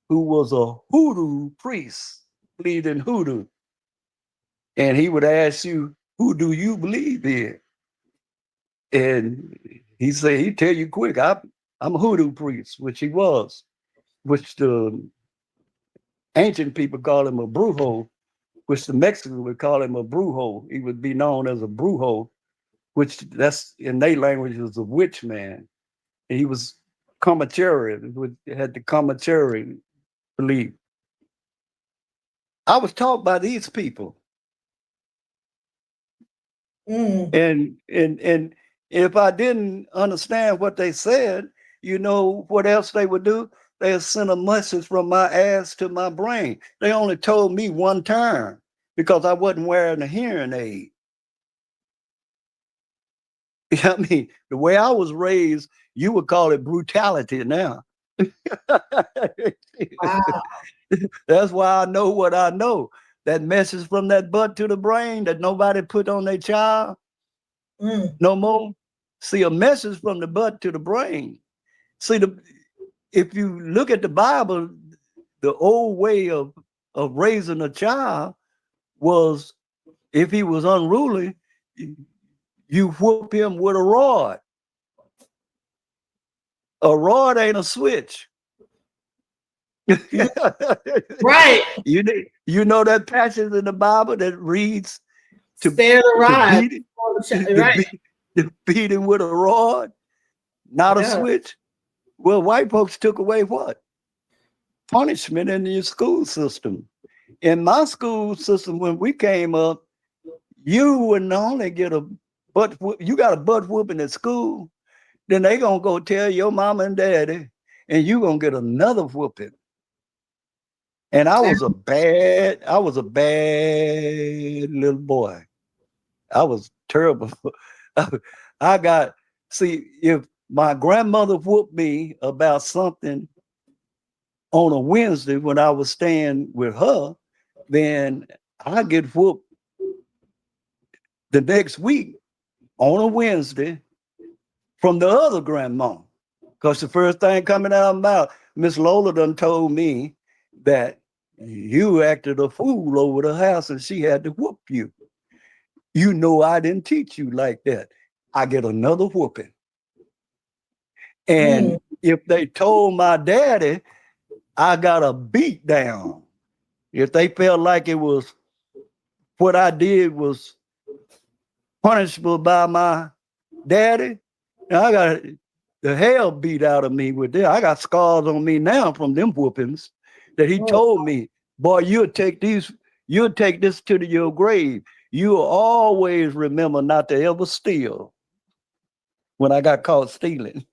who was a hoodoo priest, believed in hoodoo. And he would ask you, who do you believe in? And he'd tell you quick, I'm a hoodoo priest, which he was, which the ancient people call him a brujo, which the Mexicans would call him a brujo. He would be known as a brujo, which that's in their language was a witch man. And he was Comancheri, had the Comancheri belief. I was taught by these people. Mm. And if I didn't understand what they said, you know what else they would do? They'd send a message from my ass to my brain. They only told me one time because I wasn't wearing a hearing aid. I mean, the way I was raised, you would call it brutality now. Wow. That's why I know what I know. That message from that butt to the brain that nobody put on their child Mm. no more. See, a message from the butt to the brain. See, if you look at the Bible, the old way of raising a child was, if he was unruly, you whoop him with a rod. A rod ain't a switch. Right. You know that passage in the Bible that reads Spare the to rod. beat it, Right. to beat him with a rod, not a Yeah. switch. Well, white folks took away what? Punishment in your school system. In my school system, when we came up, you wouldn't only get you got a butt whooping at school, then they gonna go tell your mama and daddy, and you gonna get another whooping. And I was a bad little boy. I was terrible. If my grandmother whooped me about something on a Wednesday when I was staying with her, then I get whooped the next week on a Wednesday from the other grandma. Because the first thing coming out of my mouth, Miss Lola done told me that you acted a fool over the house and she had to whoop you. You know I didn't teach you like that. I get another whooping. And if they told my daddy, I got a beat down. If they felt like it was what I did was punishable by my daddy, I got the hell beat out of me with that. I got scars on me now from them whoopings that he told me, boy, you'll take this to your grave. You'll always remember not to ever steal. When I got caught stealing,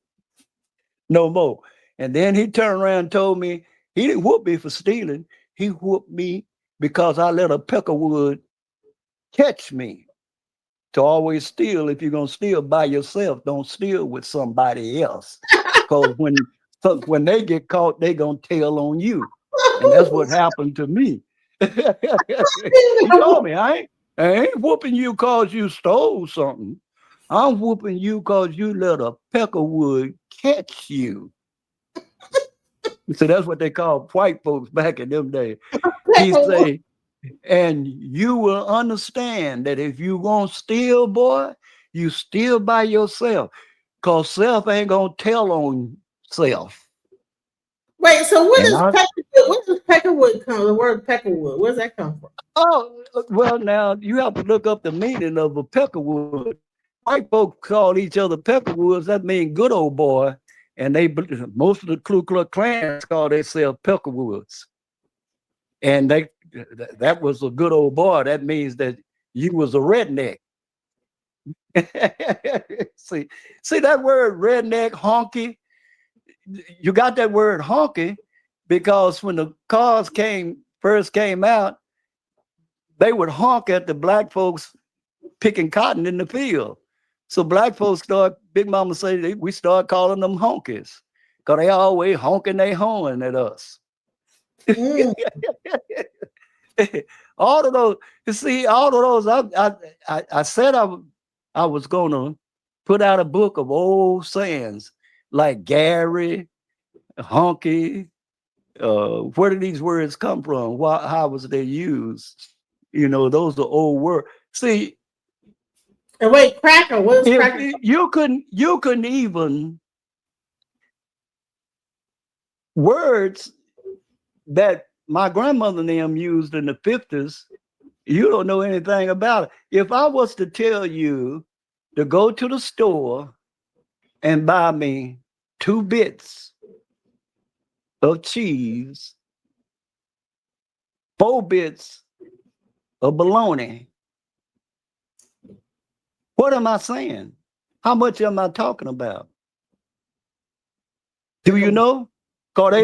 no more. And then he turned around and told me he didn't whoop me for stealing. He whooped me because I let a peckerwood catch me. To always steal, if you're gonna steal by yourself, don't steal with somebody else. Because when they get caught, they gonna tell on you. And that's what happened to me. He told me, I ain't whooping you because you stole something. I'm whooping you because you let a peckerwood catch you. So that's what they called white folks back in them days. He say, and you will understand that if you gonna steal, boy, you steal by yourself. Cause self ain't gonna tell on self. Wait, so And I where does peckerwood come? The word peckerwood, where does that come from? Oh, well, now you have to look up the meaning of a peckerwood. White folks call each other peckerwoods. That means good old boy. And most of the Ku Klux Klans call themselves peckerwoods. And that was a good old boy. That means that you was a redneck. see that word redneck, honky. You got that word honky because when the cars first came out, they would honk at the black folks picking cotton in the field. So black folks Big Mama say we start calling them honkies because they always honking their horn at us. All of those, you see, all of those, I said I was gonna put out a book of old sayings like Gary, honky. Where did these words come from? How was they used? You know, those are old words. See, And wait, cracker, what is cracker? you couldn't even words that my grandmother and them used in the 50s. You don't know anything about it. If I was to tell you to go to the store and buy me 2 bits of cheese, 4 bits of bologna, what am I saying? How much am I talking about? Do you know? Because they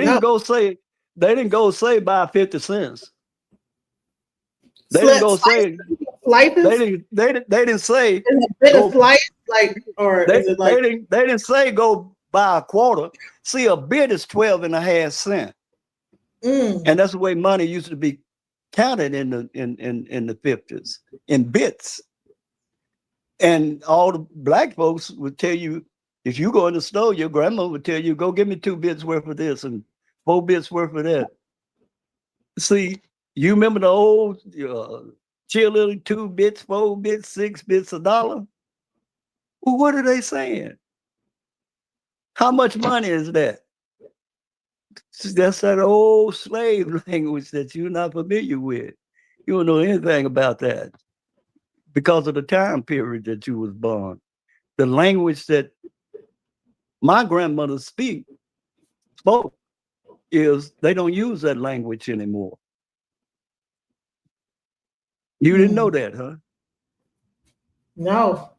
didn't go say buy 50 cents. They didn't go say they didn't say go slice, like, or they, is it like they didn't say go buy a quarter. See, a bit is 12.5 cents. And that's the way money used to be counted in the 50s in bits. And all the black folks would tell you, if you go in the store, your grandma would tell you, go give me 2 bits worth of this and 4 bits worth of that. See, you remember the old cheerleader 2 bits, 4 bits, 6 bits a dollar? Well, what are they saying? How much money is that? That's that old slave language that you're not familiar with. You don't know anything about that because of the time period that you was born. The language that my grandmother spoke is they don't use that language anymore. You didn't know that, huh? No.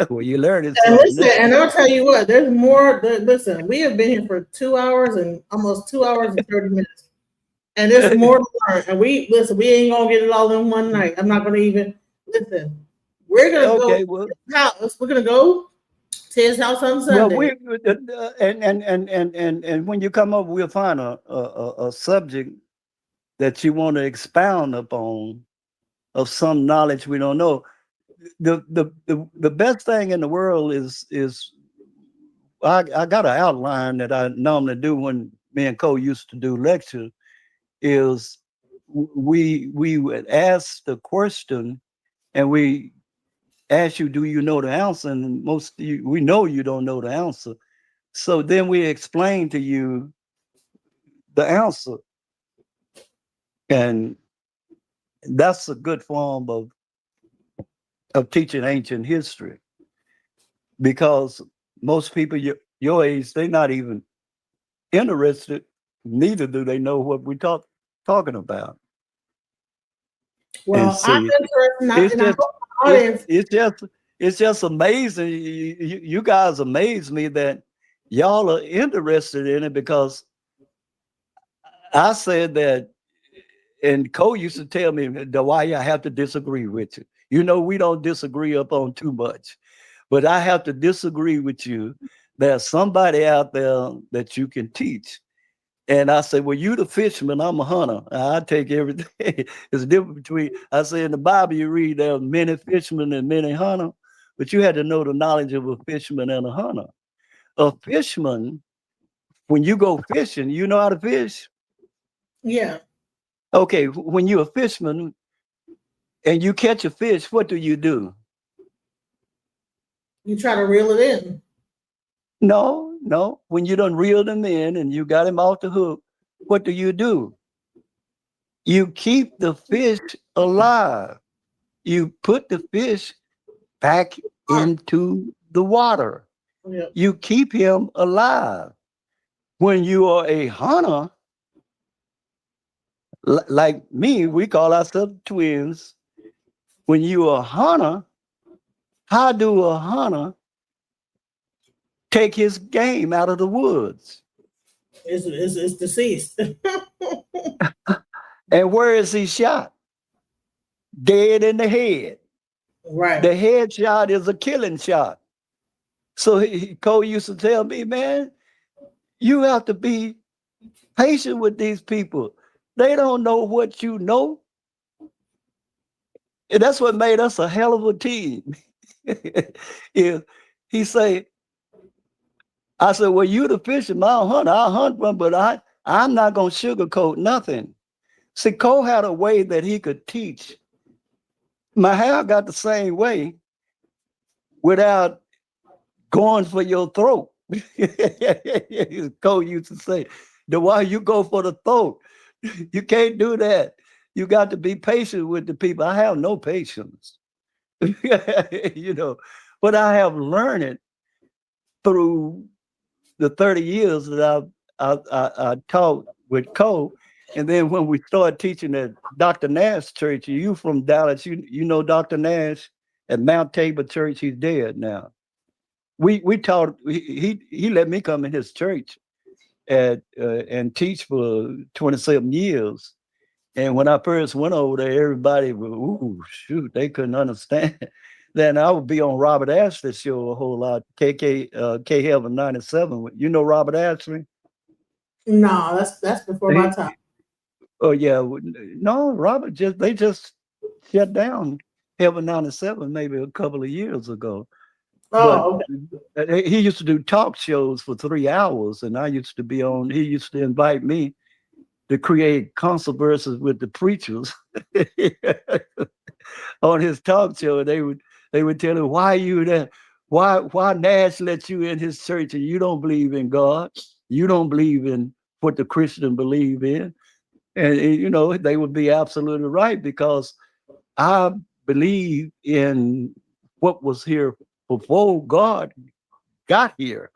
Well, you're learning And something listen, now. and I'll tell you what, there's more. Listen, we have been here for 2 hours and almost 2 hours and 30 minutes. And there's more to learn. And we ain't gonna get it all in one night. I'm not gonna even listen. We're gonna go to Okay, well, his house. We're gonna go to his house on well, Sunday. and when you come up, we'll find a subject that you want to expound upon of some knowledge we don't know. The best thing in the world is I got an outline that I normally do when me and Cole used to do lectures. Is we would ask the question and we ask you, do you know the answer? And most of you, we know you don't know the answer. So then we explain to you the answer, and that's a good form of teaching ancient history, because most people your age, they're not even interested, neither do they know what we're talking about. And Well, I'm see, interested, it's and I hope just the audience. it's just amazing. You guys amaze me that y'all are interested in it, because I said that, and Cole used to tell me, Dawaya, I have to disagree with you. You know, we don't disagree up on too much, but I have to disagree with you. There's somebody out there that you can teach. And I said, well, you the fisherman, I'm a hunter. I take everything. It's different between, I say in the Bible, you read there are many fishermen and many hunters, but you had to know the knowledge of a fisherman and a hunter. A fisherman, when you go fishing, you know how to fish? Yeah, Okay, when you're a fisherman and you catch a fish, what do? you try to reel it in. No, no. When you done reel them in and you got him off the hook, what do? You keep the fish alive. You put the fish back into the water. Yeah. You keep him alive. When you are a hunter, like me, we call ourselves twins. When you are a hunter, how do a hunter take his game out of the woods? It's deceased. And where is he shot? Dead in the head. Right. The headshot is a killing shot. So Cole used to tell me, man, you have to be patient with these people. They don't know what you know. And that's what made us a hell of a team. If he say, I said, well, you the fisherman, I'll hunt one, but I'm not gonna sugarcoat nothing. See, Cole had a way that he could teach. Mahal got the same way without going for your throat. Cole used to say, the why you go for the throat. You can't do that. You got to be patient with the people. I have no patience. you know, but I have learned it through the 30 years that I taught with Cole. And then when we started teaching at Dr. Nash Church, you from Dallas, you know Dr. Nash at Mount Tabor Church, he's dead now. We taught, he let me come in his church and teach for 27 years. And when I first went over there, everybody, ooh, shoot, they couldn't understand. Then I would be on Robert Ashley's show a whole lot. K Heaven 97. You know Robert Ashley? No, that's before my He, time. oh yeah, no, Robert they just shut down Heaven 97 maybe a couple of years ago. But Oh, he used to do talk shows for 3 hours, and I used to be on. He used to invite me to create controversies with the preachers on his talk show. They would tell him, why you that why Nash let you in his church and you don't believe in God, you don't believe in what the Christian believe in. And they would be absolutely right, because I believe in what was here before God got here.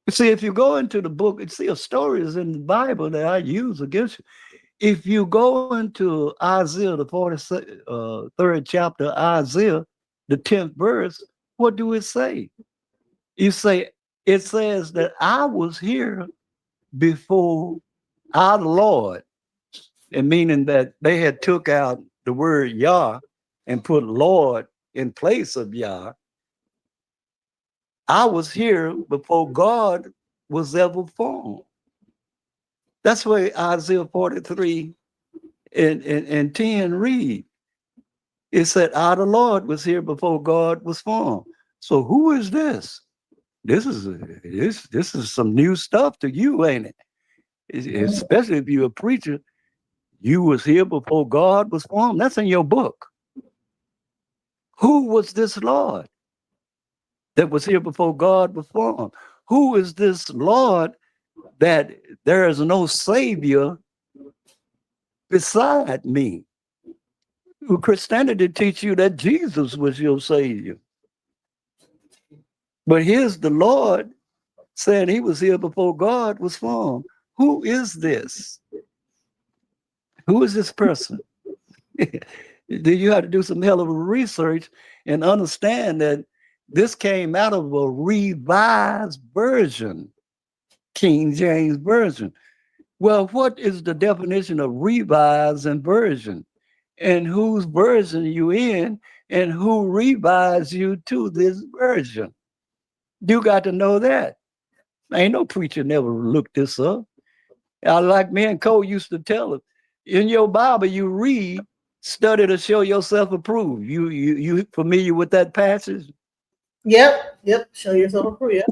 See, if you go into the book, see a stories in the Bible that I use against you. If you go into Isaiah, the 43rd chapter, Isaiah, the 10th verse, what do it say? It says that I was here before our Lord, and meaning that they had took out the word Yah and put Lord in place of Yah. I was here before God was ever formed. That's why Isaiah 43 and 10 read. It said, "I, the Lord, was here before God was formed." So who is this? This is some new stuff to you, ain't it? Especially if you're a preacher. You was here before God was formed. That's in your book. Who was this Lord that was here before God was formed? Who is this Lord that there is no Savior beside me? Christianity teach you that Jesus was your Savior. But here's the Lord saying he was here before God was formed. Who is this? Who is this person? Then you have to do some hell of a research and understand that this came out of a revised version, King James Version. Well, what is the definition of revised and version? And whose version you in, and who revised you to this version? You got to know that. Ain't no preacher never looked this up. Like me and Cole used to tell us, in your Bible you read, study to show yourself approved. You familiar with that passage? yep. Show yourself approved. Yep.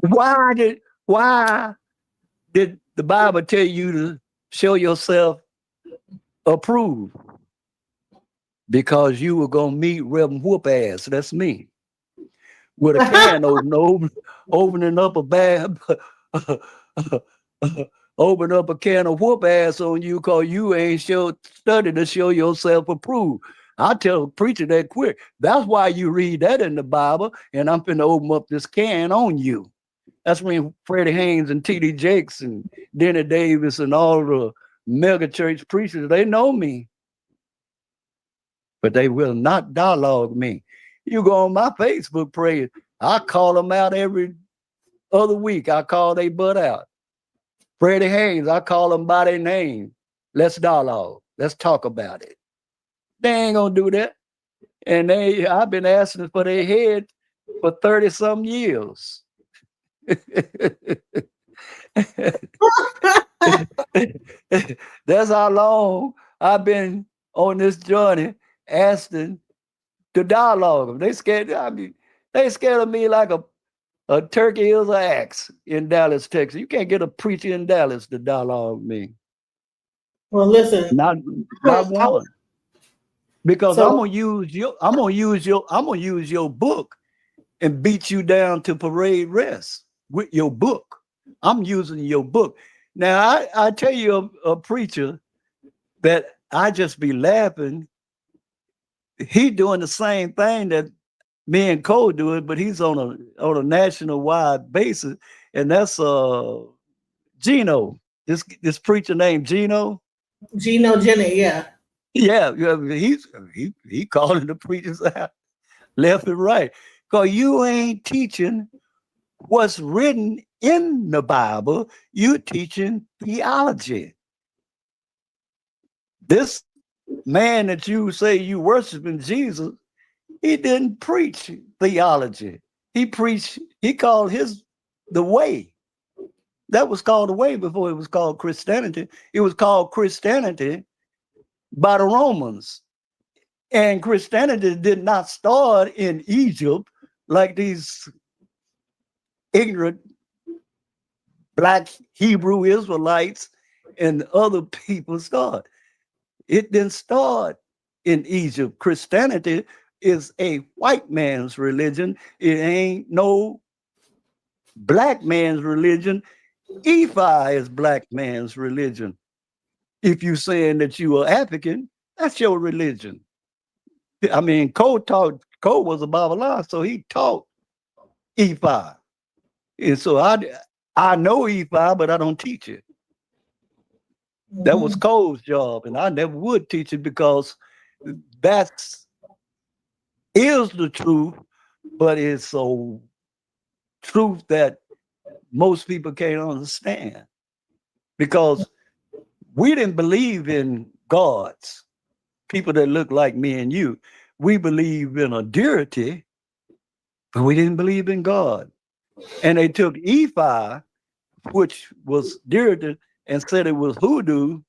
Why did the Bible tell you to show yourself approved? Because you were gonna meet Reverend Whoop Ass. That's me. With a can opening up a bag, open up a can of whoop ass on you because you ain't study to show yourself approved. I tell a preacher that quick. That's why you read that in the Bible, and I'm finna open up this can on you. That's when Freddie Haynes and T.D. Jakes and Denny Davis and all the mega church preachers, they know me, but they will not dialogue me. You go on my Facebook page, I call them out every other week. I call they butt out. Freddie Haynes, I call them by their name. Let's dialogue. Let's talk about it. They ain't gonna do that. And I've been asking for their head for 30 some years. That's how long I've been on this journey asking to dialogue. They scared. They scared of me like a turkey is an axe in Dallas, Texas. You can't get a preacher in Dallas to dialogue me. Well, listen. Not one. Because So I'm gonna use your book and beat you down to parade rest with your book. I'm using your book. Now I tell you a preacher that I just be laughing. He doing the same thing that me and Cole doing, but he's on a national wide basis, and that's Gino. This preacher named Gino. Gino Jennings, yeah. Yeah, he calling the preachers out left and right. Because you ain't teaching what's written in the Bible, you teaching theology. This man that you say you worshiping Jesus, he didn't preach theology. He called his the way. That was called the way before it was called Christianity. It was called Christianity by the Romans. And Christianity did not start in Egypt like these ignorant Black Hebrew Israelites and other people start. It didn't start in Egypt. Christianity is a white man's religion. It ain't no black man's religion. Ephi is black man's religion. If you're saying that you are African, that's your religion. I mean, Cole was a Babylon, so he taught Ephi. And so I know Ephi, but I don't teach it. That was Cole's job, and I never would teach it because that's is the truth, but it's so truth that most people can't understand because we didn't believe in gods, people that look like me and you. We believe in a deity, but we didn't believe in God. And they took Ephi, which was deity, and said it was voodoo.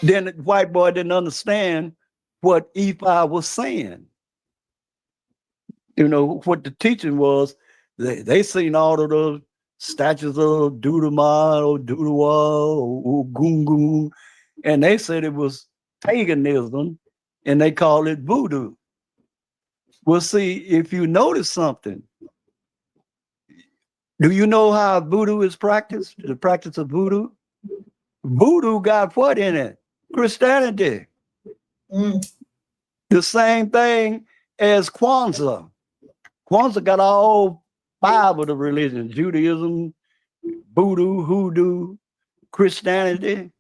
Then the white boy didn't understand what Ephi was saying. You know, what the teaching was, they seen all of the statues of Dudama or Dudawa or Gungun, and they said it was paganism, and they called it voodoo. Well, see, if you notice something, do you know how voodoo is practiced? The practice of voodoo? Voodoo got what in it? Christianity. The same thing as Kwanzaa. Kwanzaa got all 5 of the religions: Judaism, Voodoo, Hoodoo, Christianity,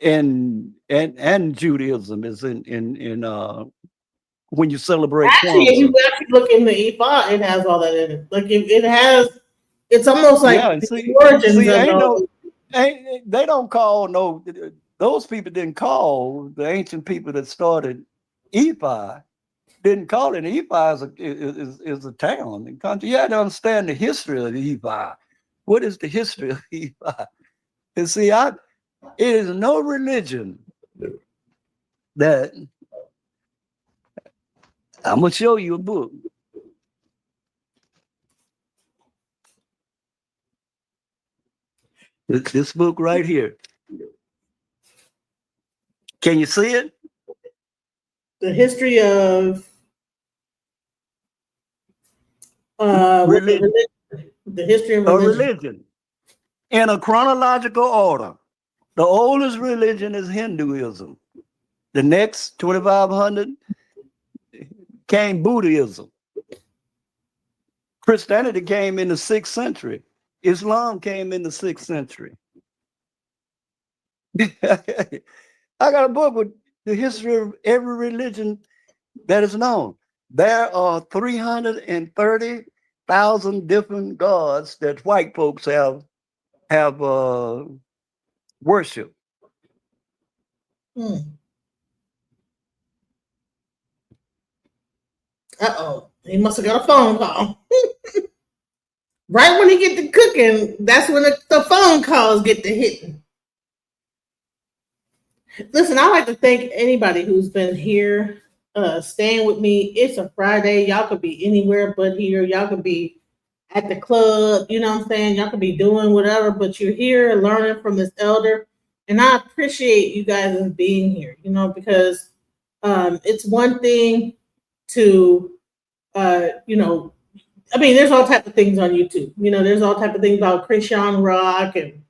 and Judaism is in when you celebrate Actually, if Kwanzaa. you actually look in the Ephod, it has all that in it. Like it has, it's almost like Yeah, the origins of ain't no, those. they don't call no. Those people didn't call the ancient people that started Ephi. Didn't call it Ephi is a town and country. You had to understand the history of Ephi. What is the history of Ephi? And see, it is no religion that I'm gonna show you a book. This book right here. Can you see it? The history of Religion. the history of A religion. religion in a chronological order. The oldest religion is Hinduism. The next 2,500 came Buddhism. Christianity came in the 6th century. Islam came in the 6th century. I got a book with the history of every religion that is known. There are 330,000 different gods that white folks have worship. He must have got a phone call. Right when he get to cooking, that's when the phone calls get to hitting. Listen, I like to thank anybody who's been here, staying with me. It's a Friday. Y'all could be anywhere but here. Y'all could be at the club. You know what I'm saying? Y'all could be doing whatever, but you're here learning from this elder. And I appreciate you guys as being here, because it's one thing to, there's all type of things on YouTube. There's all type of things about Christian rock and,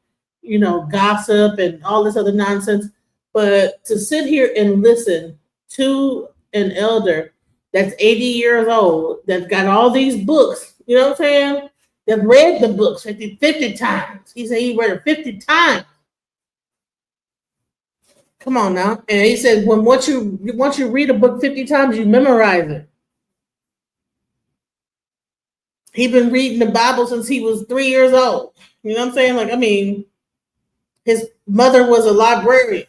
gossip and all this other nonsense. But to sit here and listen to an elder that's 80 years old, that's got all these books, you know what I'm saying? That read the books 50 times. He said he read it 50 times. Come on now. And he said once you read a book 50 times, you memorize it. He's been reading the Bible since he was 3 years old. You know what I'm saying? His mother was a librarian,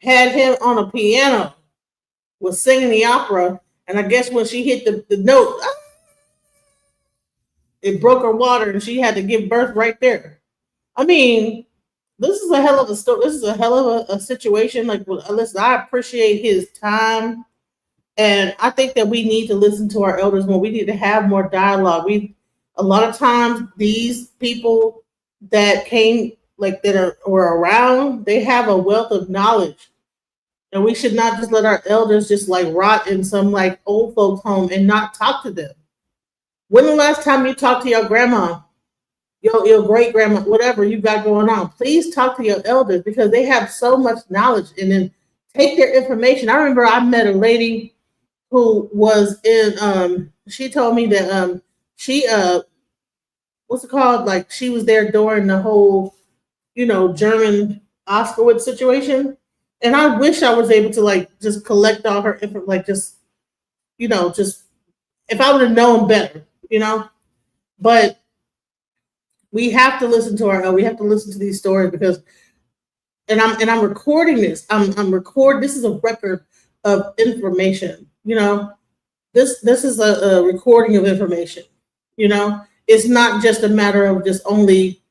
had him on a piano, was singing the opera. And I guess when she hit the note, it broke her water and she had to give birth right there. this is a hell of a story. This is a hell of a situation. Like, listen, I appreciate his time, and I think that we need to listen to our elders more. We need to have more dialogue. A lot of times, these people that came, like that were around, they have a wealth of knowledge, and we should not just let our elders just like rot in some like old folks home and not talk to them. When the last time you talked to your grandma, your great grandma, whatever you got going on, please talk to your elders because they have so much knowledge, and then take their information. I remember I met a lady who was in she told me that she what's it called? Like she was there during the whole, German Auschwitz situation. And I wish I was able to like just collect all her info, like just, just if I would have known better, But we have to listen to we have to listen to these stories because and I'm recording this. I'm record this is a record of information, this is a recording of information. It's not just a matter of just only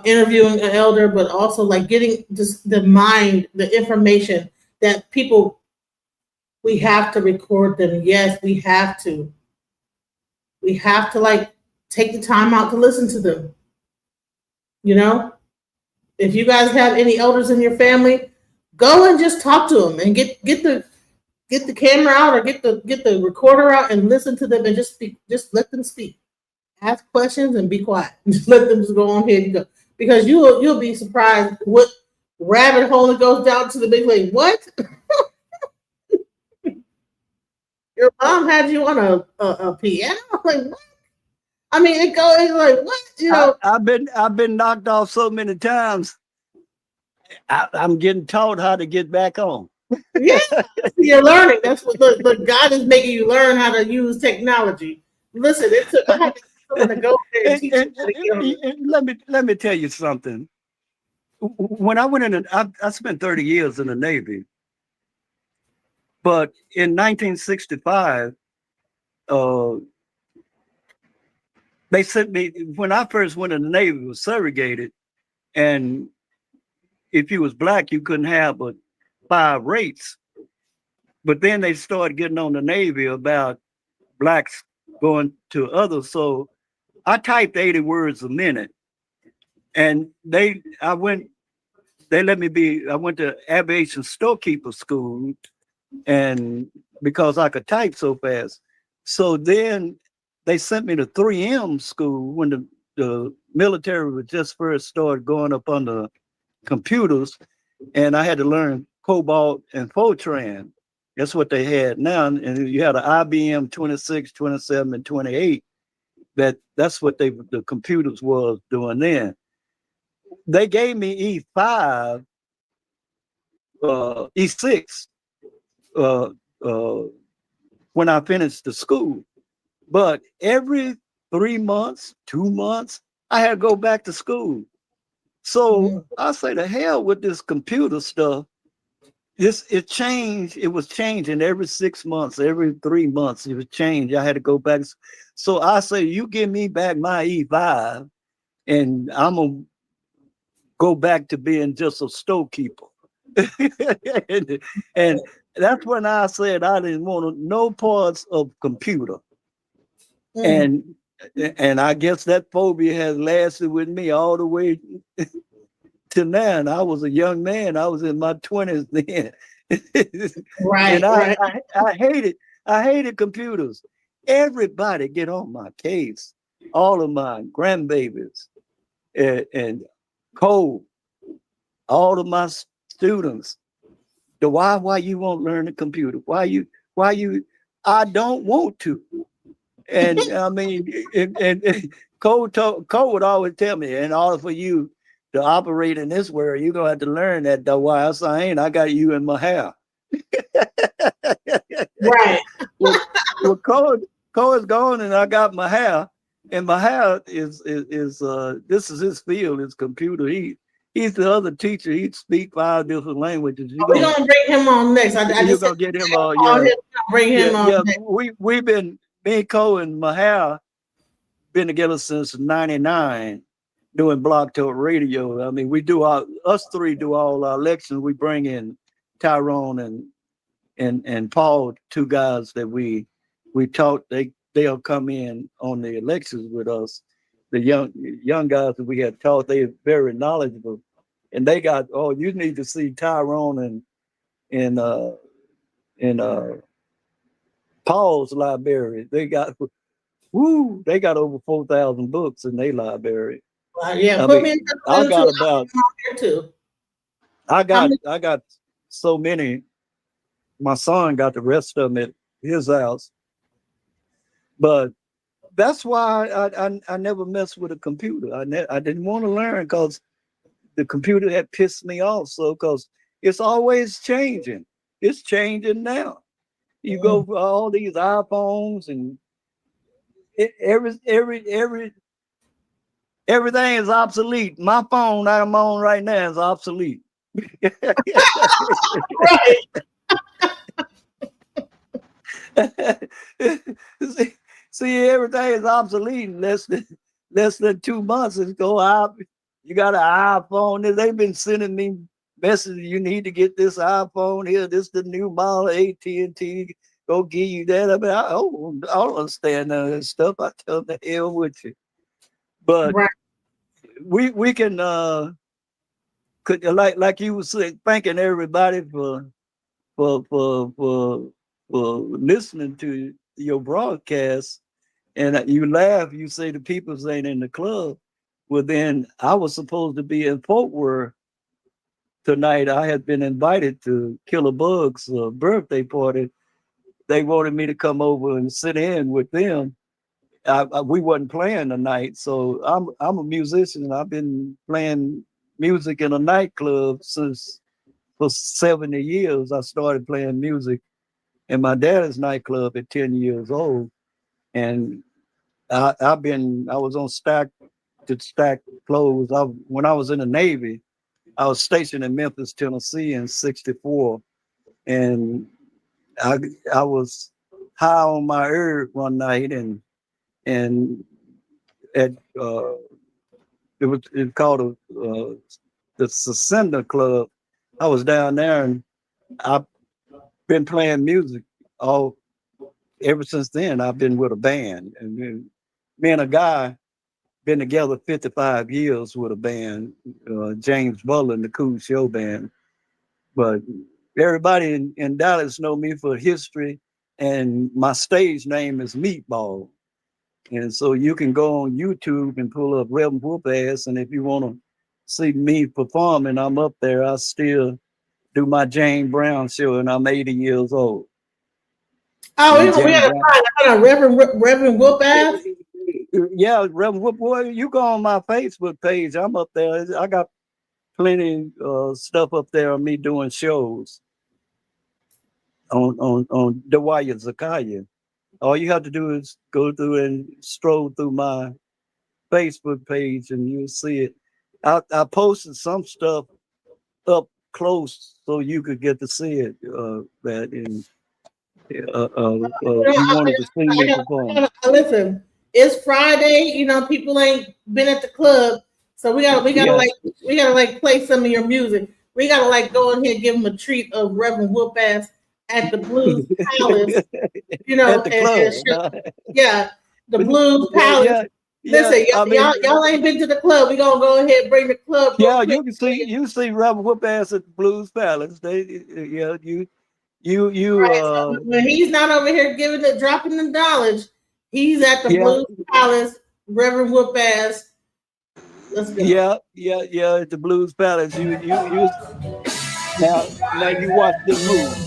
interviewing an elder, but also like getting just the information that people. We have to record them. Yes, we have to. We have to like take the time out to listen to them. If you guys have any elders in your family, go and just talk to them and get the camera out or get the recorder out and listen to them and just speak. Just let them speak. Ask questions and be quiet. Just let them just go on ahead and go. Because you'll be surprised what rabbit hole it goes down to the big league. What? Your mom had you on a piano? Like what? I mean, it's like what? I've been knocked off so many times. I'm getting taught how to get back on. Yeah, you're learning. That's what the God is making you learn how to use technology. Listen, I had someone to go there and teach you. Let me tell you something. When I went in, I spent 30 years in the Navy, but in 1965, they sent me. When I first went in the Navy, it was segregated, and if you was black, you couldn't have but 5 rates. But then they started getting on the Navy about blacks going to others. So I typed 80 words a minute, and they let me be. I went to aviation storekeeper school, and because I could type so fast, so then they sent me to 3M school when the military was just first started going up on the computers, and I had to learn Cobalt and Fortran. That's what they had now, and you had an IBM 26, 27, and 28. That's what the computers was doing then. They gave me E5, E6 uh, uh, when I finished the school, but every 3 months, 2 months, I had to go back to school. So I say to hell with this computer stuff. It changed. It was changing every 6 months, every 3 months. It was changed. I had to go back. So I say, you give me back my E5, and I'm gonna go back to being just a storekeeper. and that's when I said I didn't want no parts of computer. And I guess that phobia has lasted with me all the way to now. And I was a young man. I was in my 20s then. Right. And Right. I hated computers. Everybody get on my case. All of my grandbabies and Cole, all of my students. Why you won't learn the computer? Why you I don't want to. And I mean, and Cole would always tell me, in order for you to operate in this world, you're gonna have to learn that Dawaya Zakaya. I got you in my hair. Right. Well, Cole is gone, and I got my hair, and my hair is this is his field, his computer. He's the other teacher. He speaks 5 different languages. We're gonna bring him on next. I You're just gonna get him bring him on yeah. next. We've been, me and Cole and Mahal been together since '99, doing Block Talk Radio. I mean, we do us three do all our elections. We bring in Tyrone and Paul, two guys that we taught. They'll come in on the elections with us. The young guys that we had taught, they're very knowledgeable, and they got, oh, you need to see Tyrone and and Paul's library. They got they got over 4,000 books in their library. Yeah, I put me in mean, touch I with them too. got I'll about come out there too. I I'm I got so many. My son got the rest of them at his house, but that's why I never messed with a computer. I didn't want to learn because the computer had pissed me off. So because it's always changing. It's changing now. You go for all these iPhones and everything is obsolete. My phone that I'm on right now is obsolete. right. see, see, everything is obsolete in less than 2 months. It's go out. You got an iPhone. They've been sending me messages. You need to get this iPhone here. This the new model AT&T. Go give you that. I mean, I don't understand none of that stuff. I tell them the hell with you. But Right. we can could like you were saying, thanking everybody for for for for listening to your broadcast, and you laugh. You say the people's ain't in the club. Well, then I was supposed to be in Fort Worth tonight. I had been invited to Killer Bug's birthday party. They wanted me to come over and sit in with them. We wasn't playing tonight, so I'm a musician. I've been playing music in a nightclub since for 70 years. I started playing music in my dad's nightclub at 10 years old. And I was on stack to stack clothes. When I was in the Navy, I was stationed in Memphis, Tennessee in '64. And I I was high on my herb one night and at it was called the Sasenda Club. I was down there and I've been playing music all ever since then. I've been with a band, and me and a guy been together 55 years with a band, James Butler and the Cool Show Band. But everybody in Dallas know me for history, and my stage name is Meatball. And so you can go on YouTube and pull up Reverend Whoop Ass, and if you want to see me performing, I'm up there. I still do my Jane Brown show, and I'm 80 years old. Oh, And we Jane gotta Brown. find Reverend Whoop Ass. Yeah, Reverend Whoop, boy, you go on my Facebook page. I'm up there. I got plenty stuff up there of me doing shows on Dawaya Zakaya. All you have to do is go through and stroll through my Facebook page, and you'll see it. I posted some stuff up close so you could get to see it. That and you wanted to see me perform. Listen, it's Friday. You know, people ain't been at the club, so Yeah. we gotta like play some of your music. We gotta like go in here and give them a treat of Reverend Whoop Ass at the Blues Palace. You At know, the club. yeah, the Blues Yeah, Palace. yeah, yeah. Listen, I mean, y'all ain't been to the club. We gonna go ahead and bring the club real yeah, quick. you see Robert Whoop Ass at the Blues Palace. Yeah, you Right. So when he's not over here dropping the knowledge, he's at the yeah, Blues Palace, Reverend Whoop Ass. Let's go. yeah, at the Blues Palace. You now you watch this move.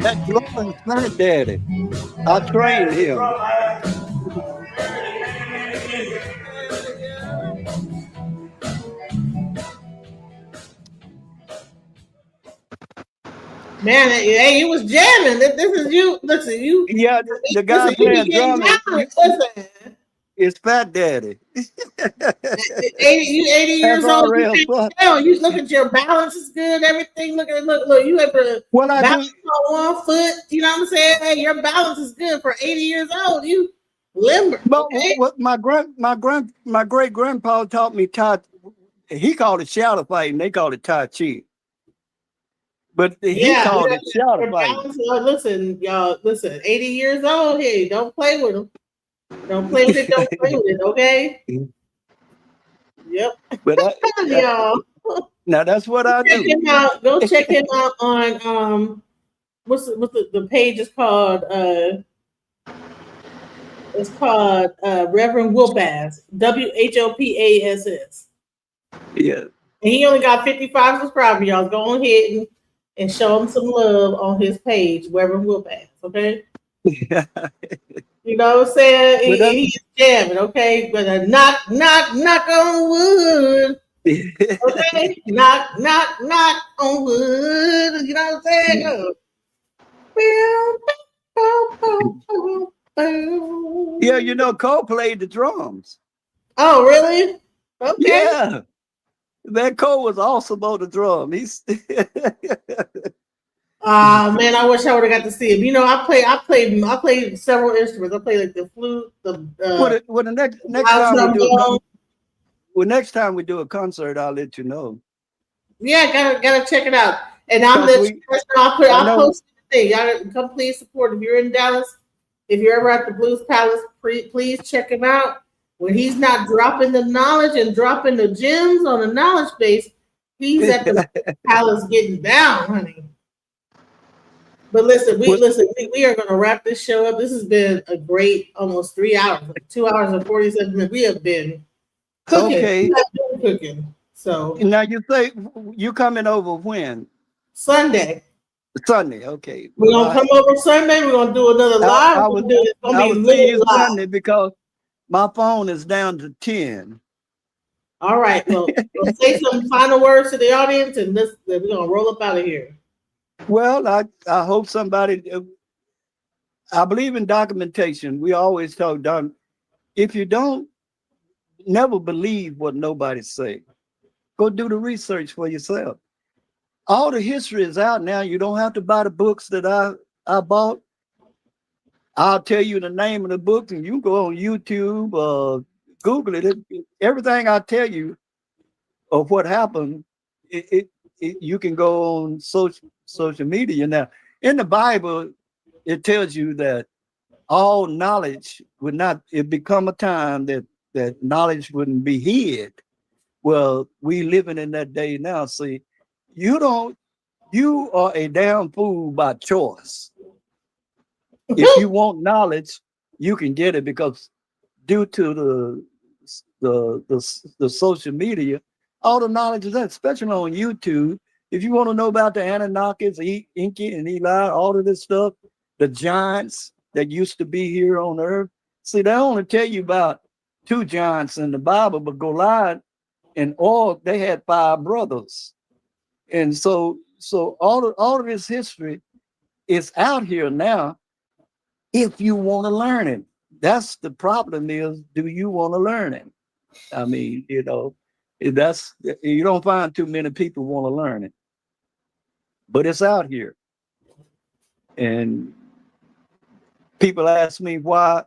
That drum is my daddy. I trained him. Man, hey, you was jamming. This is you. Listen, you. Yeah, the guy Listen, you be playing getting drum down. Listen, is Fat Daddy. 80, you 80 That's years old. You already can't fun. tell. You look at your balance is good. Everything. Look. You have to What I balance do, on 1 foot. You know what I'm saying? Hey, your balance is good for 80 years old. You limber. but Okay. what my great grandpa taught me he called it shadow fighting. They called it Tai Chi. But he Yeah, called it shadow your fighting. balance. Listen, y'all. Listen, 80 years old. Hey, don't play with them. Don't play with it. Don't play with it. Okay. Yep. But Y'all. now that's what I Check do. him out. Go check him out on what's the page is called it's called Reverend Whoop-Ass. WHOPASS. Yeah. And he only got 55 subscribers, y'all. Go ahead and show him some love on his page, Reverend Whoop-Ass, okay? You know what I'm saying? but that, He's jamming, okay? But knock on wood. Okay? Knock on wood. You know what I'm saying? yeah, Cole played the drums. Oh, really? Okay. Yeah. That Cole was awesome on the drum. He's Man, I wish I would have got to see him. I played several instruments. I played like the flute, well, the next loud time trombone. next time we do a concert, I'll let you know. Yeah, gotta check it out. And I'm Because the I I'll know post the thing. Y'all come please support. If you're in Dallas, if you're ever at the Blues Palace, please check him out. When he's not dropping the knowledge and dropping the gems on the knowledge base, he's at the Palace getting down, honey. But listen, what, we are gonna wrap this show up. This has been a great almost 3 hours, 2 hours and 47 minutes. We have been cooking. okay. We have been cooking. So Now you say you coming over when? Sunday. Sunday. Okay. We're Well, gonna come over Sunday. We're gonna do another live. I We're would gonna do it's gonna I be would see lit you live. Sunday because my phone is down to 10. All right. Well, we'll say some final words to the audience, and we're gonna roll up out of here. Well, I hope somebody. I believe in documentation. We always talk down. If you don't, never believe what nobody say. Go do the research for yourself. All the history is out now. You don't have to buy the books that I bought. I'll tell you the name of the book, and you go on YouTube, Google it. Everything I tell you of what happened, you can go on social media now. In the Bible, it tells you that all knowledge would not. It become a time that knowledge wouldn't be hid. Well, we living in that day now. See, you don't. You are a damn fool by choice. If you want knowledge, you can get it because due to the social media, all the knowledge is there, especially on YouTube. If you want to know about the Anunnakis, Inky and Eli, all of this stuff, the giants that used to be here on Earth. See, they only tell you about two giants in the Bible, but Goliath and Og, they had five brothers, and so all of this history is out here now if you want to learn it. That's the problem is, do you want to learn it? I mean, that's you don't find too many people want to learn it, but it's out here. And people ask me what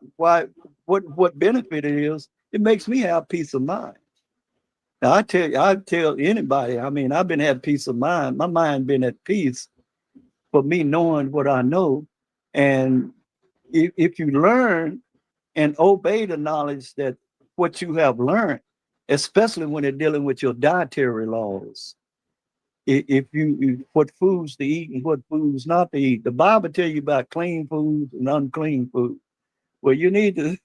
benefit it is. It makes me have peace of mind. Now, I tell anybody, I mean, I've been had peace of mind. My mind been at peace for me knowing what I know. And if you learn, and obey the knowledge that what you have learned, especially when they're dealing with your dietary laws. If what foods to eat and what foods not to eat. The Bible tell you about clean foods and unclean food. Well, you need to,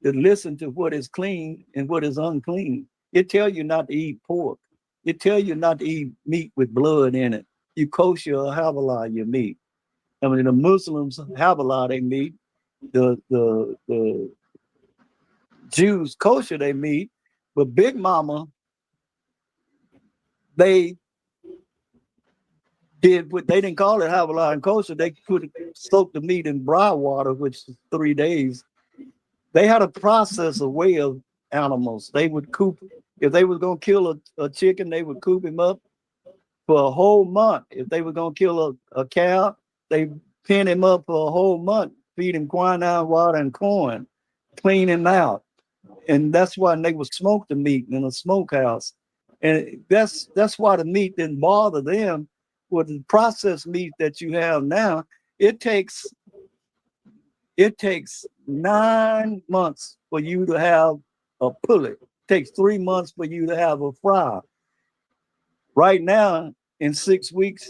to listen to what is clean and what is unclean. It tell you not to eat pork. It tell you not to eat meat with blood in it. You kosher or halal your meat. I mean, the Muslims halal they meat. The Jews kosher they meat. But Big Mama, they did what they didn't call it halal and kosher. They soak the meat in brine water, which is 3 days. They had a process, a way of animals. They would coop, if they was gonna kill a chicken, they would coop him up for a whole month. If they were gonna kill a cow, they pin him up for a whole month, feed him quinine water and corn, clean him out. And that's why they would smoke the meat in a smokehouse. And that's why the meat didn't bother them. With the processed meat that you have now, it takes 9 months for you to have a pullet. It takes 3 months for you to have a fry. Right now, in 6 weeks,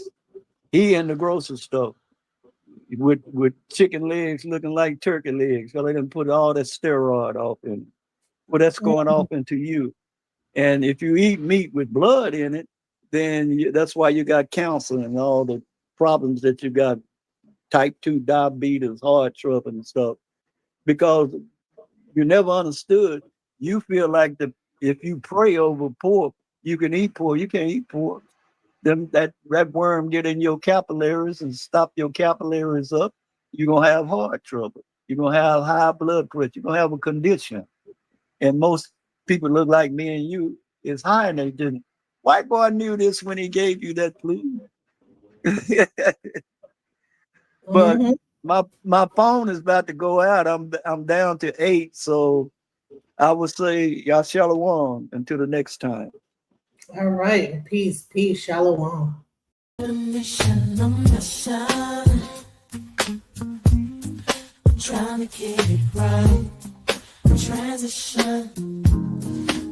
he in the grocery store with chicken legs looking like turkey legs. So they done put all that steroid off in. Well, that's going off into you. And if you eat meat with blood in it, then that's why you got cancer and all the problems that you got, type 2 diabetes, heart trouble and stuff, because you never understood. You feel like if you pray over pork, you can eat pork. You can't eat pork. That worm get in your capillaries and stop your capillaries up. You're gonna have heart trouble. You're gonna have high blood pressure. You're gonna have a condition. And most people look like me and you is high and they didn't. White boy knew this when he gave you that flu. But my phone is about to go out. I'm down to 8, so I would say Yashalom until the next time. All right. Peace. Shalom. Mission, trying to get it right. Transition,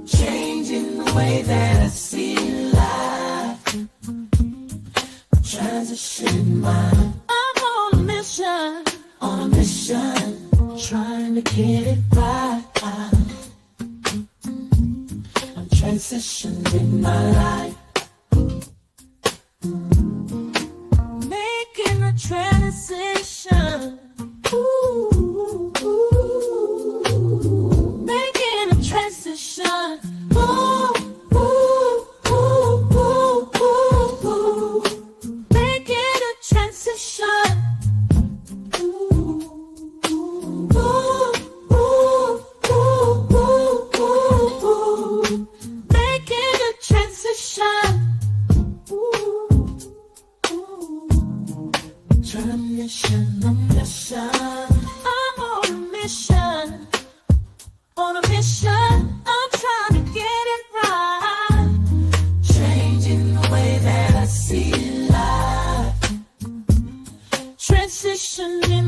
changing the way that I see life. Transition mind. I'm on a mission, trying to get it right. I'm transitioning my life, making a transition. Ooh, making a transition. Ooh, ooh, ooh, ooh, ooh, ooh. Making a transition. Ooh, ooh, ooh, ooh, ooh, ooh, ooh. Making a transition. Ooh, ooh. Transition, I'm on a mission. On a mission, I'm trying to get it right. Changing the way that I see life. Transitioning